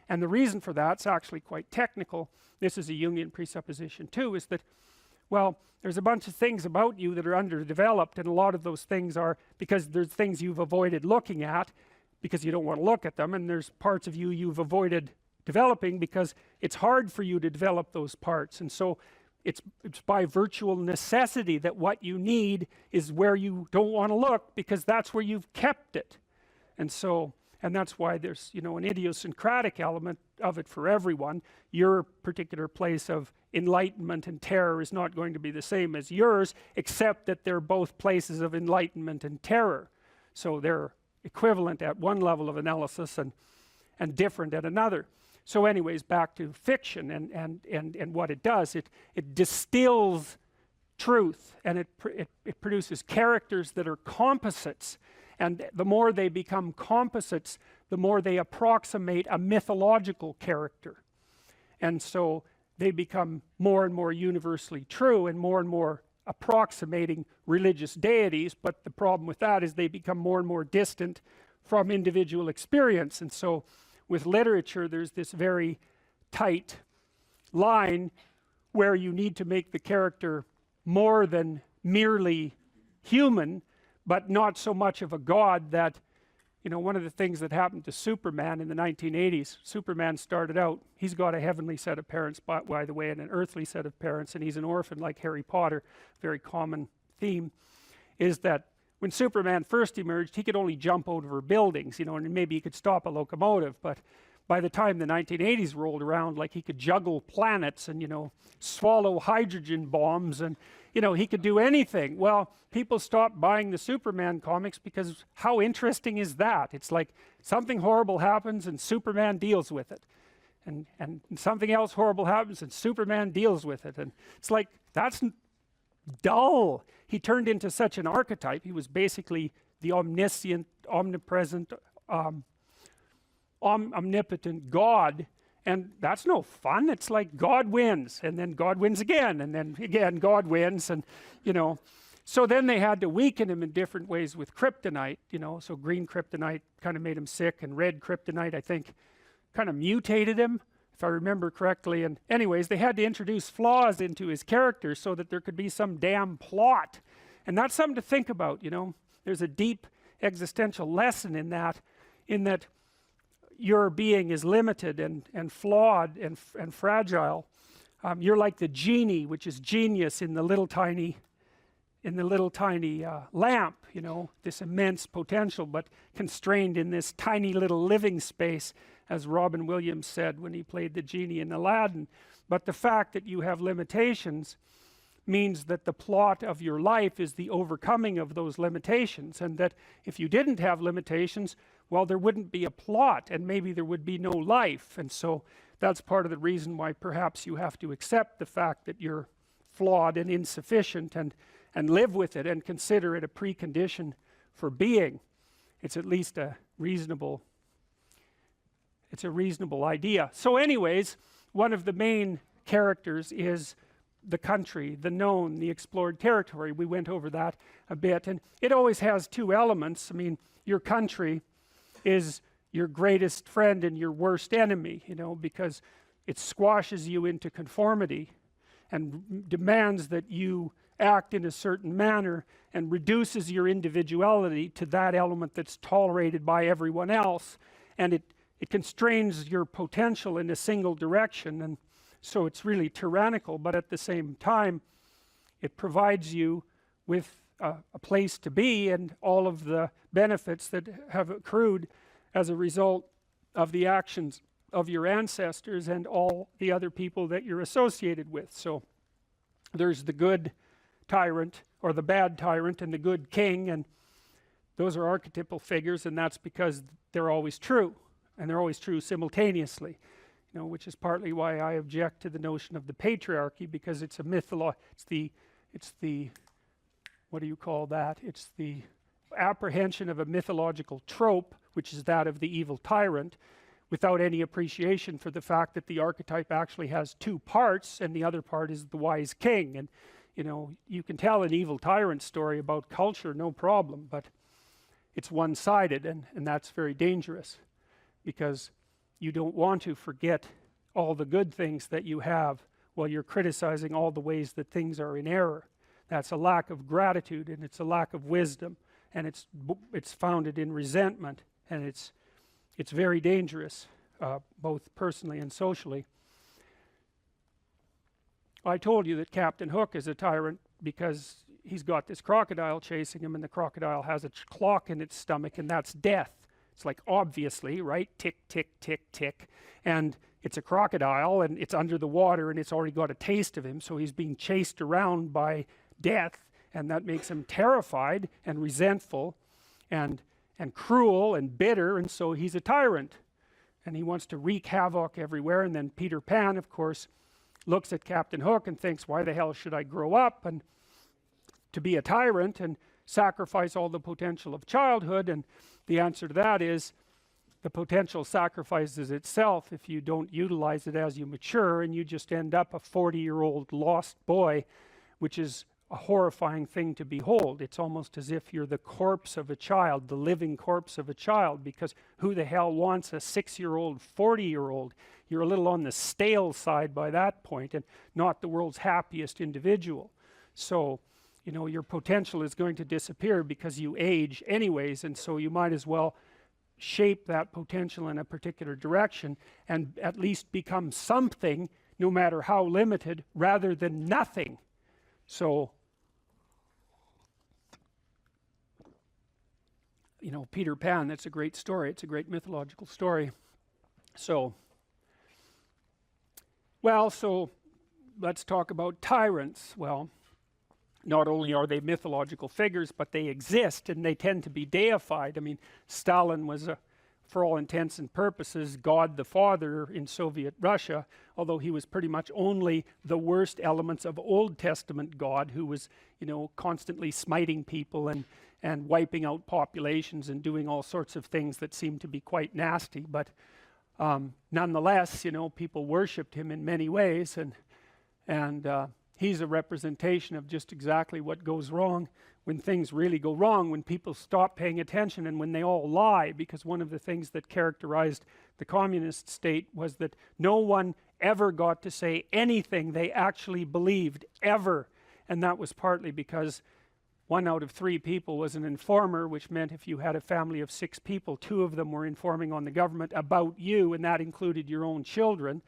And the reason for that's actually quite technical. This is a Jungian presupposition too, is that, well, there's a bunch of things about you that are underdeveloped, and a lot of those things are because there's things you've avoided looking at because you don't want to look at them, and there's parts of you you've avoided developing because it's hard for you to develop those parts. And so it's by virtual necessity that what you need is where you don't want to look, because that's where you've kept it. And that's why there's, an idiosyncratic element of it for everyone. Your particular place of enlightenment and terror is not going to be the same as yours, except that they're both places of enlightenment and terror. So they're equivalent at one level of analysis and different at another. So anyways, back to fiction and what it does. It distills truth, and it produces characters that are composites. And the more they become composites, the more they approximate a mythological character. And so they become more and more universally true and more approximating religious deities. But the problem with that is they become more and more distant from individual experience. And so with literature, there's this very tight line where you need to make the character more than merely human, but not so much of a god that, one of the things that happened to Superman in the 1980s, Superman started out, he's got a heavenly set of parents, by the way, and an earthly set of parents, and he's an orphan like Harry Potter. Very common theme is that when Superman first emerged, he could only jump over buildings, and maybe he could stop a locomotive. But by the time the 1980s rolled around, like, he could juggle planets and, swallow hydrogen bombs, and, he could do anything. Well, people stopped buying the Superman comics because how interesting is that? It's like something horrible happens and Superman deals with it. And something else horrible happens and Superman deals with it. And it's like, that's dull. He turned into such an archetype. He was basically the omniscient, omnipresent, omnipotent God, and that's no fun. It's like God wins, and then God wins again, and then again God wins, and so then they had to weaken him in different ways with kryptonite. So green kryptonite kind of made him sick, and red kryptonite, I think, kind of mutated him, if I remember correctly. And anyways, they had to introduce flaws into his character so that there could be some damn plot. And that's something to think about. There's a deep existential lesson in that your being is limited and flawed and fragile. You're like the genie, which is genius in the little tiny lamp, this immense potential, but constrained in this tiny little living space, as Robin Williams said when he played the genie in Aladdin. But the fact that you have limitations means that the plot of your life is the overcoming of those limitations, and that if you didn't have limitations, well, there wouldn't be a plot, and maybe there would be no life. And so that's part of the reason why perhaps you have to accept the fact that you're flawed and insufficient, and live with it and consider it a precondition for being. It's at least a reasonable it's a reasonable idea. So anyways, one of the main characters is the country, the known, the explored territory. We went over that a bit, and it always has two elements. I mean, your country is your greatest friend and your worst enemy, you know, because it squashes you into conformity and demands that you act in a certain manner and reduces your individuality to that element that's tolerated by everyone else, and it constrains your potential in a single direction, and so it's really tyrannical. But at the same time, it provides you with a place to be and all of the benefits that have accrued as a result of the actions of your ancestors and all the other people that you're associated with. So there's the good tyrant or the bad tyrant and the good king, and those are archetypal figures, and that's because they're always true, and they're always true simultaneously, you know, which is partly why I object to the notion of the patriarchy, because it's a it's the what do you call that? It's the apprehension of a mythological trope, which is that of the evil tyrant, without any appreciation for the fact that the archetype actually has two parts, and the other part is the wise king. And you know, you can tell an evil tyrant story about culture, no problem, but it's one-sided, and that's very dangerous, because you don't want to forget all the good things that you have while you're criticizing all the ways that things are in error. That's a lack of gratitude, and it's a lack of wisdom, and it's founded in resentment, and it's very dangerous, both personally and socially. I told you that Captain Hook is a tyrant because he's got this crocodile chasing him, and the crocodile has a clock in its stomach, and that's death. It's like, obviously, right? Tick, tick, tick, tick. And it's a crocodile, and it's under the water, and it's already got a taste of him, so he's being chased around by death, and that makes him terrified and resentful and cruel and bitter, and so he's a tyrant. And he wants to wreak havoc everywhere. And then Peter Pan, of course, looks at Captain Hook and thinks, why the hell should I grow up and to be a tyrant and sacrifice all the potential of childhood? And the answer to that is, the potential sacrifices itself if you don't utilize it as you mature, and you just end up a 40-year-old lost boy, which is a horrifying thing to behold. It's almost as if you're the corpse of a child, the living corpse of a child, because who the hell wants a 6-year-old, 40-year-old? You're a little on the stale side by that point, and not the world's happiest individual. So, you know, your potential is going to disappear because you age anyways, and so you might as well shape that potential in a particular direction and at least become something, no matter how limited, rather than nothing. So, you know, Peter Pan, that's a great story. It's a great mythological story. So, well, so let's talk about tyrants. Well, not only are they mythological figures, but they exist, and they tend to be deified. I mean, Stalin was, for all intents and purposes, God the Father in Soviet Russia, although he was pretty much only the worst elements of Old Testament God, who was, you know, constantly smiting people and wiping out populations and doing all sorts of things that seemed to be quite nasty. But nonetheless, you know, people worshipped him in many ways, and he's a representation of just exactly what goes wrong when things really go wrong, when people stop paying attention and when they all lie. Because one of the things that characterized the communist state was that no one ever got to say anything they actually believed, ever. And that was partly because 1 out of 3 people was an informer, which meant if you had a family of 6 people, 2 of them were informing on the government about you, and that included your own children.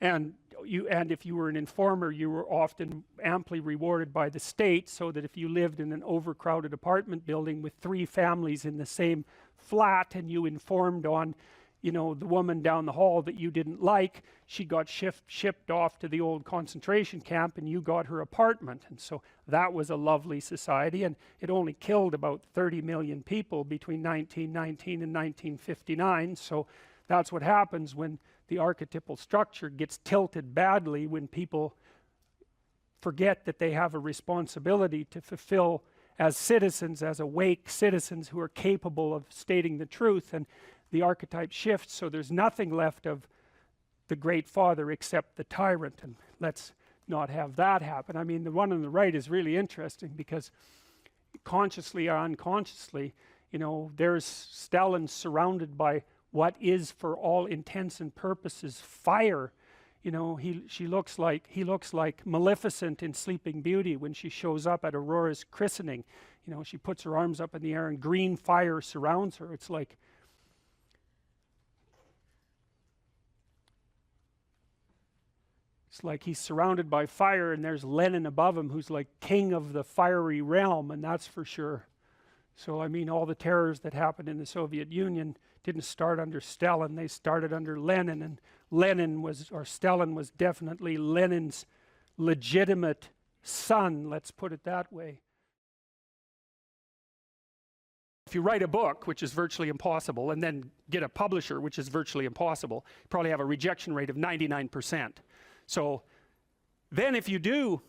And if you were an informer, you were often amply rewarded by the state, so that if you lived in an overcrowded apartment building with 3 families in the same flat, and you informed on, you know, the woman down the hall that you didn't like, she got shipped off to the old concentration camp, and you got her apartment. And so that was a lovely society, and it only killed about 30 million people between 1919 and 1959. So that's what happens when the archetypal structure gets tilted badly, when people forget that they have a responsibility to fulfill as citizens, as awake citizens who are capable of stating the truth. And the archetype shifts, so there's nothing left of the great father except the tyrant, and let's not have that happen. I mean, the one on the right is really interesting because consciously or unconsciously, you know, there's Stellan surrounded by what is for all intents and purposes fire. You know, he looks like Maleficent in Sleeping Beauty when she shows up at Aurora's christening. You know, she puts her arms up in the air and green fire surrounds her. It's like he's surrounded by fire, and there's Lenin above him who's like king of the fiery realm, and that's for sure. So I mean, all the terrors that happened in the Soviet Union didn't start under Stalin, they started under Lenin, and Stalin was definitely Lenin's legitimate son, let's put it that way. If you write a book, which is virtually impossible, and then get a publisher, which is virtually impossible, you probably have a rejection rate of 99%. So then if you do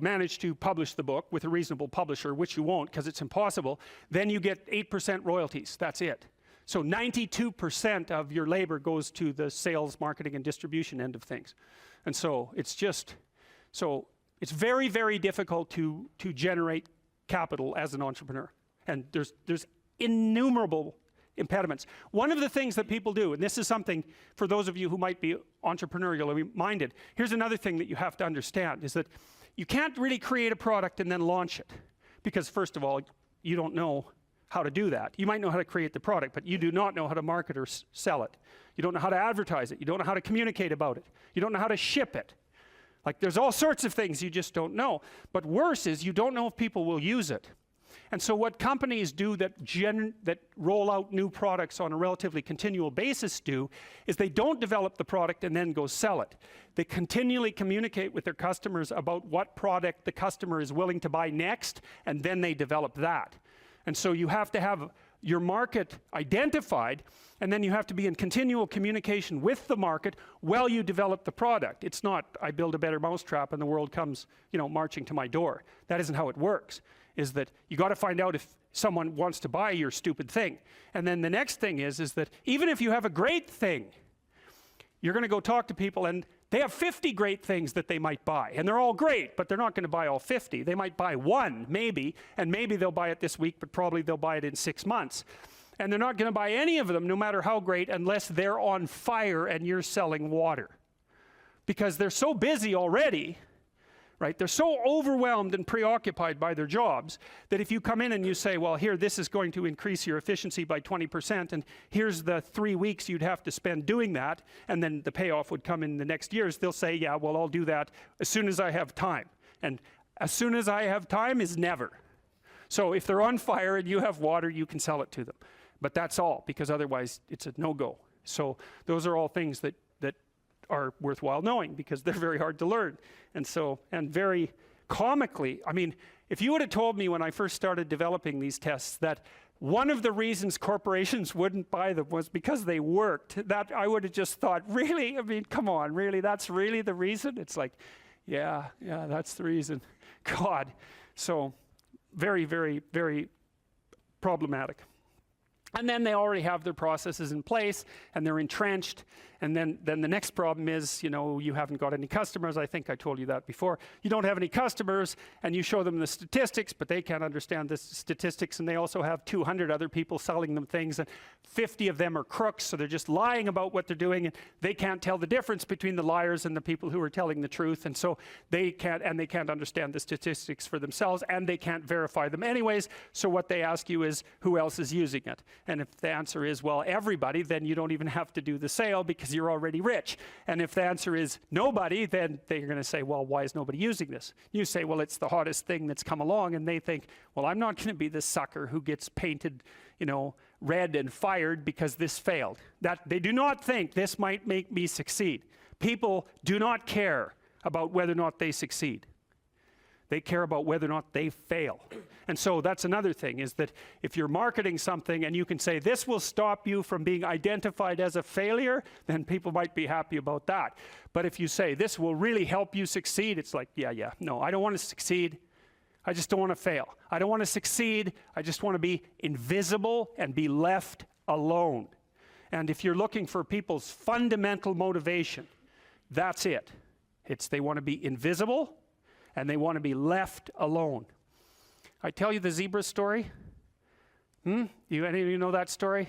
manage to publish the book with a reasonable publisher, which you won't because it's impossible, then you get 8% royalties. That's it. So 92% of your labor goes to the sales, marketing, and distribution end of things. And so it's very, very difficult to generate capital as an entrepreneur. And there's innumerable impediments. One of the things that people do, and this is something for those of you who might be entrepreneurially minded, here's another thing that you have to understand, is that you can't really create a product and then launch it. Because first of all, you don't know how to do that. You might know how to create the product, but you do not know how to market or sell it. You don't know how to advertise it. You don't know how to communicate about it. You don't know how to ship it. Like, there's all sorts of things you just don't know. But worse is you don't know if people will use it. And so what companies do that roll out new products on a relatively continual basis do is they don't develop the product and then go sell it. They continually communicate with their customers about what product the customer is willing to buy next, and then they develop that. And so you have to have your market identified, and then you have to be in continual communication with the market while you develop the product. It's not, I build a better mousetrap and the world comes, you know, marching to my door. That isn't how it works. Is that you got to find out if someone wants to buy your stupid thing. And then the next thing is that even if you have a great thing, you're going to go talk to people and they have 50 great things that they might buy. And they're all great, but they're not going to buy all 50. They might buy one, maybe, and maybe they'll buy it this week, but probably they'll buy it in 6 months. And they're not going to buy any of them, no matter how great, unless they're on fire and you're selling water. Because they're so busy already, right? They're so overwhelmed and preoccupied by their jobs that if you come in and you say, well, here, this is going to increase your efficiency by 20%, and here's the 3 weeks you'd have to spend doing that, and then the payoff would come in the next years, they'll say, yeah, well, I'll do that as soon as I have time. And as soon as I have time is never. So if they're on fire and you have water, you can sell it to them. But that's all, because otherwise it's a no-go. So those are all things that are worthwhile knowing, because they're very hard to learn. And so, and very comically, I mean, if you would have told me when I first started developing these tests that one of the reasons corporations wouldn't buy them was because they worked, that I would have just thought, really? I mean, come on, really? That's really the reason? It's like, yeah, that's the reason. God. So very, very, very problematic. And then they already have their processes in place and they're entrenched. And then the next problem is, you know, you haven't got any customers. I think I told you that before. You don't have any customers and you show them the statistics, but they can't understand the statistics, and they also have 200 other people selling them things, and 50 of them are crooks, so they're just lying about what they're doing, and they can't tell the difference between the liars and the people who are telling the truth, and so they can't understand the statistics for themselves, and they can't verify them anyways. So what they ask you is, who else is using it? And if the answer is, well, everybody, then you don't even have to do the sale because you're already rich. And if the answer is nobody, then they're going to say, well, why is nobody using this? You say, well, it's the hottest thing that's come along, and they think, well, I'm not going to be the sucker who gets painted, you know, red and fired because this failed. That they do not think this might make me succeed. People do not care about whether or not they succeed. They care about whether or not they fail. And so that's another thing, is that if you're marketing something and you can say this will stop you from being identified as a failure, then people might be happy about that. But if you say this will really help you succeed, it's like, yeah, no, I don't want to succeed. I just don't want to fail. I don't want to succeed. I just want to be invisible and be left alone. And if you're looking for people's fundamental motivation, that's it. It's they want to be invisible and they want to be left alone. I tell you the zebra story. Any of you know that story?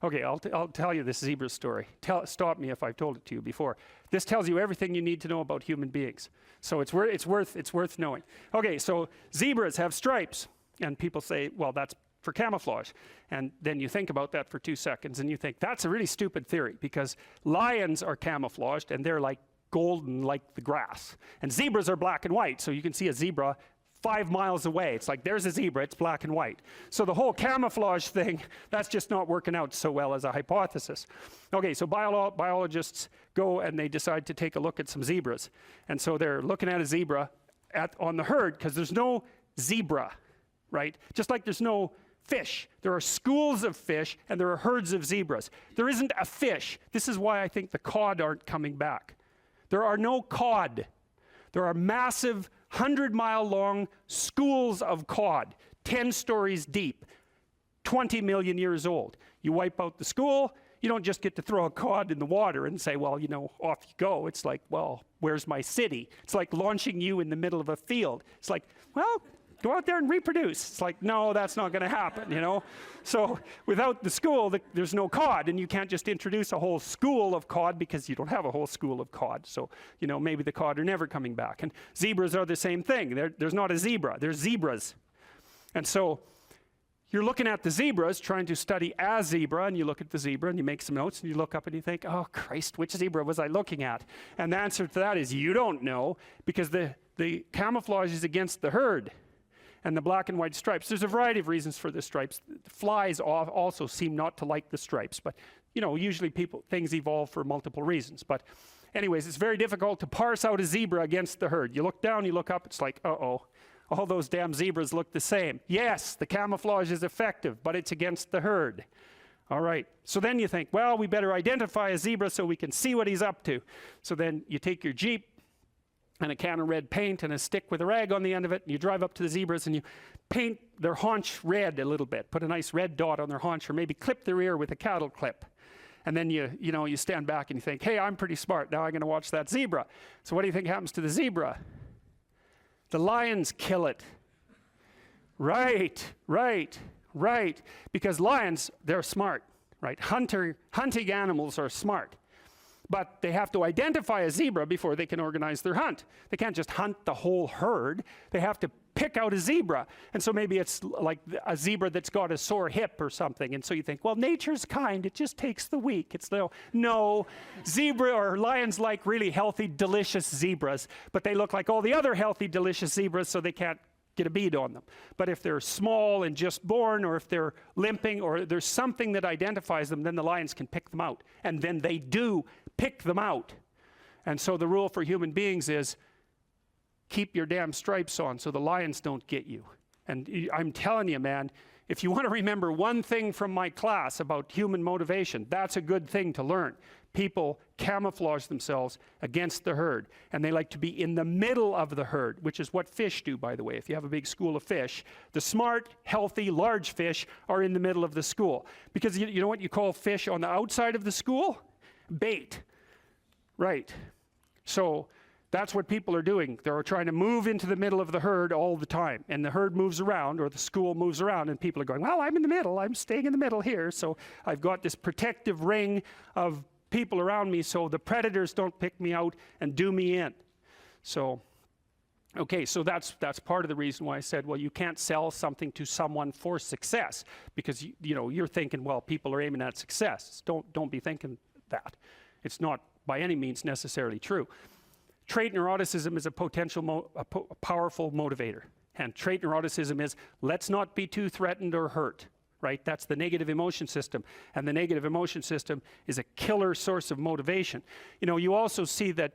Okay, I'll tell you this zebra story. Stop me if I've told it to you before. This tells you everything you need to know about human beings. So it's worth knowing. Okay, so zebras have stripes, and people say, well, that's for camouflage. And then you think about that for 2 seconds, and you think that's a really stupid theory, because lions are camouflaged, and they're like golden, like the grass. And zebras are black and white, so you can see a zebra 5 miles away. It's like, there's a zebra, it's black and white. So the whole camouflage thing, that's just not working out so well as a hypothesis. Okay, so biologists go and they decide to take a look at some zebras. And so they're looking at a zebra on the herd, because there's no zebra, right? Just like there's no fish. There are schools of fish and there are herds of zebras. There isn't a fish. This is why I think the cod aren't coming back. There are no cod. There are massive 100-mile-long schools of cod, 10 stories deep, 20 million years old. You wipe out the school, you don't just get to throw a cod in the water and say, well, you know, off you go. It's like, well, where's my city? It's like launching you in the middle of a field. It's like, well, go out there and reproduce. It's like, no, that's not going to happen, you know? So without the school, there's no cod, and you can't just introduce a whole school of cod because you don't have a whole school of cod. So, you know, maybe the cod are never coming back. And zebras are the same thing. There's not a zebra. There's zebras. And so you're looking at the zebras, trying to study a zebra, and you look at the zebra and you make some notes and you look up and you think, oh, Christ, which zebra was I looking at? And the answer to that is you don't know, because the camouflage is against the herd. And the black and white stripes. There's a variety of reasons for the stripes. Flies also seem not to like the stripes, but you know, usually things evolve for multiple reasons. But anyways, it's very difficult to parse out a zebra against the herd. You look down, you look up, it's like, uh-oh, all those damn zebras look the same. Yes, the camouflage is effective, but it's against the herd. All right, so then you think, well, we better identify a zebra so we can see what he's up to. So then you take your Jeep and a can of red paint and a stick with a rag on the end of it, and you drive up to the zebras and you paint their haunch red a little bit, put a nice red dot on their haunch, or maybe clip their ear with a cattle clip. And then you stand back and you think, hey, I'm pretty smart, now I'm going to watch that zebra. So what do you think happens to the zebra? The lions kill it. Right. Because lions, they're smart, right? Hunting animals are smart. But they have to identify a zebra before they can organize their hunt. They can't just hunt the whole herd. They have to pick out a zebra. And so maybe it's like a zebra that's got a sore hip or something. And so you think, well, nature's kind. It just takes the weak. It's no, zebra or lions like really healthy, delicious zebras. But they look like all the other healthy, delicious zebras, so they can't get a bead on them. But if they're small and just born, or if they're limping, or there's something that identifies them, then the lions can pick them out. And then they do pick them out. And so the rule for human beings is keep your damn stripes on so the lions don't get you. And I'm telling you, man, if you want to remember one thing from my class about human motivation, that's a good thing to learn. People camouflage themselves against the herd, and they like to be in the middle of the herd, which is what fish do, by the way. If you have a big school of fish, the smart, healthy, large fish are in the middle of the school. Because you know what you call fish on the outside of the school? Bait. Right. So that's what people are doing. They're trying to move into the middle of the herd all the time. And the herd moves around, or the school moves around, and people are going, well, I'm in the middle. I'm staying in the middle here. So I've got this protective ring of people around me so the predators don't pick me out and do me in. So, okay, so that's part of the reason why I said, well, you can't sell something to someone for success, because you're thinking, well, people are aiming at success. Don't be thinking that. It's not by any means necessarily true. Trait neuroticism is a powerful motivator. And trait neuroticism is, let's not be too threatened or hurt, right? That's the negative emotion system. And the negative emotion system is a killer source of motivation. You also see that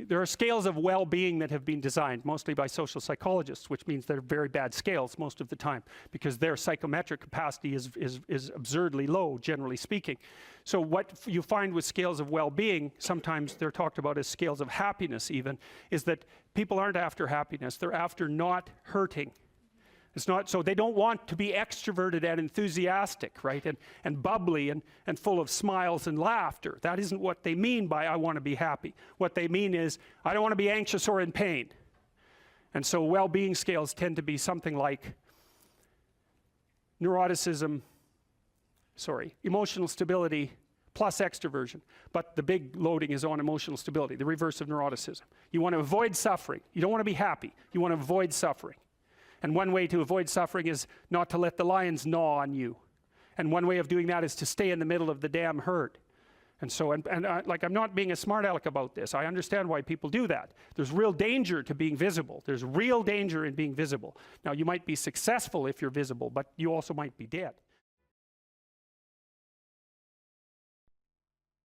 there are scales of well-being that have been designed mostly by social psychologists, which means they're very bad scales most of the time because their psychometric capacity is absurdly low, generally speaking. So what you find with scales of well-being, sometimes they're talked about as scales of happiness even, is that people aren't after happiness, they're after not hurting. It's not, so they don't want to be extroverted and enthusiastic, right? And bubbly and full of smiles and laughter. That isn't what they mean by I want to be happy. What they mean is I don't want to be anxious or in pain. And so well-being scales tend to be something like emotional stability plus extroversion. But the big loading is on emotional stability, the reverse of neuroticism. You want to avoid suffering. You don't want to be happy. You want to avoid suffering. And one way to avoid suffering is not to let the lions gnaw on you. And one way of doing that is to stay in the middle of the damn herd. And so, like, I'm not being a smart aleck about this. I understand why people do that. There's real danger to being visible. There's real danger in being visible. Now, you might be successful if you're visible, but you also might be dead.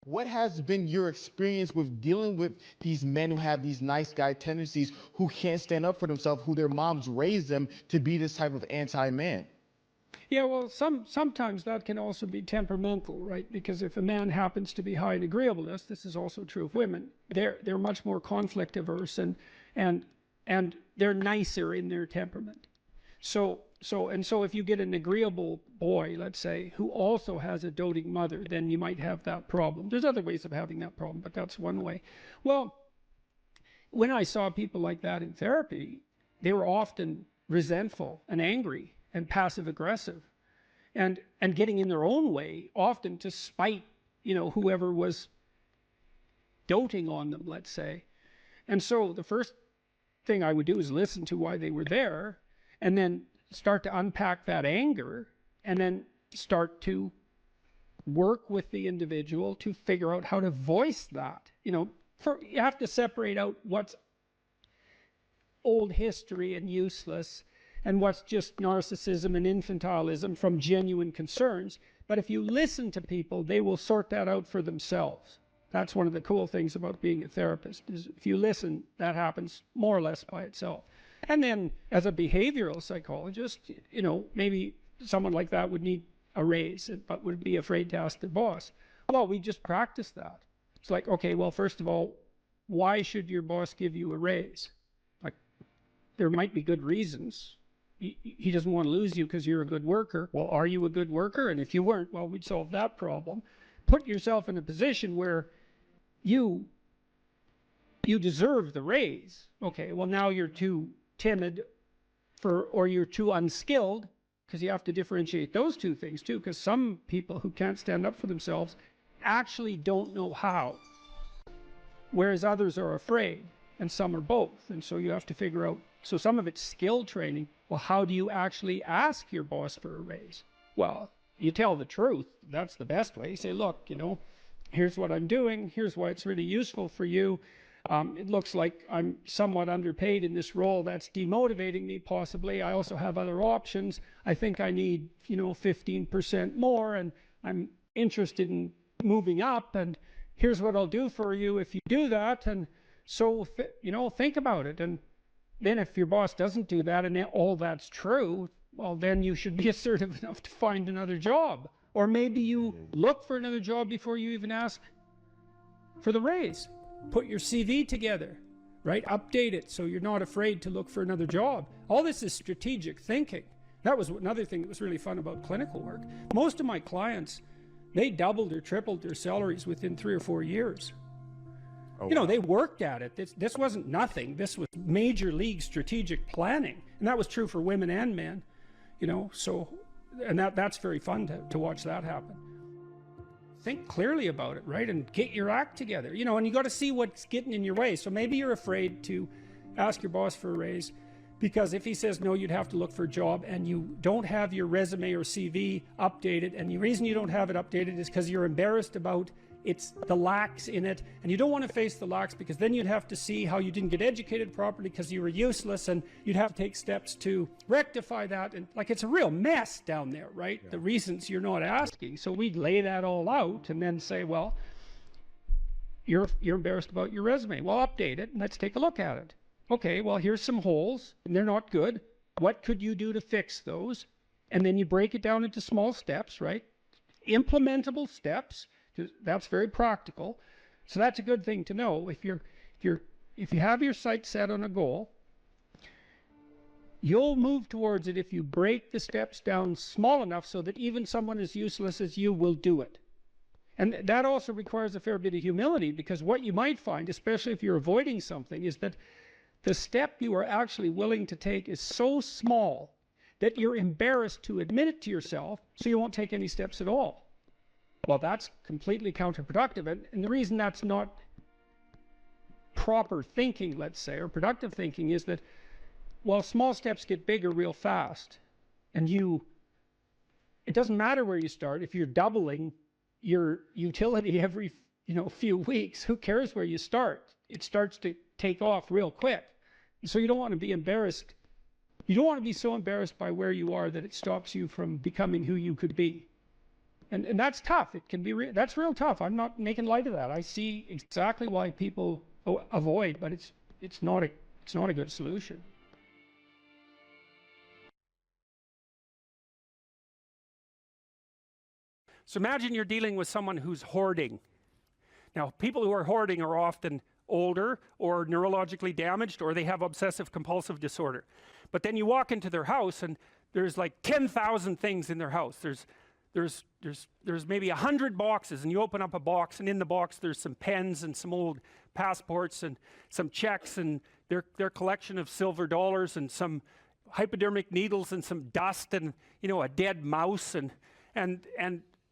What has been your experience with dealing with these men who have these nice guy tendencies, who can't stand up for themselves, who their moms raised them to be this type of anti-man? Yeah, well, sometimes that can also be temperamental, right? Because if a man happens to be high in agreeableness, this is also true of women. They're much more conflict averse and they're nicer in their temperament. So if you get an agreeable boy, let's say, who also has a doting mother, then you might have that problem. There's other ways of having that problem, but that's one way. Well, when I saw people like that in therapy, they were often resentful and angry and passive aggressive and getting in their own way, often to spite, whoever was doting on them, let's say. And so the first thing I would do is listen to why they were there, and then start to unpack that anger, and then start to work with the individual to figure out how to voice that. You have to separate out what's old history and useless and what's just narcissism and infantilism from genuine concerns. But if you listen to people, they will sort that out for themselves. That's one of the cool things about being a therapist, is if you listen, that happens more or less by itself. And then as a behavioral psychologist, maybe someone like that would need a raise, but would be afraid to ask their boss. Well, we just practice that. It's like, okay, well, first of all, why should your boss give you a raise? Like, there might be good reasons. He doesn't want to lose you because you're a good worker. Well, are you a good worker? And if you weren't, well, we'd solve that problem. Put yourself in a position where you deserve the raise. Okay, well, now you're too timid or you're too unskilled, because you have to differentiate those two things too, because some people who can't stand up for themselves actually don't know how, whereas others are afraid, and some are both. And so you have to figure out, so some of it's skill training. Well, how do you actually ask your boss for a raise? Well, you tell the truth. That's the best way. You say, look, here's what I'm doing. Here's why it's really useful for you. It looks like I'm somewhat underpaid in this role. That's demotivating me, possibly. I also have other options. I think I need, 15% more, and I'm interested in moving up, and here's what I'll do for you if you do that. And so, think about it. And then if your boss doesn't do that and all that's true, well, then you should be assertive enough to find another job. Or maybe you look for another job before you even ask for the raise. Put your CV together, right? Update it so you're not afraid to look for another job. All this is strategic thinking. That was another thing that was really fun about clinical work. Most of my clients, they doubled or tripled their salaries within 3 or 4 years. Oh, wow. They worked at it. This wasn't nothing. This was major league strategic planning. And that was true for women and men, so, and that's very fun to watch that happen. Think clearly about it, right? And get your act together, and you got to see what's getting in your way. So maybe you're afraid to ask your boss for a raise because if he says no, you'd have to look for a job, and you don't have your resume or CV updated. And the reason you don't have it updated is because you're embarrassed about the lacks in it, and you don't want to face the lacks because then you'd have to see how you didn't get educated properly because you were useless, and you'd have to take steps to rectify that. And it's a real mess down there, right? Yeah. The reasons you're not asking. So we'd lay that all out and then say, well, you're embarrassed about your resume. Well, update it and let's take a look at it. Okay, well, here's some holes and they're not good. What could you do to fix those? And then you break it down into small steps, right? Implementable steps. That's very practical. So that's a good thing to know. If you have your sights set on a goal, you'll move towards it if you break the steps down small enough so that even someone as useless as you will do it. And that also requires a fair bit of humility, because what you might find, especially if you're avoiding something, is that the step you are actually willing to take is so small that you're embarrassed to admit it to yourself, so you won't take any steps at all. Well, that's completely counterproductive. And the reason that's not proper thinking, let's say, or productive thinking, is that while small steps get bigger real fast, and it doesn't matter where you start. If you're doubling your utility every few weeks, who cares where you start? It starts to take off real quick. So you don't want to be embarrassed. You don't want to be so embarrassed by where you are that it stops you from becoming who you could be. And that's tough. It can be that's real tough. I'm not making light of that. I see exactly why people avoid, but it's not a good solution. So imagine you're dealing with someone who's hoarding. Now, people who are hoarding are often older or neurologically damaged, or they have obsessive compulsive disorder. But then you walk into their house and there's like 10,000 things in their house. There's maybe 100 boxes, and you open up a box, and in the box there's some pens and some old passports and some checks and their collection of silver dollars and some hypodermic needles and some dust and a dead mouse and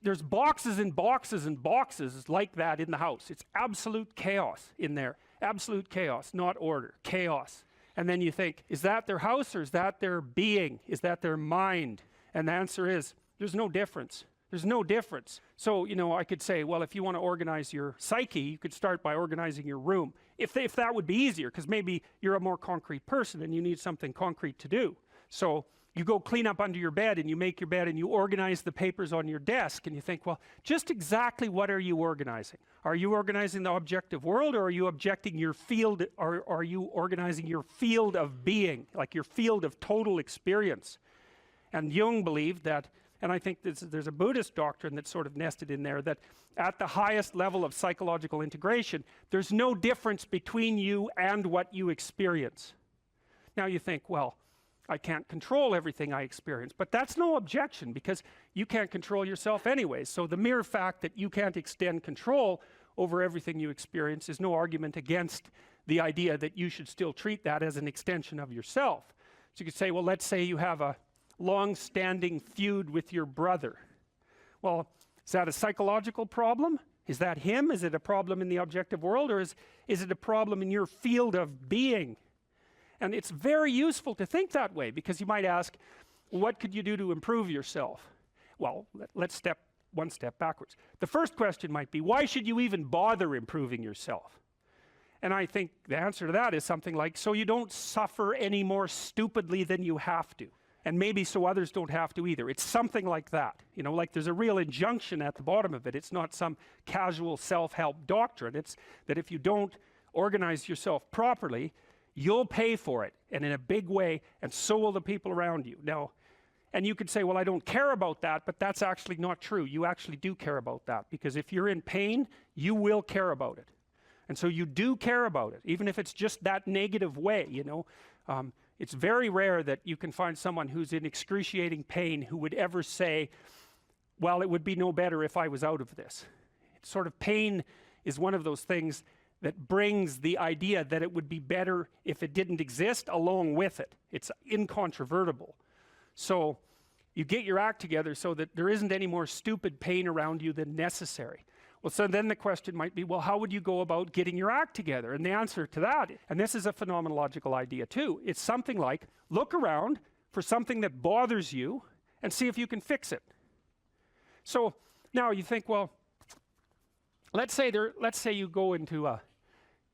there's boxes and boxes and boxes like that in the house. It's absolute chaos in there. Absolute chaos, not order, chaos. And then you think, is that their house or is that their being? Is that their mind? And the answer is, there's no difference. There's no difference. So, I could say, well, if you want to organize your psyche, you could start by organizing your room. If that would be easier, because maybe you're a more concrete person and you need something concrete to do. So you go clean up under your bed and you make your bed and you organize the papers on your desk, and you think, well, just exactly what are you organizing? Are you organizing the objective world, or are you objecting your field, or are you organizing your field of being, like your field of total experience? And Jung believed that, and I think there's a Buddhist doctrine that's sort of nested in there, that at the highest level of psychological integration, there's no difference between you and what you experience. Now you think, well, I can't control everything I experience, but that's no objection, because you can't control yourself anyway. So the mere fact that you can't extend control over everything you experience is no argument against the idea that you should still treat that as an extension of yourself. So you could say, well, let's say you have a long-standing feud with your brother. Well, is that a psychological problem? Is that him? Is it a problem in the objective world, or is it a problem in your field of being? And it's very useful to think that way, because you might ask, what could you do to improve yourself? Well, let's step one step backwards. The first question might be, why should you even bother improving yourself? And I think the answer to that is something like, so you don't suffer any more stupidly than you have to. And maybe so others don't have to either. It's something like that. Like there's a real injunction at the bottom of it. It's not some casual self-help doctrine. It's that if you don't organize yourself properly, you'll pay for it, and in a big way, and so will the people around you. Now, and you could say, well, I don't care about that, but that's actually not true. You actually do care about that, because if you're in pain, you will care about it. And so you do care about it, even if it's just that negative way, It's very rare that you can find someone who's in excruciating pain who would ever say, well, it would be no better if I was out of this. It's sort of pain is one of those things that brings the idea that it would be better if it didn't exist along with it. It's incontrovertible. So you get your act together so that there isn't any more stupid pain around you than necessary. Well, so then the question might be, well, how would you go about getting your act together? And the answer to that, and this is a phenomenological idea too, it's something like, look around for something that bothers you and see if you can fix it. So now you think, well, let's say you go into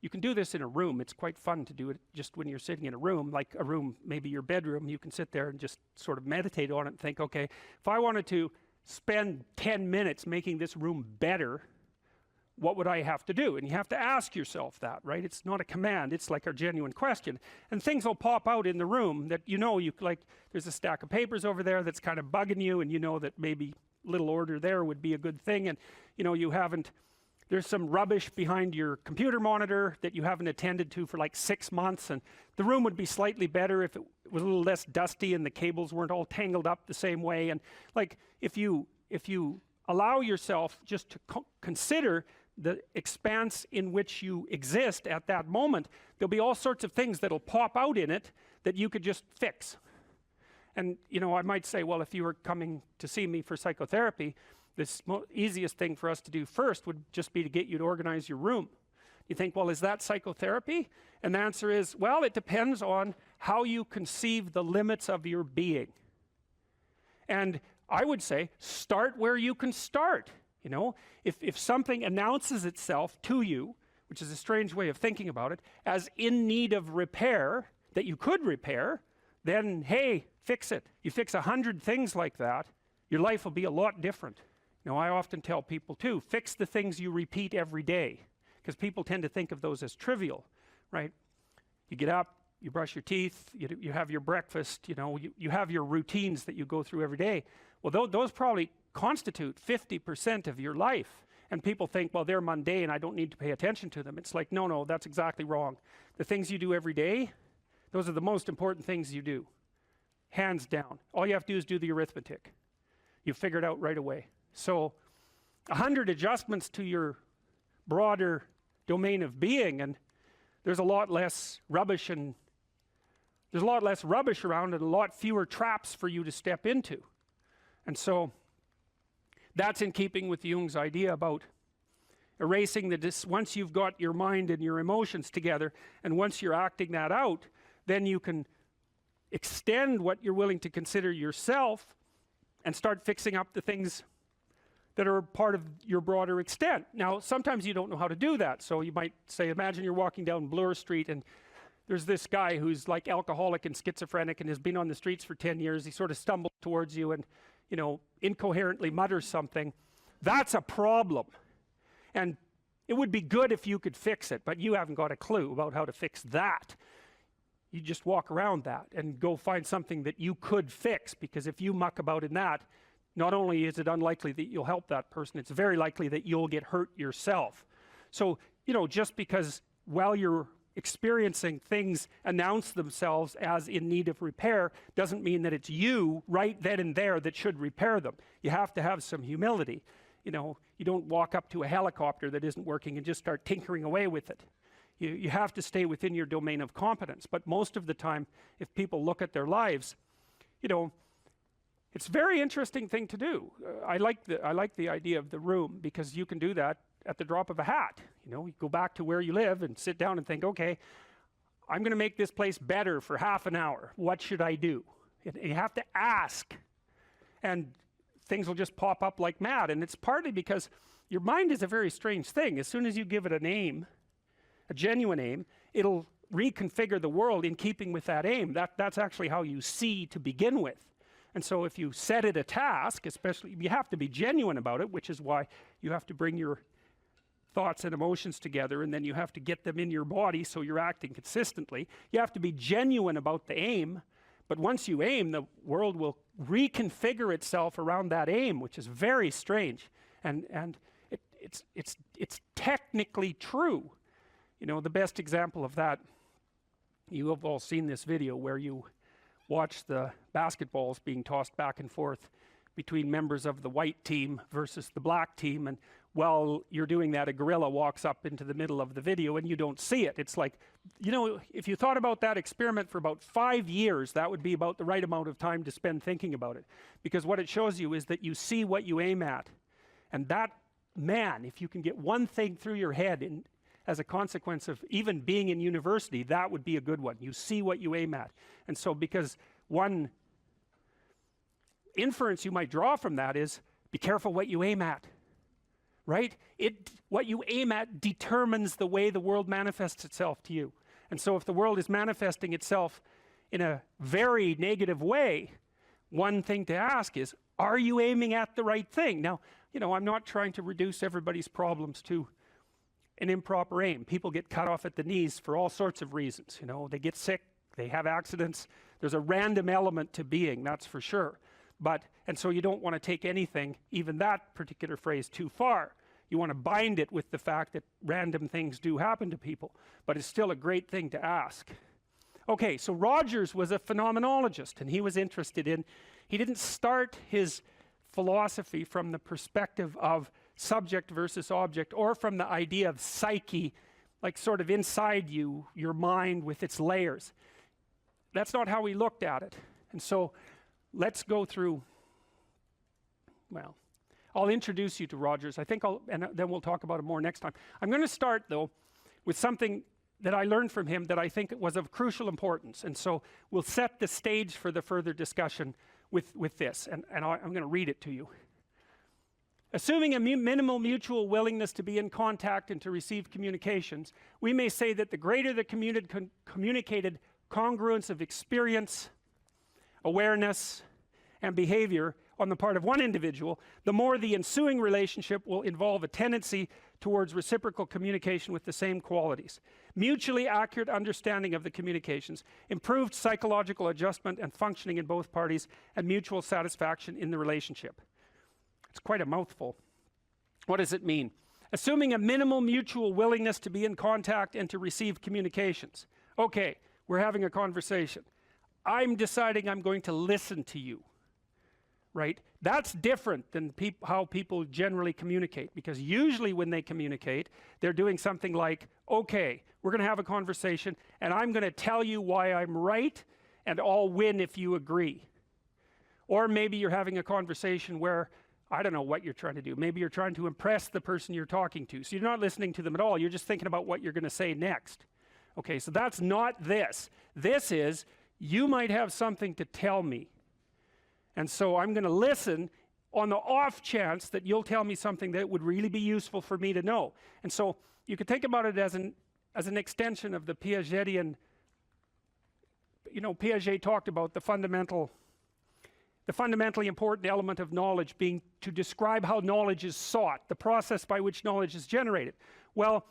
you can do this in a room. It's quite fun to do it just when you're sitting in a room, like a room, maybe your bedroom. You can sit there and just sort of meditate on it and think, okay, if I wanted to spend 10 minutes making this room better, what would I have to do? And you have to ask yourself that, right? It's not a command, it's like a genuine question. And things will pop out in the room that you like, there's a stack of papers over there that's kind of bugging you, and you know that maybe little order there would be a good thing, and there's some rubbish behind your computer monitor that you haven't attended to for like 6 months, and the room would be slightly better if it was a little less dusty and the cables weren't all tangled up the same way. And like, if you allow yourself just to consider the expanse in which you exist at that moment, there'll be all sorts of things that'll pop out in it that you could just fix. And I might say, well, if you were coming to see me for psychotherapy, this easiest thing for us to do first would just be to get you to organize your room. You think, well, is that psychotherapy? And the answer is, well, it depends on how you conceive the limits of your being. And I would say, start where you can start. If something announces itself to you, which is a strange way of thinking about it, as in need of repair, that you could repair, then hey, fix it. You fix 100 things like that, your life will be a lot different. I often tell people too, fix the things you repeat every day, because people tend to think of those as trivial, right? You get up, you brush your teeth, you have your breakfast, you have your routines that you go through every day. Well, those probably constitute 50% of your life. And people think, well, they're mundane, I don't need to pay attention to them. It's like, no, that's exactly wrong. The things you do every day, those are the most important things you do. Hands down. All you have to do is do the arithmetic. You figure it out right away. So 100 adjustments to your broader domain of being, and there's a lot less rubbish around, and a lot fewer traps for you to step into. And so that's in keeping with Jung's idea about erasing once you've got your mind and your emotions together, and once you're acting that out, then you can extend what you're willing to consider yourself and start fixing up the things that are part of your broader extent. Now, sometimes you don't know how to do that. So you might say, imagine you're walking down Bloor Street and there's this guy who's like alcoholic and schizophrenic and has been on the streets for 10 years. He sort of stumbles towards you and, incoherently mutters something. That's a problem. And it would be good if you could fix it, but you haven't got a clue about how to fix that. You just walk around that and go find something that you could fix, because if you muck about in that, not only is it unlikely that you'll help that person, it's very likely that you'll get hurt yourself. So, just because while you're experiencing things announce themselves as in need of repair doesn't mean that it's you right then and there that should repair them. You have to have some humility. You don't walk up to a helicopter that isn't working and just start tinkering away with it. You have to stay within your domain of competence. But most of the time, if people look at their lives, it's a very interesting thing to do. I like the idea of the room, because you can do that at the drop of a hat. You go back to where you live and sit down and think, okay, I'm going to make this place better for half an hour. What should I do? And you have to ask, and things will just pop up like mad. And it's partly because your mind is a very strange thing. As soon as you give it a name, a genuine aim, it'll reconfigure the world in keeping with that aim. That's actually how you see to begin with. And so if you set it a task, especially, you have to be genuine about it, which is why you have to bring your thoughts and emotions together, and then you have to get them in your body so you're acting consistently. You have to be genuine about the aim, but once you aim, the world will reconfigure itself around that aim, which is very strange. And it's technically true. The best example of that, you have all seen this video where you watch the basketballs being tossed back and forth between members of the white team versus the black team, and while you're doing that, a gorilla walks up into the middle of the video and you don't see it. It's like, if you thought about that experiment for about 5 years, that would be about the right amount of time to spend thinking about it, because what it shows you is that you see what you aim at. And that, man, if you can get one thing through your head as a consequence of even being in university, that would be a good one. You see what you aim at. And so, because one inference you might draw from that is, be careful what you aim at, right? What you aim at determines the way the world manifests itself to you. And so if the world is manifesting itself in a very negative way, one thing to ask is, are you aiming at the right thing? Now, I'm not trying to reduce everybody's problems to an improper aim. People get cut off at the knees for all sorts of reasons. You know, they get sick, they have accidents. There's a random element to being, that's for sure. And so you don't want to take anything, even that particular phrase, too far. You want to bind it with the fact that random things do happen to people, but it's still a great thing to ask. Okay, so Rogers was a phenomenologist, and he was interested in, he didn't start his philosophy from the perspective of subject versus object, or from the idea of psyche, like sort of inside you, your mind with its layers. That's not how he looked at it. And so let's go through, well, I'll introduce you to Rogers. I think and then we'll talk about it more next time. I'm going to start, though, with something that I learned from him that I think was of crucial importance. And so we'll set the stage for the further discussion with this. And I'm going to read it to you. Assuming a minimal mutual willingness to be in contact and to receive communications, we may say that the greater the communicated congruence of experience, awareness, and behavior on the part of one individual, the more the ensuing relationship will involve a tendency towards reciprocal communication with the same qualities, mutually accurate understanding of the communications, improved psychological adjustment and functioning in both parties, and mutual satisfaction in the relationship. It's quite a mouthful. What does it mean? Assuming a minimal mutual willingness to be in contact and to receive communications. Okay, we're having a conversation. I'm deciding I'm going to listen to you. Right? That's different than how people generally communicate, because usually when they communicate, they're doing something like, okay, we're going to have a conversation and I'm going to tell you why I'm right and I'll win if you agree. Or maybe you're having a conversation where, I don't know what you're trying to do. Maybe you're trying to impress the person you're talking to. So you're not listening to them at all. You're just thinking about what you're going to say next. Okay, so that's not this. This is, you might have something to tell me. And so I'm going to listen on the off chance that you'll tell me something that would really be useful for me to know. And so you could think about it as an extension of the Piagetian, you know, Piaget talked about the fundamentally important element of knowledge being to describe how knowledge is sought, the process by which knowledge is generated. Well,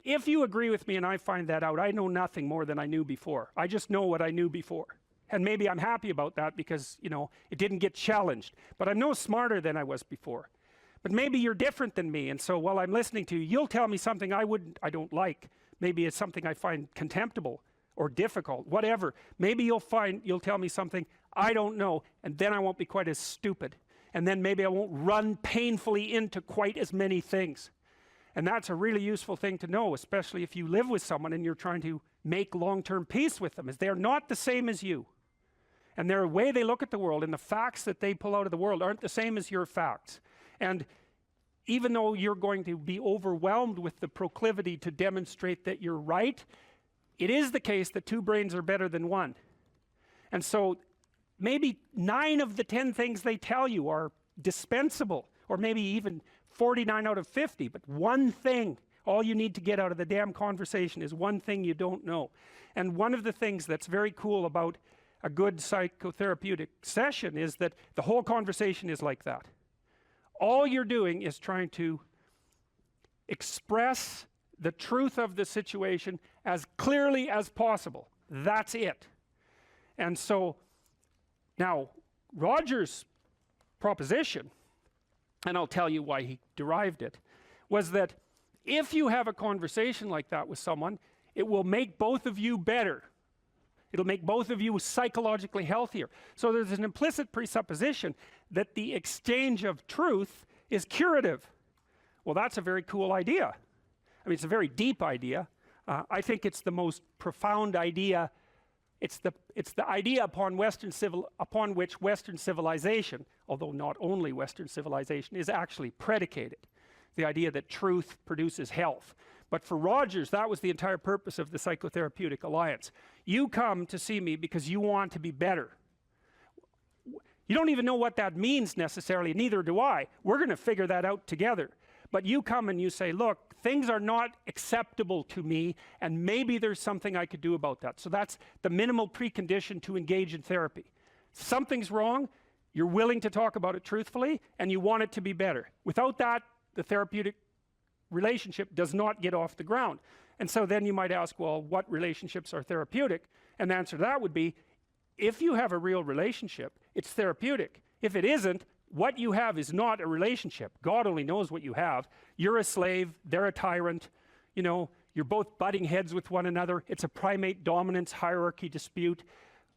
if you agree with me and I find that out, I know nothing more than I knew before. I just know what I knew before. And maybe I'm happy about that because, you know, it didn't get challenged. But I'm no smarter than I was before. But maybe you're different than me, and so while I'm listening to you, you'll tell me something I don't like. Maybe it's something I find contemptible or difficult, whatever. Maybe you'll tell me something I don't know, and then I won't be quite as stupid. And then maybe I won't run painfully into quite as many things. And that's a really useful thing to know, especially if you live with someone and you're trying to make long-term peace with them, is they're not the same as you. And their way they look at the world and the facts that they pull out of the world aren't the same as your facts. And even though you're going to be overwhelmed with the proclivity to demonstrate that you're right, it is the case that two brains are better than one. And so maybe 9 of the 10 things they tell you are dispensable, or maybe even 49 out of 50, but one thing, all you need to get out of the damn conversation is one thing you don't know. And one of the things that's very cool about a good psychotherapeutic session is that the whole conversation is like that. All you're doing is trying to express the truth of the situation as clearly as possible. That's it. And so now Rogers' proposition, and I'll tell you why he derived it, was that if you have a conversation like that with someone, it will make both of you better. It'll make both of you psychologically healthier. So there's an implicit presupposition that the exchange of truth is curative. Well, that's a very cool idea. I mean, it's a very deep idea. I think it's the most profound idea. It's the idea upon which Western civilization, although not only Western civilization, is actually predicated. The idea that truth produces health. But for Rogers, that was the entire purpose of the Psychotherapeutic Alliance. You come to see me because you want to be better. You don't even know what that means necessarily, neither do I. We're going to figure that out together. But you come and you say, look, things are not acceptable to me, and maybe there's something I could do about that. So that's the minimal precondition to engage in therapy. Something's wrong, you're willing to talk about it truthfully, and you want it to be better. Without that, the therapeutic relationship does not get off the ground. And so then you might ask, well, what relationships are therapeutic? And the answer to that would be, if you have a real relationship, it's therapeutic. If it isn't, what you have is not a relationship. God only knows what you have. You're a slave, they're a tyrant, you know, you're both butting heads with one another. It's a primate dominance hierarchy dispute.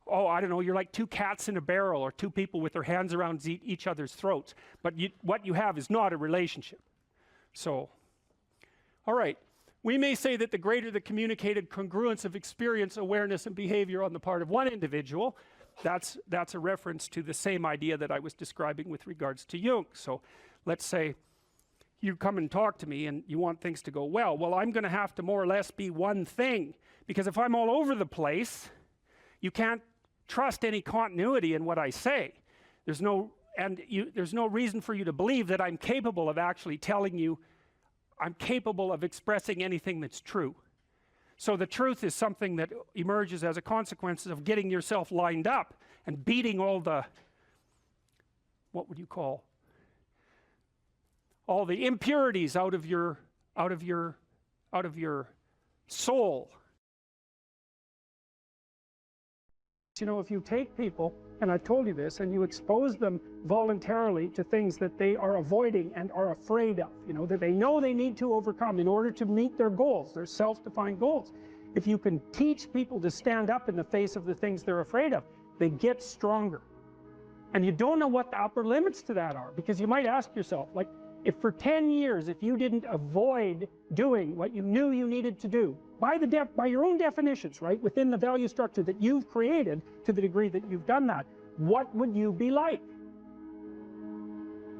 Oh, I don't know, you're like two cats in a barrel, or two people with their hands around each other's throats. But what you have is not a relationship. So, all right. We may say that the greater the communicated congruence of experience, awareness, and behavior on the part of one individual, that's a reference to the same idea that I was describing with regards to Jung. So let's say you come and talk to me and you want things to go well. Well, I'm going to have to more or less be one thing, because if I'm all over the place, you can't trust any continuity in what I say. There's no reason for you to believe that I'm capable of actually telling you, I'm capable of expressing anything that's true. So the truth is something that emerges as a consequence of getting yourself lined up and beating all the, what would you call, all the impurities out of your soul. You know, if you take people, and I've told you this, and you expose them voluntarily to things that they are avoiding and are afraid of, you know, that they know they need to overcome in order to meet their goals, their self-defined goals. If you can teach people to stand up in the face of the things they're afraid of, they get stronger. And you don't know what the upper limits to that are, because you might ask yourself, like, if for 10 years, if you didn't avoid doing what you knew you needed to do, by your own definitions, right, within the value structure that you've created, to the degree that you've done that, what would you be like?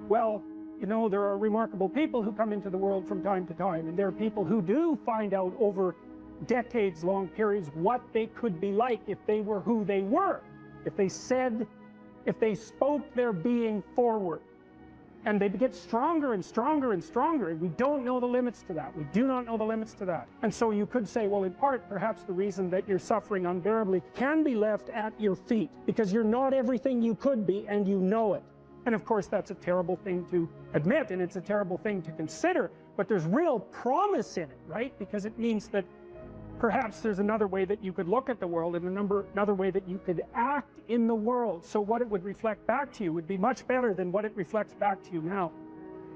Well, you know, there are remarkable people who come into the world from time to time, and there are people who do find out over decades-long periods what they could be like if they were who they were, if they spoke their being forward. And they get stronger and stronger and stronger, and we don't know the limits to that. We do not know the limits to that. And so you could say, well, in part, perhaps the reason that you're suffering unbearably can be left at your feet, because you're not everything you could be, and you know it. And of course, that's a terrible thing to admit, and it's a terrible thing to consider, but there's real promise in it, right? Because it means that perhaps there's another way that you could look at the world, and another way that you could act in the world. So what it would reflect back to you would be much better than what it reflects back to you now.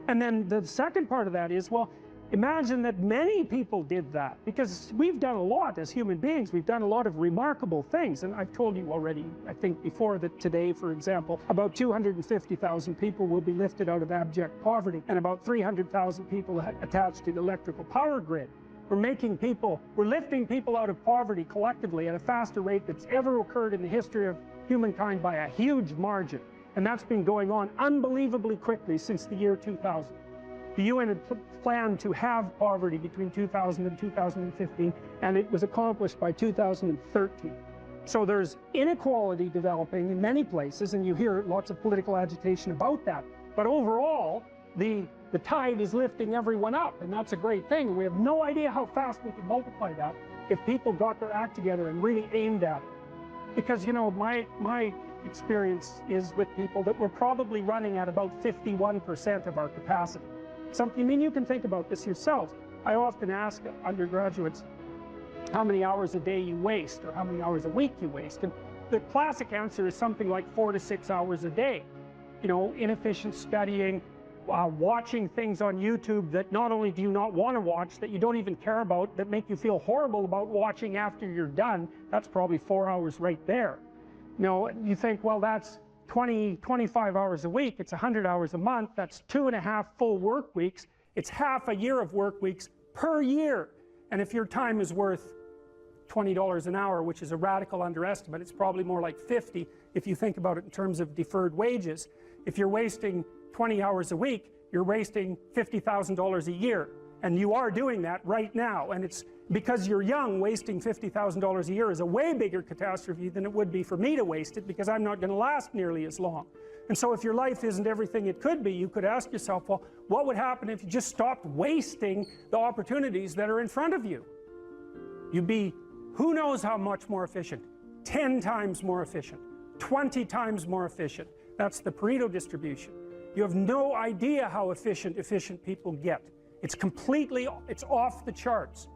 And then the second part of that is, well, imagine that many people did that, because we've done a lot as human beings. We've done a lot of remarkable things. And I've told you already, I think before, that today, for example, about 250,000 people will be lifted out of abject poverty, and about 300,000 people attached to the electrical power grid. We're lifting people out of poverty collectively at a faster rate that's ever occurred in the history of humankind by a huge margin. And that's been going on unbelievably quickly since the year 2000. The UN had planned to have poverty between 2000 and 2015, and it was accomplished by 2013. So there's inequality developing in many places, and you hear lots of political agitation about that. But overall, the tide is lifting everyone up, and that's a great thing. We have no idea how fast we can multiply that if people got their act together and really aimed at it. Because, you know, my experience is with people that we're probably running at about 51% of our capacity. I mean, you can think about this yourselves. I often ask undergraduates how many hours a day you waste, or how many hours a week you waste. And the classic answer is something like 4 to 6 hours a day. You know, inefficient studying, watching things on YouTube that not only do you not want to watch, that you don't even care about, that make you feel horrible about watching after you're done. That's probably 4 hours right there. You know, you think, well, that's 25 hours a week. It's 100 hours a month. That's 2.5 full work weeks. It's half a year of work weeks per year. And if your time is worth $20 an hour, which is a radical underestimate, it's probably more like 50 if you think about it in terms of deferred wages. If you're wasting 20 hours a week, you're wasting $50,000 a year. And you are doing that right now. And it's because you're young, wasting $50,000 a year is a way bigger catastrophe than it would be for me to waste it, because I'm not going to last nearly as long. And so if your life isn't everything it could be, you could ask yourself, well, what would happen if you just stopped wasting the opportunities that are in front of you? You'd be, who knows how much more efficient? 10 times more efficient, 20 times more efficient. That's the Pareto distribution. You have no idea how efficient people get. It's off the charts.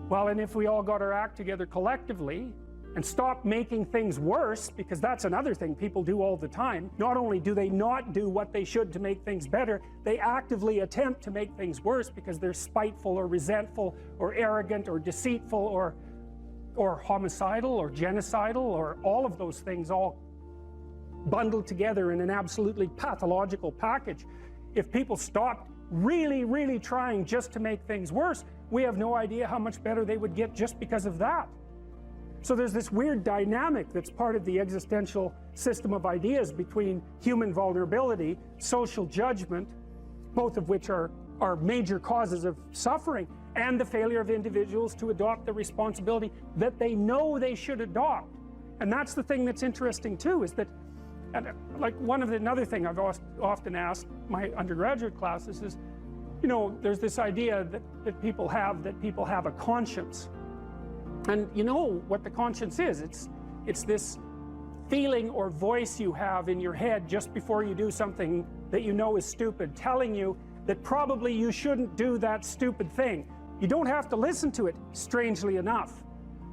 Well, and if we all got our act together collectively and stopped making things worse, because that's another thing people do all the time. Not only do they not do what they should to make things better, they actively attempt to make things worse because they're spiteful or resentful or arrogant or deceitful or homicidal or genocidal or all of those things all bundled together in an absolutely pathological package. If people stopped really, really trying just to make things worse, we have no idea how much better they would get just because of that. So there's this weird dynamic that's part of the existential system of ideas between human vulnerability, social judgment, both of which are major causes of suffering, and the failure of individuals to adopt the responsibility that they know they should adopt. And that's the thing that's interesting too, is that, and like another thing I've often asked my undergraduate classes is, you know, there's this idea that people have a conscience. And you know what the conscience is. It's this feeling or voice you have in your head just before you do something that you know is stupid, telling you that probably you shouldn't do that stupid thing. You don't have to listen to it, strangely enough.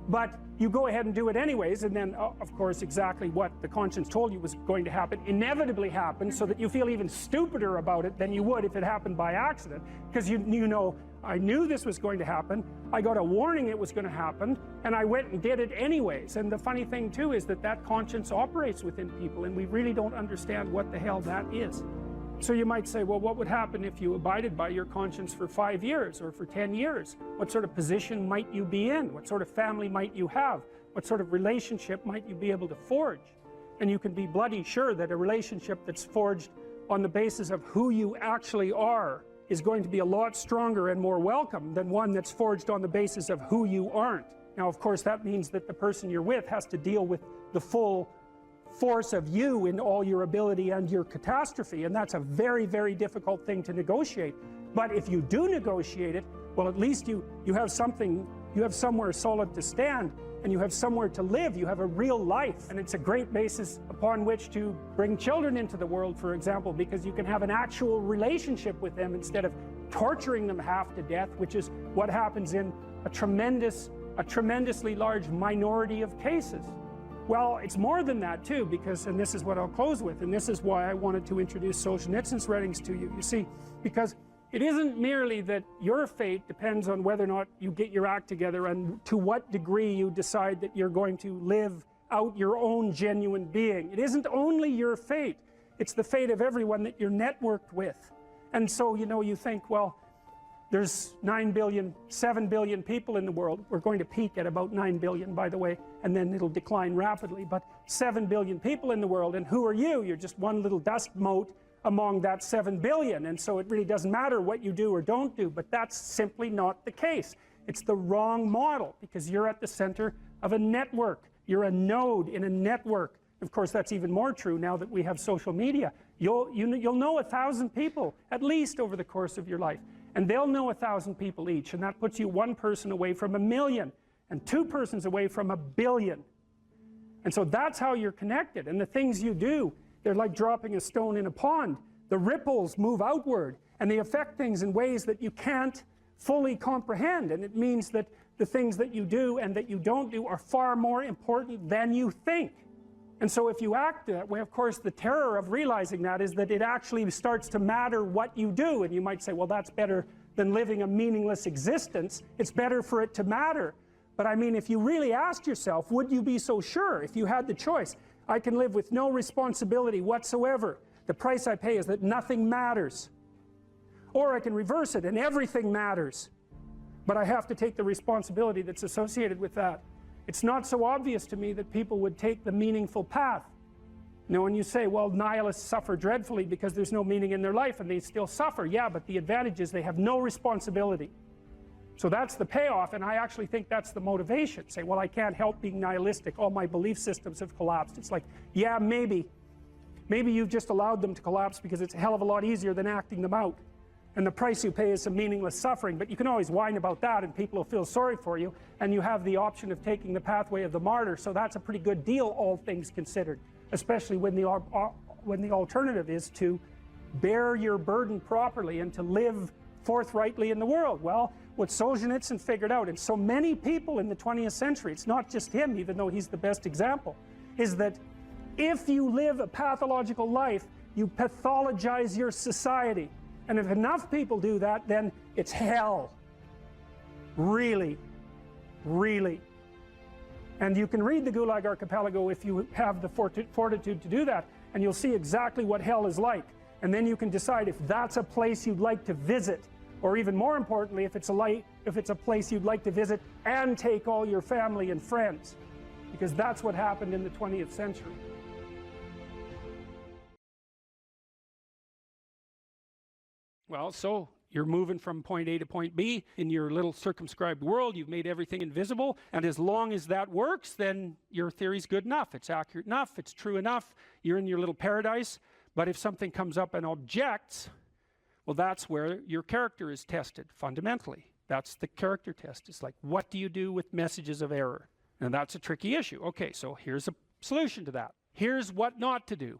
But you go ahead and do it anyways, and then, of course, exactly what the conscience told you was going to happen inevitably happens, so that you feel even stupider about it than you would if it happened by accident. Because you know, I knew this was going to happen, I got a warning it was going to happen, and I went and did it anyways. And the funny thing, too, is that conscience operates within people, and we really don't understand what the hell that is. So you might say, well, what would happen if you abided by your conscience for 5 years or for 10 years? What sort of position might you be in? What sort of family might you have? What sort of relationship might you be able to forge? And you can be bloody sure that a relationship that's forged on the basis of who you actually are is going to be a lot stronger and more welcome than one that's forged on the basis of who you aren't. Now, of course, that means that the person you're with has to deal with the full force of you in all your ability and your catastrophe, and that's a very, very difficult thing to negotiate. But if you do negotiate it, well, at least you have something, you have somewhere solid to stand, and you have somewhere to live, you have a real life, and it's a great basis upon which to bring children into the world, for example, because you can have an actual relationship with them instead of torturing them half to death, which is what happens in a tremendously large minority of cases. Well, it's more than that too, because, and this is what I'll close with, and this is why I wanted to introduce Solzhenitsyn's writings to you. You see, because it isn't merely that your fate depends on whether or not you get your act together and to what degree you decide that you're going to live out your own genuine being. It isn't only your fate, it's the fate of everyone that you're networked with. And so, you know, you think, well, there's 9 billion, 7 billion people in the world. We're going to peak at about 9 billion, by the way, and then it'll decline rapidly. But 7 billion people in the world, and who are you? You're just one little dust mote among that 7 billion. And so it really doesn't matter what you do or don't do, but that's simply not the case. It's the wrong model, because you're at the center of a network. You're a node in a network. Of course, that's even more true now that we have social media. You'll know 1,000 people, at least, over the course of your life. And they'll know 1,000 people each, and that puts you one person away from 1,000,000, and 2 persons away from 1,000,000,000. And so that's how you're connected. And the things you do, they're like dropping a stone in a pond. The ripples move outward, and they affect things in ways that you can't fully comprehend. And it means that the things that you do and that you don't do are far more important than you think. And so if you act that way, of course, the terror of realizing that is that it actually starts to matter what you do. And you might say, well, that's better than living a meaningless existence. It's better for it to matter. But I mean, if you really asked yourself, would you be so sure if you had the choice? I can live with no responsibility whatsoever. The price I pay is that nothing matters. Or I can reverse it and everything matters. But I have to take the responsibility that's associated with that. It's not so obvious to me that people would take the meaningful path. You know, when you say, well, nihilists suffer dreadfully because there's no meaning in their life, and they still suffer. Yeah, but the advantage is they have no responsibility. So that's the payoff, and I actually think that's the motivation. Say, well, I can't help being nihilistic. All my belief systems have collapsed. It's like, yeah, maybe. Maybe you've just allowed them to collapse because it's a hell of a lot easier than acting them out. And the price you pay is some meaningless suffering, but you can always whine about that and people will feel sorry for you, and you have the option of taking the pathway of the martyr, so that's a pretty good deal, all things considered, especially when the alternative is to bear your burden properly and to live forthrightly in the world. Well, what Solzhenitsyn figured out, and so many people in the 20th century, it's not just him, even though he's the best example, is that if you live a pathological life, you pathologize your society. And if enough people do that, then it's hell. Really, really. And you can read the Gulag Archipelago if you have the fortitude to do that, and you'll see exactly what hell is like. And then you can decide if that's a place you'd like to visit, or even more importantly, if it's a place you'd like to visit and take all your family and friends, because that's what happened in the 20th century. Well, so you're moving from point A to point B in your little circumscribed world. You've made everything invisible, and as long as that works, then your theory's good enough. It's accurate enough. It's true enough. You're in your little paradise. But if something comes up and objects, well, that's where your character is tested fundamentally. That's the character test. It's like, what do you do with messages of error? And that's a tricky issue. Okay, so here's a solution to that. Here's what not to do.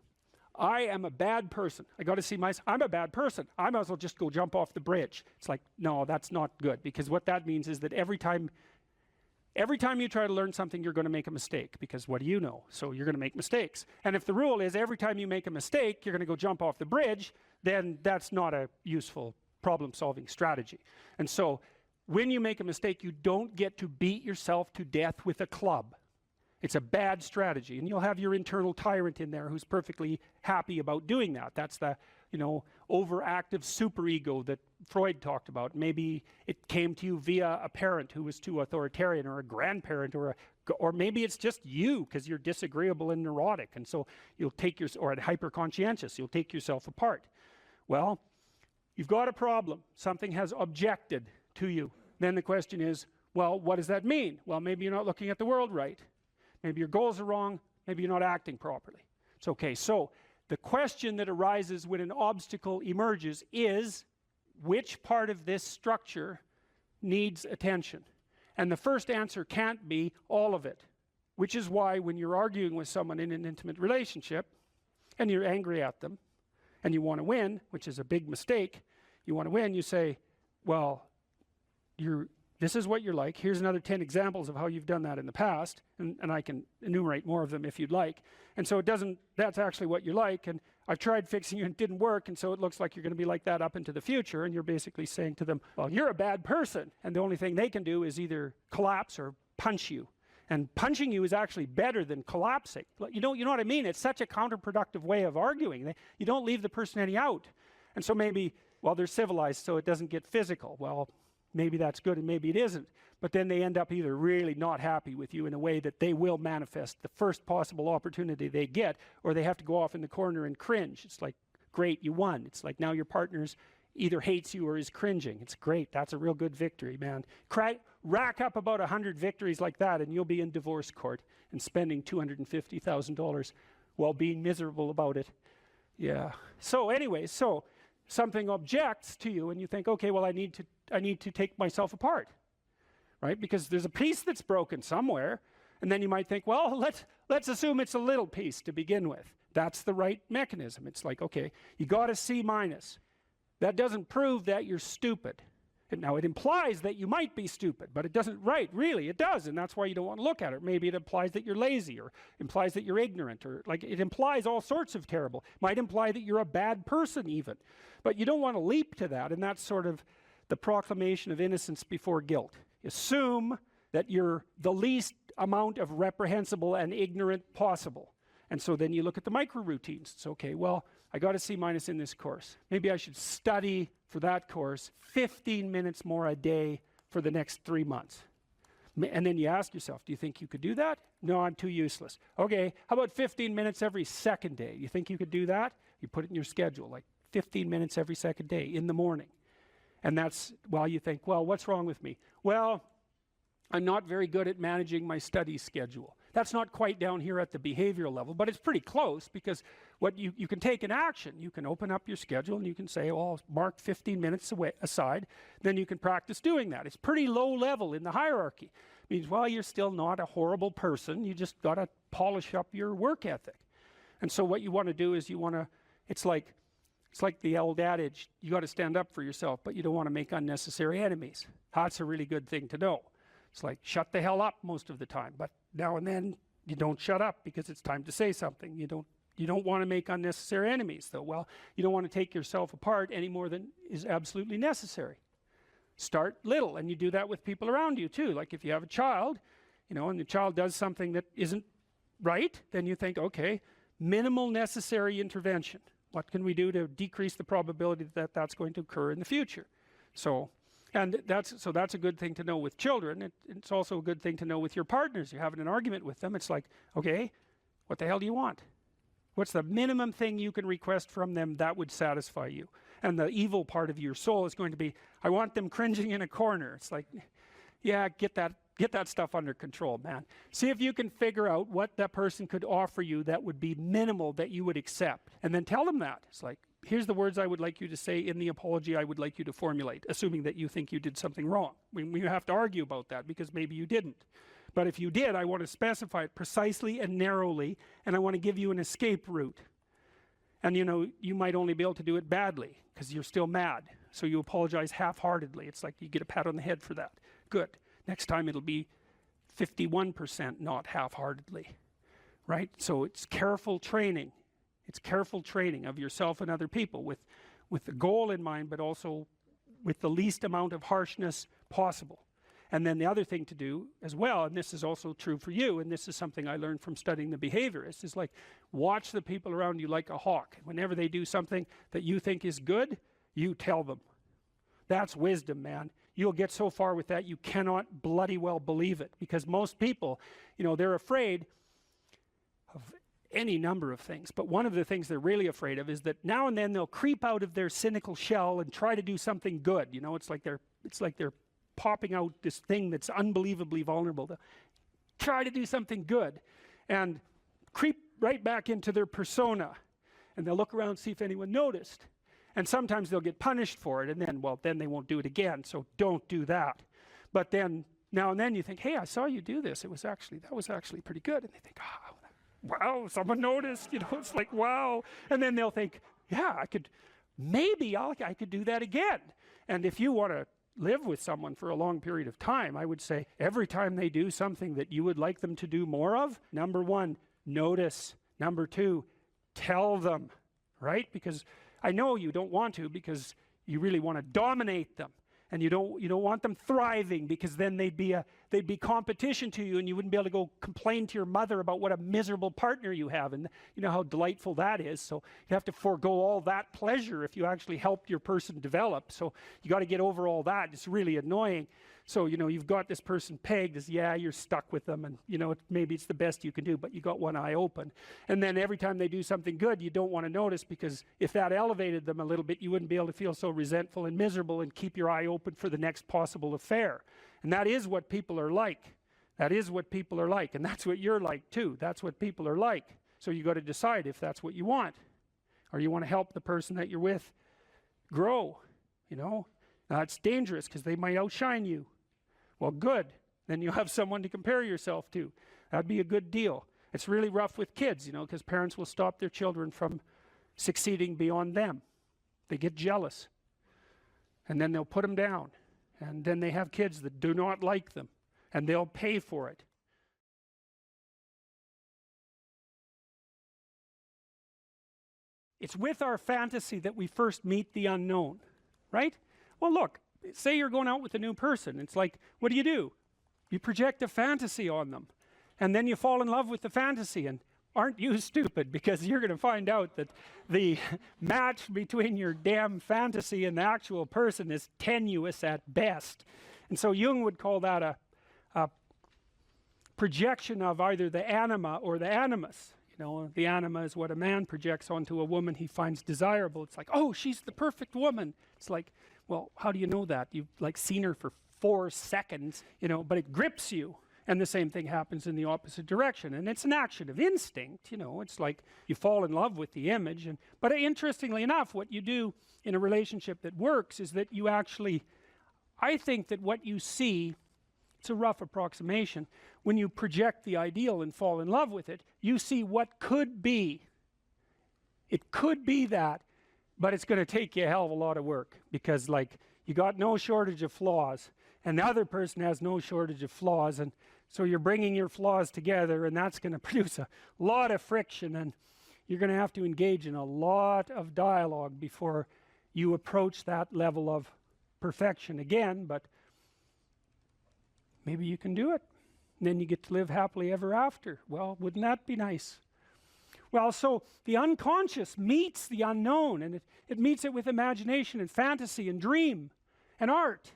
I am a bad person. I got to see myself. I'm a bad person. I might as well just go jump off the bridge. It's like, no, that's not good, because what that means is that every time you try to learn something, you're going to make a mistake, because what do you know? So you're going to make mistakes. And if the rule is every time you make a mistake, you're going to go jump off the bridge, then that's not a useful problem-solving strategy. And so when you make a mistake, you don't get to beat yourself to death with a club. It's a bad strategy, and you'll have your internal tyrant in there who's perfectly happy about doing that. That's the, overactive superego that Freud talked about. Maybe it came to you via a parent who was too authoritarian, or a grandparent, or maybe it's just you because you're disagreeable and neurotic, and so you'll take or hyper-conscientious, you'll take yourself apart. Well, you've got a problem. Something has objected to you. Then the question is, well, what does that mean? Well, maybe you're not looking at the world right. Maybe your goals are wrong. Maybe you're not acting properly. It's okay. So the question that arises when an obstacle emerges is, which part of this structure needs attention? And the first answer can't be all of it, which is why when you're arguing with someone in an intimate relationship and you're angry at them and you want to win, which is a big mistake, you want to win, you say, well, this is what you're like. Here's another 10 examples of how you've done that in the past, and I can enumerate more of them if you'd like. And so that's actually what you're like, and I've tried fixing you and it didn't work, and so it looks like you're going to be like that up into the future, and you're basically saying to them, well, you're a bad person, and the only thing they can do is either collapse or punch you. And punching you is actually better than collapsing. You know what I mean? It's such a counterproductive way of arguing. You don't leave the person any out. And so maybe, well, they're civilized, so it doesn't get physical. Well, maybe that's good and maybe it isn't. But then they end up either really not happy with you in a way that they will manifest the first possible opportunity they get, or they have to go off in the corner and cringe. It's like, great, you won. It's like now your partner's either hates you or is cringing. It's great. That's a real good victory, man. Rack up about 100 victories like that and you'll be in divorce court and spending $250,000 while being miserable about it. Yeah. So anyway, something objects to you and you think, okay, well, I need to take myself apart, right? Because there's a piece that's broken somewhere, and then you might think, well, let's assume it's a little piece to begin with. That's the right mechanism. It's like, okay, you got a C-. That doesn't prove that you're stupid. Now, it implies that you might be stupid, but it doesn't, right, really, it does, and that's why you don't want to look at it. Maybe it implies that you're lazy, or implies that you're ignorant, or like it implies all sorts of terrible. Might imply that you're a bad person even. But you don't want to leap to that, and that's sort of the proclamation of innocence before guilt. Assume that you're the least amount of reprehensible and ignorant possible. And so then you look at the micro routines. It's okay, well, I got a C- in this course. Maybe I should study for that course 15 minutes more a day for the next 3 months. And then you ask yourself, do you think you could do that? No, I'm too useless. Okay, how about 15 minutes every second day? You think you could do that? You put it in your schedule, like 15 minutes every second day in the morning. And that's while you think, well, what's wrong with me? Well, I'm not very good at managing my study schedule. That's not quite down here at the behavioral level, but it's pretty close, because what you can take an action. You can open up your schedule and you can say, oh, I'll mark 15 minutes aside. Then you can practice doing that. It's pretty low level in the hierarchy. It means, well, you're still not a horrible person. You just got to polish up your work ethic. And so what you want to do is it's like It's like the old adage, you got to stand up for yourself, but you don't want to make unnecessary enemies. That's a really good thing to know. It's like, shut the hell up most of the time, but now and then you don't shut up because it's time to say something. You don't want to make unnecessary enemies, though. Well, you don't want to take yourself apart any more than is absolutely necessary. Start little, and you do that with people around you too. Like if you have a child, and the child does something that isn't right, then you think, okay, minimal necessary intervention. What can we do to decrease the probability that that's going to occur in the future? So that's a good thing to know with children. It's also a good thing to know with your partners. You're having an argument with them. It's like, okay, what the hell do you want? What's the minimum thing you can request from them that would satisfy you? And the evil part of your soul is going to be, I want them cringing in a corner. It's like, yeah, get that stuff under control, man. See if you can figure out what that person could offer you that would be minimal that you would accept. And then tell them that. It's like, here's the words I would like you to say in the apology I would like you to formulate, assuming that you think you did something wrong. We have to argue about that because maybe you didn't. But if you did, I want to specify it precisely and narrowly, and I want to give you an escape route. And you might only be able to do it badly because you're still mad. So you apologize half-heartedly. It's like you get a pat on the head for that. Good. Next time it'll be 51%, not half-heartedly. Right? So it's careful training. It's careful training of yourself and other people with the goal in mind, but also with the least amount of harshness possible. And then the other thing to do as well, and this is also true for you, and this is something I learned from studying the behaviorists, is like watch the people around you like a hawk. Whenever they do something that you think is good, you tell them. That's wisdom, man. You'll get so far with that you cannot bloody well believe it, because most people, they're afraid of any number of things, but one of the things they're really afraid of is that now and then they'll creep out of their cynical shell and try to do something good. It's like they're popping out this thing that's unbelievably vulnerable. They'll try to do something good and creep right back into their persona, and they'll look around and see if anyone noticed. And sometimes they'll get punished for it, and then they won't do it again. So don't do that. But then now and then you think, hey, I saw you do this. That was actually pretty good. And they think, oh, wow, someone noticed. It's like, wow. And then they'll think, yeah, I could do that again. And if you want to live with someone for a long period of time, I would say every time they do something that you would like them to do more of, number one, notice. Number two, tell them, right? Because I know you don't want to, because you really want to dominate them, and you don't want them thriving, because then they'd be competition to you, and you wouldn't be able to go complain to your mother about what a miserable partner you have, and you know how delightful that is. So you have to forego all that pleasure if you actually help your person develop. So you got to get over all that. It's really annoying. So you've got this person pegged as, yeah, you're stuck with them, and maybe it's the best you can do, but you got one eye open. And then every time they do something good, you don't want to notice, because if that elevated them a little bit, you wouldn't be able to feel so resentful and miserable and keep your eye open for the next possible affair. And that is what people are like. That is what people are like, and that's what you're like too. That's what people are like. So you got to decide if that's what you want, or you want to help the person that you're with grow. Now it's dangerous because they might outshine you. Well, good. Then you have someone to compare yourself to. That'd be a good deal. It's really rough with kids, because parents will stop their children from succeeding beyond them. They get jealous, and then they'll put them down. And then they have kids that do not like them, and they'll pay for it. It's with our fantasy that we first meet the unknown, right? Well, look, say you're going out with a new person. It's like, what do? You project a fantasy on them, and then you fall in love with the fantasy. And aren't you stupid? Because you're going to find out that the match between your damn fantasy and the actual person is tenuous at best. And so Jung would call that a projection of either the anima or the animus. The anima is what a man projects onto a woman he finds desirable. It's like, oh, she's the perfect woman. It's like, well, how do you know that? You've seen her for 4 seconds, but it grips you. And the same thing happens in the opposite direction. And it's an action of instinct, It's like you fall in love with the image. But interestingly enough, what you do in a relationship that works is that you actually, I think that what you see, it's a rough approximation, when you project the ideal and fall in love with it, you see what could be. It could be that but it's going to take you a hell of a lot of work, because like you got no shortage of flaws and the other person has no shortage of flaws, and so you're bringing your flaws together, and that's going to produce a lot of friction, and you're going to have to engage in a lot of dialogue before you approach that level of perfection again. But maybe you can do it, and then you get to live happily ever after. Well, wouldn't that be nice? Well, so the unconscious meets the unknown, and it meets it with imagination and fantasy and dream and art.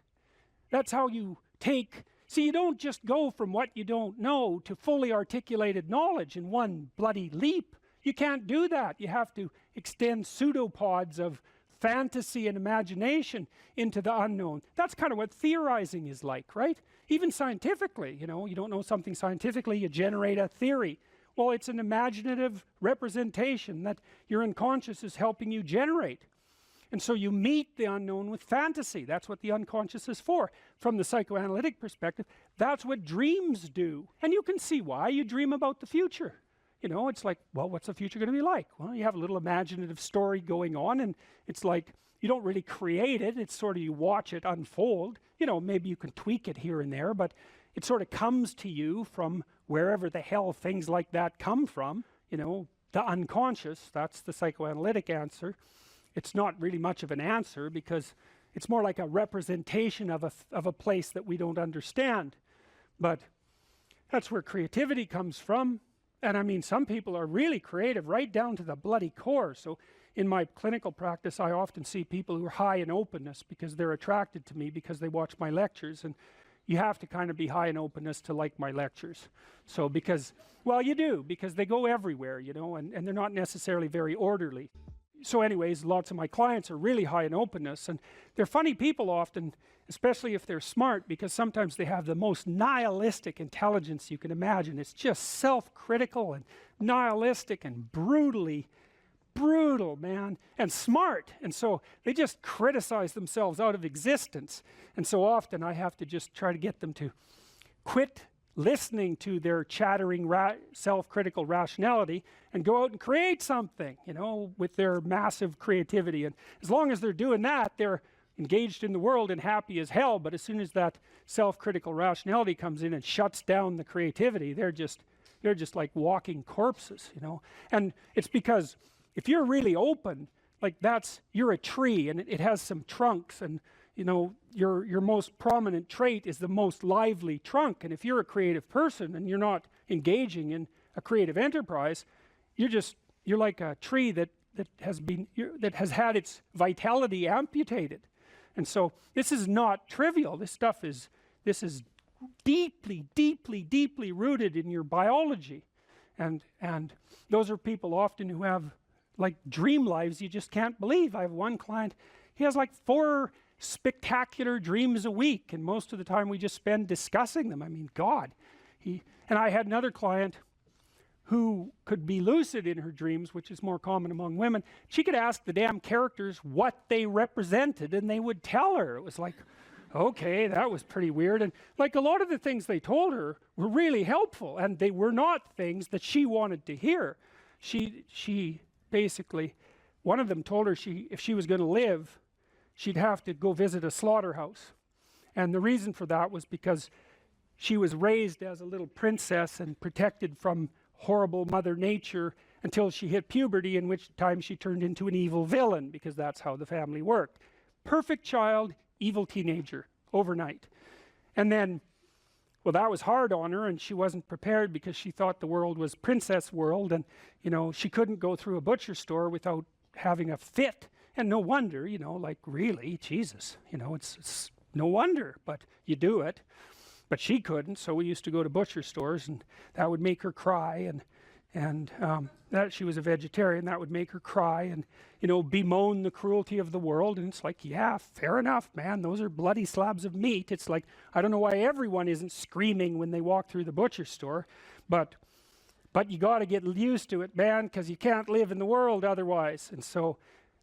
That's how you take, see, you don't just go from what you don't know to fully articulated knowledge in one bloody leap. You can't do that. You have to extend pseudopods of fantasy and imagination into the unknown. That's kind of what theorizing is like, right? Even scientifically, you know, you don't know something scientifically, you generate a theory. Well, it's an imaginative representation that your unconscious is helping you generate. And so you meet the unknown with fantasy. That's what the unconscious is for. From the psychoanalytic perspective, that's what dreams do. And you can see why. You dream about the future. You know, it's like, well, what's the future going to be like? Well, you have a little imaginative story going on, and it's like, you don't really create it. It's sort of, you watch it unfold. You know, maybe you can tweak it here and there, but it sort of comes to you from wherever the hell things like that come from. You know, the unconscious, that's the psychoanalytic answer. It's not really much of an answer, because it's more like a representation of a place that we don't understand. But that's where creativity comes from. And I mean, some people are really creative right down to the bloody core. So in my clinical practice, I often see people who are high in openness because they're attracted to me because they watch my lectures. And you have to kind of be high in openness to like my lectures. So because, well, you do, because they go everywhere, you know, and they're not necessarily very orderly. So anyways, lots of my clients are really high in openness, and they're funny people often, especially if they're smart, because sometimes they have the most nihilistic intelligence you can imagine. It's just self-critical and nihilistic and brutally brutal, man, and smart. And so they just criticize themselves out of existence. And so often I have to just try to get them to quit listening to their chattering self-critical rationality and go out and create something, you know, with their massive creativity. And as long as they're doing that, they're engaged in the world and happy as hell. But as soon as that self-critical rationality comes in and shuts down the creativity, they're just like walking corpses, you know. And it's because if you're really open, like you're a tree, and it has some trunks, and you know, your most prominent trait is the most lively trunk. And if you're a creative person and you're not engaging in a creative enterprise, you're like a tree that has had its vitality amputated. And so this is not trivial. This is deeply, deeply, deeply rooted in your biology. And those are people often who have like dream lives you just can't believe. I have one client, he has like 4 spectacular dreams a week, and most of the time we just spend discussing them. I mean, God. And I had another client who could be lucid in her dreams, which is more common among women. She could ask the damn characters what they represented, and they would tell her. It was like, okay, that was pretty weird. And like a lot of the things they told her were really helpful, and they were not things that she wanted to hear. She basically, one of them told her if she was going to live, she'd have to go visit a slaughterhouse. And the reason for that was because she was raised as a little princess and protected from horrible Mother Nature until she hit puberty, in which time she turned into an evil villain, because that's how the family worked. Perfect child, evil teenager, overnight. And then, well, that was hard on her, and she wasn't prepared because she thought the world was princess world, and, you know, she couldn't go through a butcher store without having a fit. And no wonder, you know, like really, Jesus, you know, it's no wonder, but you do it. But she couldn't, so we used to go to butcher stores, and that would make her cry, and that she was a vegetarian, that would make her cry, and, you know, bemoan the cruelty of the world. And it's like, yeah, fair enough, man, those are bloody slabs of meat. It's like, I don't know why everyone isn't screaming when they walk through the butcher store, but you got to get used to it, man, because you can't live in the world otherwise. And so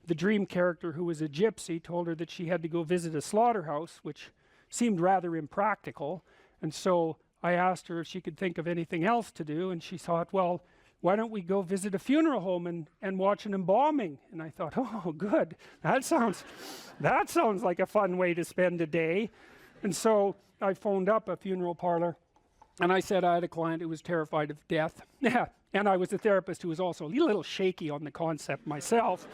the dream character, who was a gypsy, told her that she had to go visit a slaughterhouse, which seemed rather impractical. And so I asked her if she could think of anything else to do, and she thought, well, why don't we go visit a funeral home and watch an embalming? And I thought, oh, good. That sounds like a fun way to spend a day. And so I phoned up a funeral parlor, and I said I had a client who was terrified of death. Yeah, and I was a therapist who was also a little shaky on the concept myself.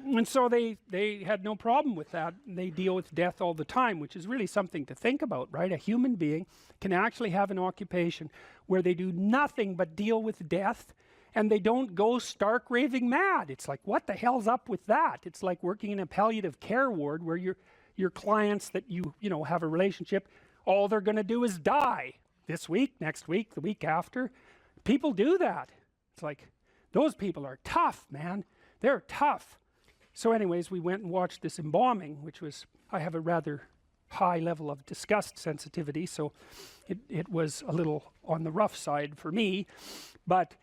And so they had no problem with that. They deal with death all the time, which is really something to think about, right? A human being can actually have an occupation where they do nothing but deal with death, and they don't go stark raving mad. It's like, what the hell's up with that? It's like working in a palliative care ward where your clients that you know have a relationship, all they're going to do is die this week, next week, the week after. People do that. It's like, those people are tough, man. They're tough. So anyways, we went and watched this embalming, which was, I have a rather high level of disgust sensitivity, so it was a little on the rough side for me. But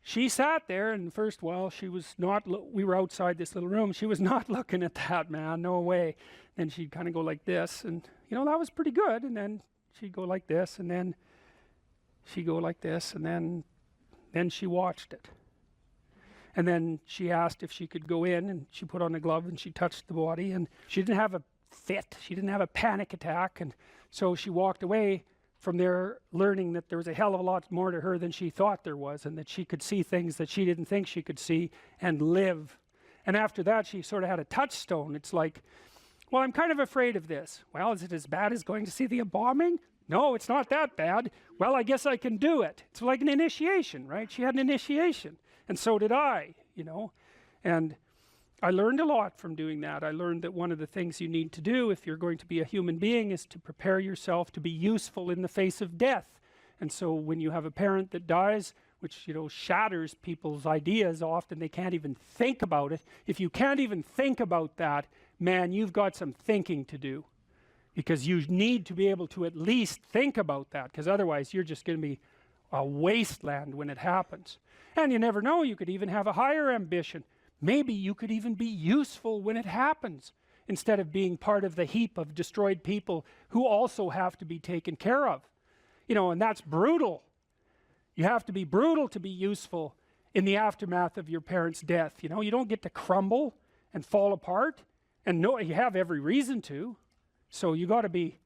she sat there, and first while she was not, we were outside this little room, she was not looking at that, man, no way. Then she'd kind of go like this, and you know, that was pretty good. And then she'd go like this, and then she'd go like this, and then she watched it. And then she asked if she could go in, and she put on a glove and she touched the body, and she didn't have a fit, she didn't have a panic attack, and so she walked away from there learning that there was a hell of a lot more to her than she thought there was, and that she could see things that she didn't think she could see and live. And after that, she sort of had a touchstone. It's like, well, I'm kind of afraid of this. Well, is it as bad as going to see the embalming? No, it's not that bad. Well, I guess I can do it. It's like an initiation, right? She had an initiation. And so did I, you know, and I learned a lot from doing that. I learned that one of the things you need to do if you're going to be a human being is to prepare yourself to be useful in the face of death. And so when you have a parent that dies, which, you know, shatters people's ideas often, they can't even think about it. If you can't even think about that, man, you've got some thinking to do, because you need to be able to at least think about that, because otherwise you're just going to be a wasteland when it happens. And you never know, you could even have a higher ambition. Maybe you could even be useful when it happens, instead of being part of the heap of destroyed people who also have to be taken care of. You know, and that's brutal. You have to be brutal to be useful in the aftermath of your parents' death. You know, you don't get to crumble and fall apart, and no, you have every reason to. So you got to be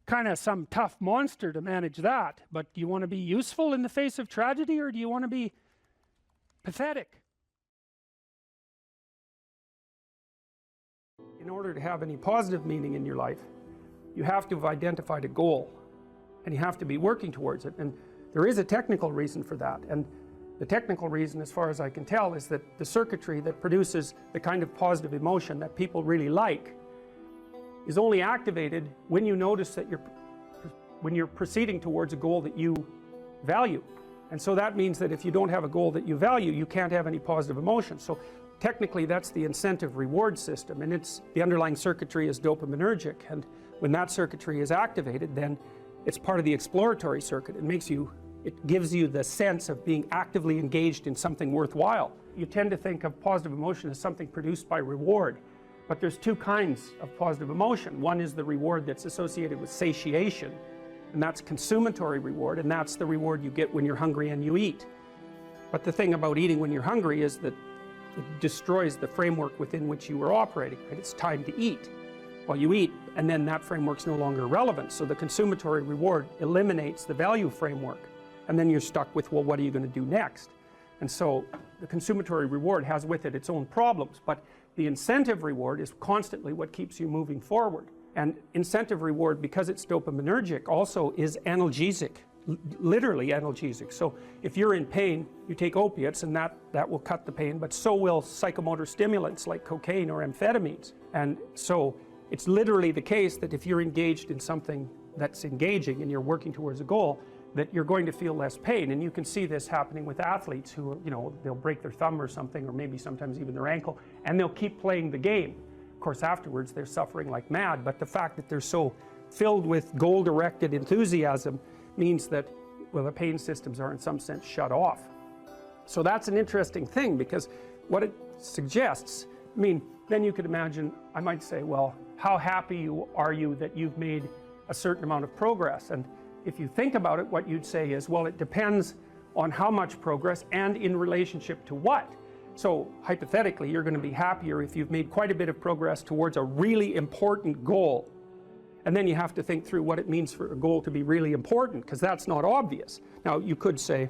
kind of some tough monster to manage that. But do you want to be useful in the face of tragedy, or do you want to be pathetic? In order to have any positive meaning in your life, you have to have identified a goal, and you have to be working towards it. And there is a technical reason for that. And the technical reason, as far as I can tell, is that the circuitry that produces the kind of positive emotion that people really like is only activated when you notice that when you're proceeding towards a goal that you value. And so that means that if you don't have a goal that you value, you can't have any positive emotion. So technically that's the incentive reward system, and the underlying circuitry is dopaminergic, and when that circuitry is activated, then it's part of the exploratory circuit. It gives you the sense of being actively engaged in something worthwhile. You tend to think of positive emotion as something produced by reward. But there's two kinds of positive emotion. One is the reward that's associated with satiation, and that's consummatory reward, and that's the reward you get when you're hungry and you eat. But the thing about eating when you're hungry is that it destroys the framework within which you were operating, right? It's time to eat. Well, you eat, and then that framework's no longer relevant, so the consummatory reward eliminates the value framework, and then you're stuck with, well, what are you going to do next? And so the consummatory reward has with it its own problems, but the incentive reward is constantly what keeps you moving forward. And incentive reward, because it's dopaminergic, also is analgesic, literally analgesic. So if you're in pain, you take opiates, and that will cut the pain, but so will psychomotor stimulants like cocaine or amphetamines. And so it's literally the case that if you're engaged in something that's engaging and you're working towards a goal, that you're going to feel less pain. And you can see this happening with athletes who, you know, they'll break their thumb or something, or maybe sometimes even their ankle, and they'll keep playing the game. Of course, afterwards they're suffering like mad, but the fact that they're so filled with goal-directed enthusiasm means that, well, the pain systems are in some sense shut off. So that's an interesting thing, because what it suggests, I mean, then you could imagine, I might say, well, how happy are you that you've made a certain amount of progress? And if you think about it, what you'd say is, well, it depends on how much progress and in relationship to what. So hypothetically, you're going to be happier if you've made quite a bit of progress towards a really important goal. And then you have to think through what it means for a goal to be really important, because that's not obvious. Now, you could say,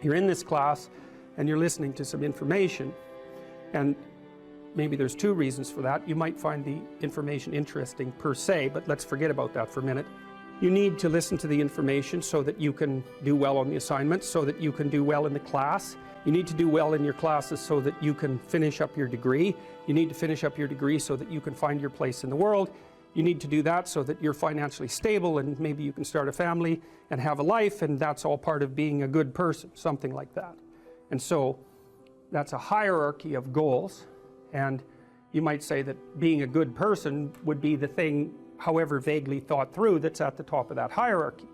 you're in this class and you're listening to some information, and maybe there's two reasons for that. You might find the information interesting per se, but let's forget about that for a minute. You need to listen to the information so that you can do well on the assignments, so that you can do well in the class. You need to do well in your classes so that you can finish up your degree. You need to finish up your degree so that you can find your place in the world. You need to do that so that you're financially stable and maybe you can start a family and have a life, and that's all part of being a good person, something like that. And so that's a hierarchy of goals, and you might say that being a good person would be the thing, however vaguely thought through, that's at the top of that hierarchy.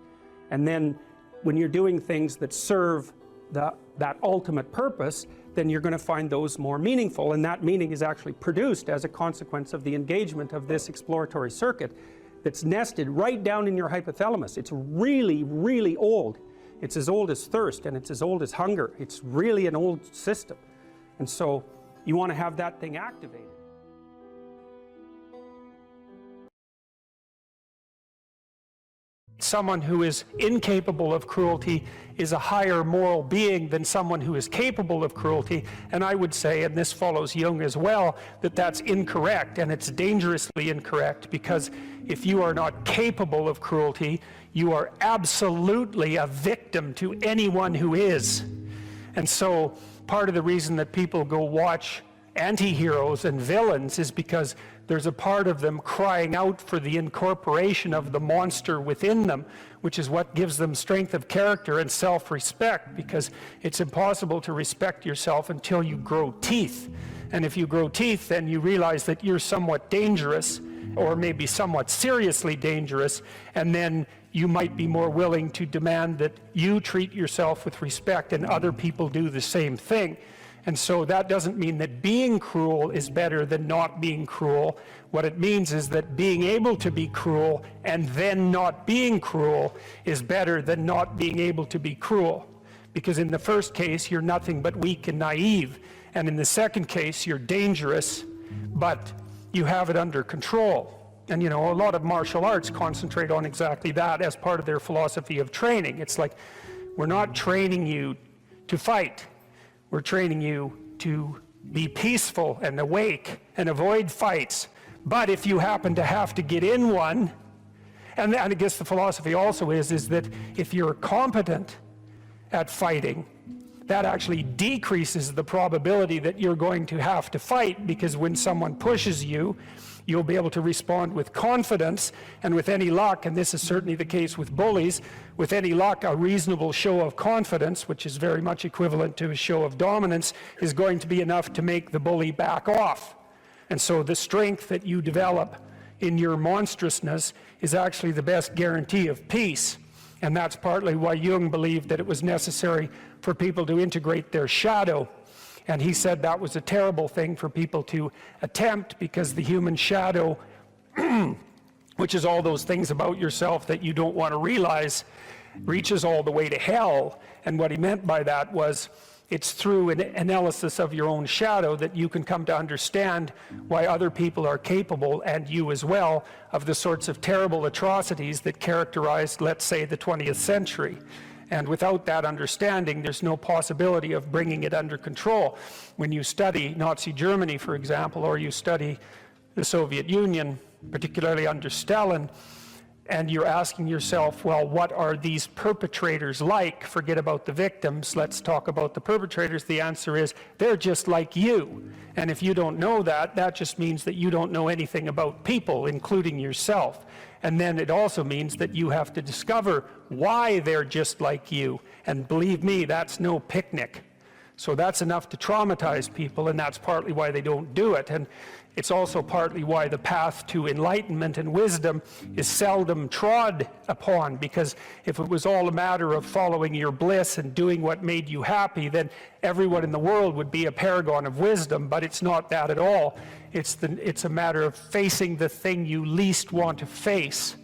And then when you're doing things that serve that ultimate purpose, then you're going to find those more meaningful, and that meaning is actually produced as a consequence of the engagement of this exploratory circuit that's nested right down in your hypothalamus. It's really, really old. It's as old as thirst, and it's as old as hunger. It's really an old system. And so you want to have that thing activated. Someone who is incapable of cruelty is a higher moral being than someone who is capable of cruelty. And I would say, and this follows Jung as well, that that's incorrect, and it's dangerously incorrect, because if you are not capable of cruelty, you are absolutely a victim to anyone who is. And so part of the reason that people go watch anti-heroes and villains is because there's a part of them crying out for the incorporation of the monster within them, which is what gives them strength of character and self-respect, because it's impossible to respect yourself until you grow teeth. And if you grow teeth, then you realize that you're somewhat dangerous, or maybe somewhat seriously dangerous, and then you might be more willing to demand that you treat yourself with respect and other people do the same thing. And so that doesn't mean that being cruel is better than not being cruel. What it means is that being able to be cruel and then not being cruel is better than not being able to be cruel. Because in the first case, you're nothing but weak and naive. And in the second case, you're dangerous, but you have it under control. And you know, a lot of martial arts concentrate on exactly that as part of their philosophy of training. It's like, we're not training you to fight. We're training you to be peaceful and awake and avoid fights. But if you happen to have to get in one, and I guess the philosophy also is that if you're competent at fighting, that actually decreases the probability that you're going to have to fight, because when someone pushes you, you'll be able to respond with confidence, and with any luck, and this is certainly the case with bullies, with any luck, a reasonable show of confidence, which is very much equivalent to a show of dominance, is going to be enough to make the bully back off. And so the strength that you develop in your monstrousness is actually the best guarantee of peace. And that's partly why Jung believed that it was necessary for people to integrate their shadow. And he said that was a terrible thing for people to attempt, because the human shadow, which is all those things about yourself that you don't want to realize, reaches all the way to hell. And what he meant by that was, it's through an analysis of your own shadow that you can come to understand why other people are capable, and you as well, of the sorts of terrible atrocities that characterized, let's say, the 20th century. And without that understanding, there's no possibility of bringing it under control. When you study Nazi Germany, for example, or you study the Soviet Union, particularly under Stalin, and you're asking yourself, well, what are these perpetrators like? Forget about the victims, let's talk about the perpetrators. The answer is, they're just like you. And if you don't know that, that just means that you don't know anything about people, including yourself. And then it also means that you have to discover why they're just like you. And believe me, that's no picnic. So that's enough to traumatize people, and that's partly why they don't do it. And it's also partly why the path to enlightenment and wisdom is seldom trod upon, because if it was all a matter of following your bliss and doing what made you happy, then everyone in the world would be a paragon of wisdom. But it's not that at all. It's a matter of facing the thing you least want to face.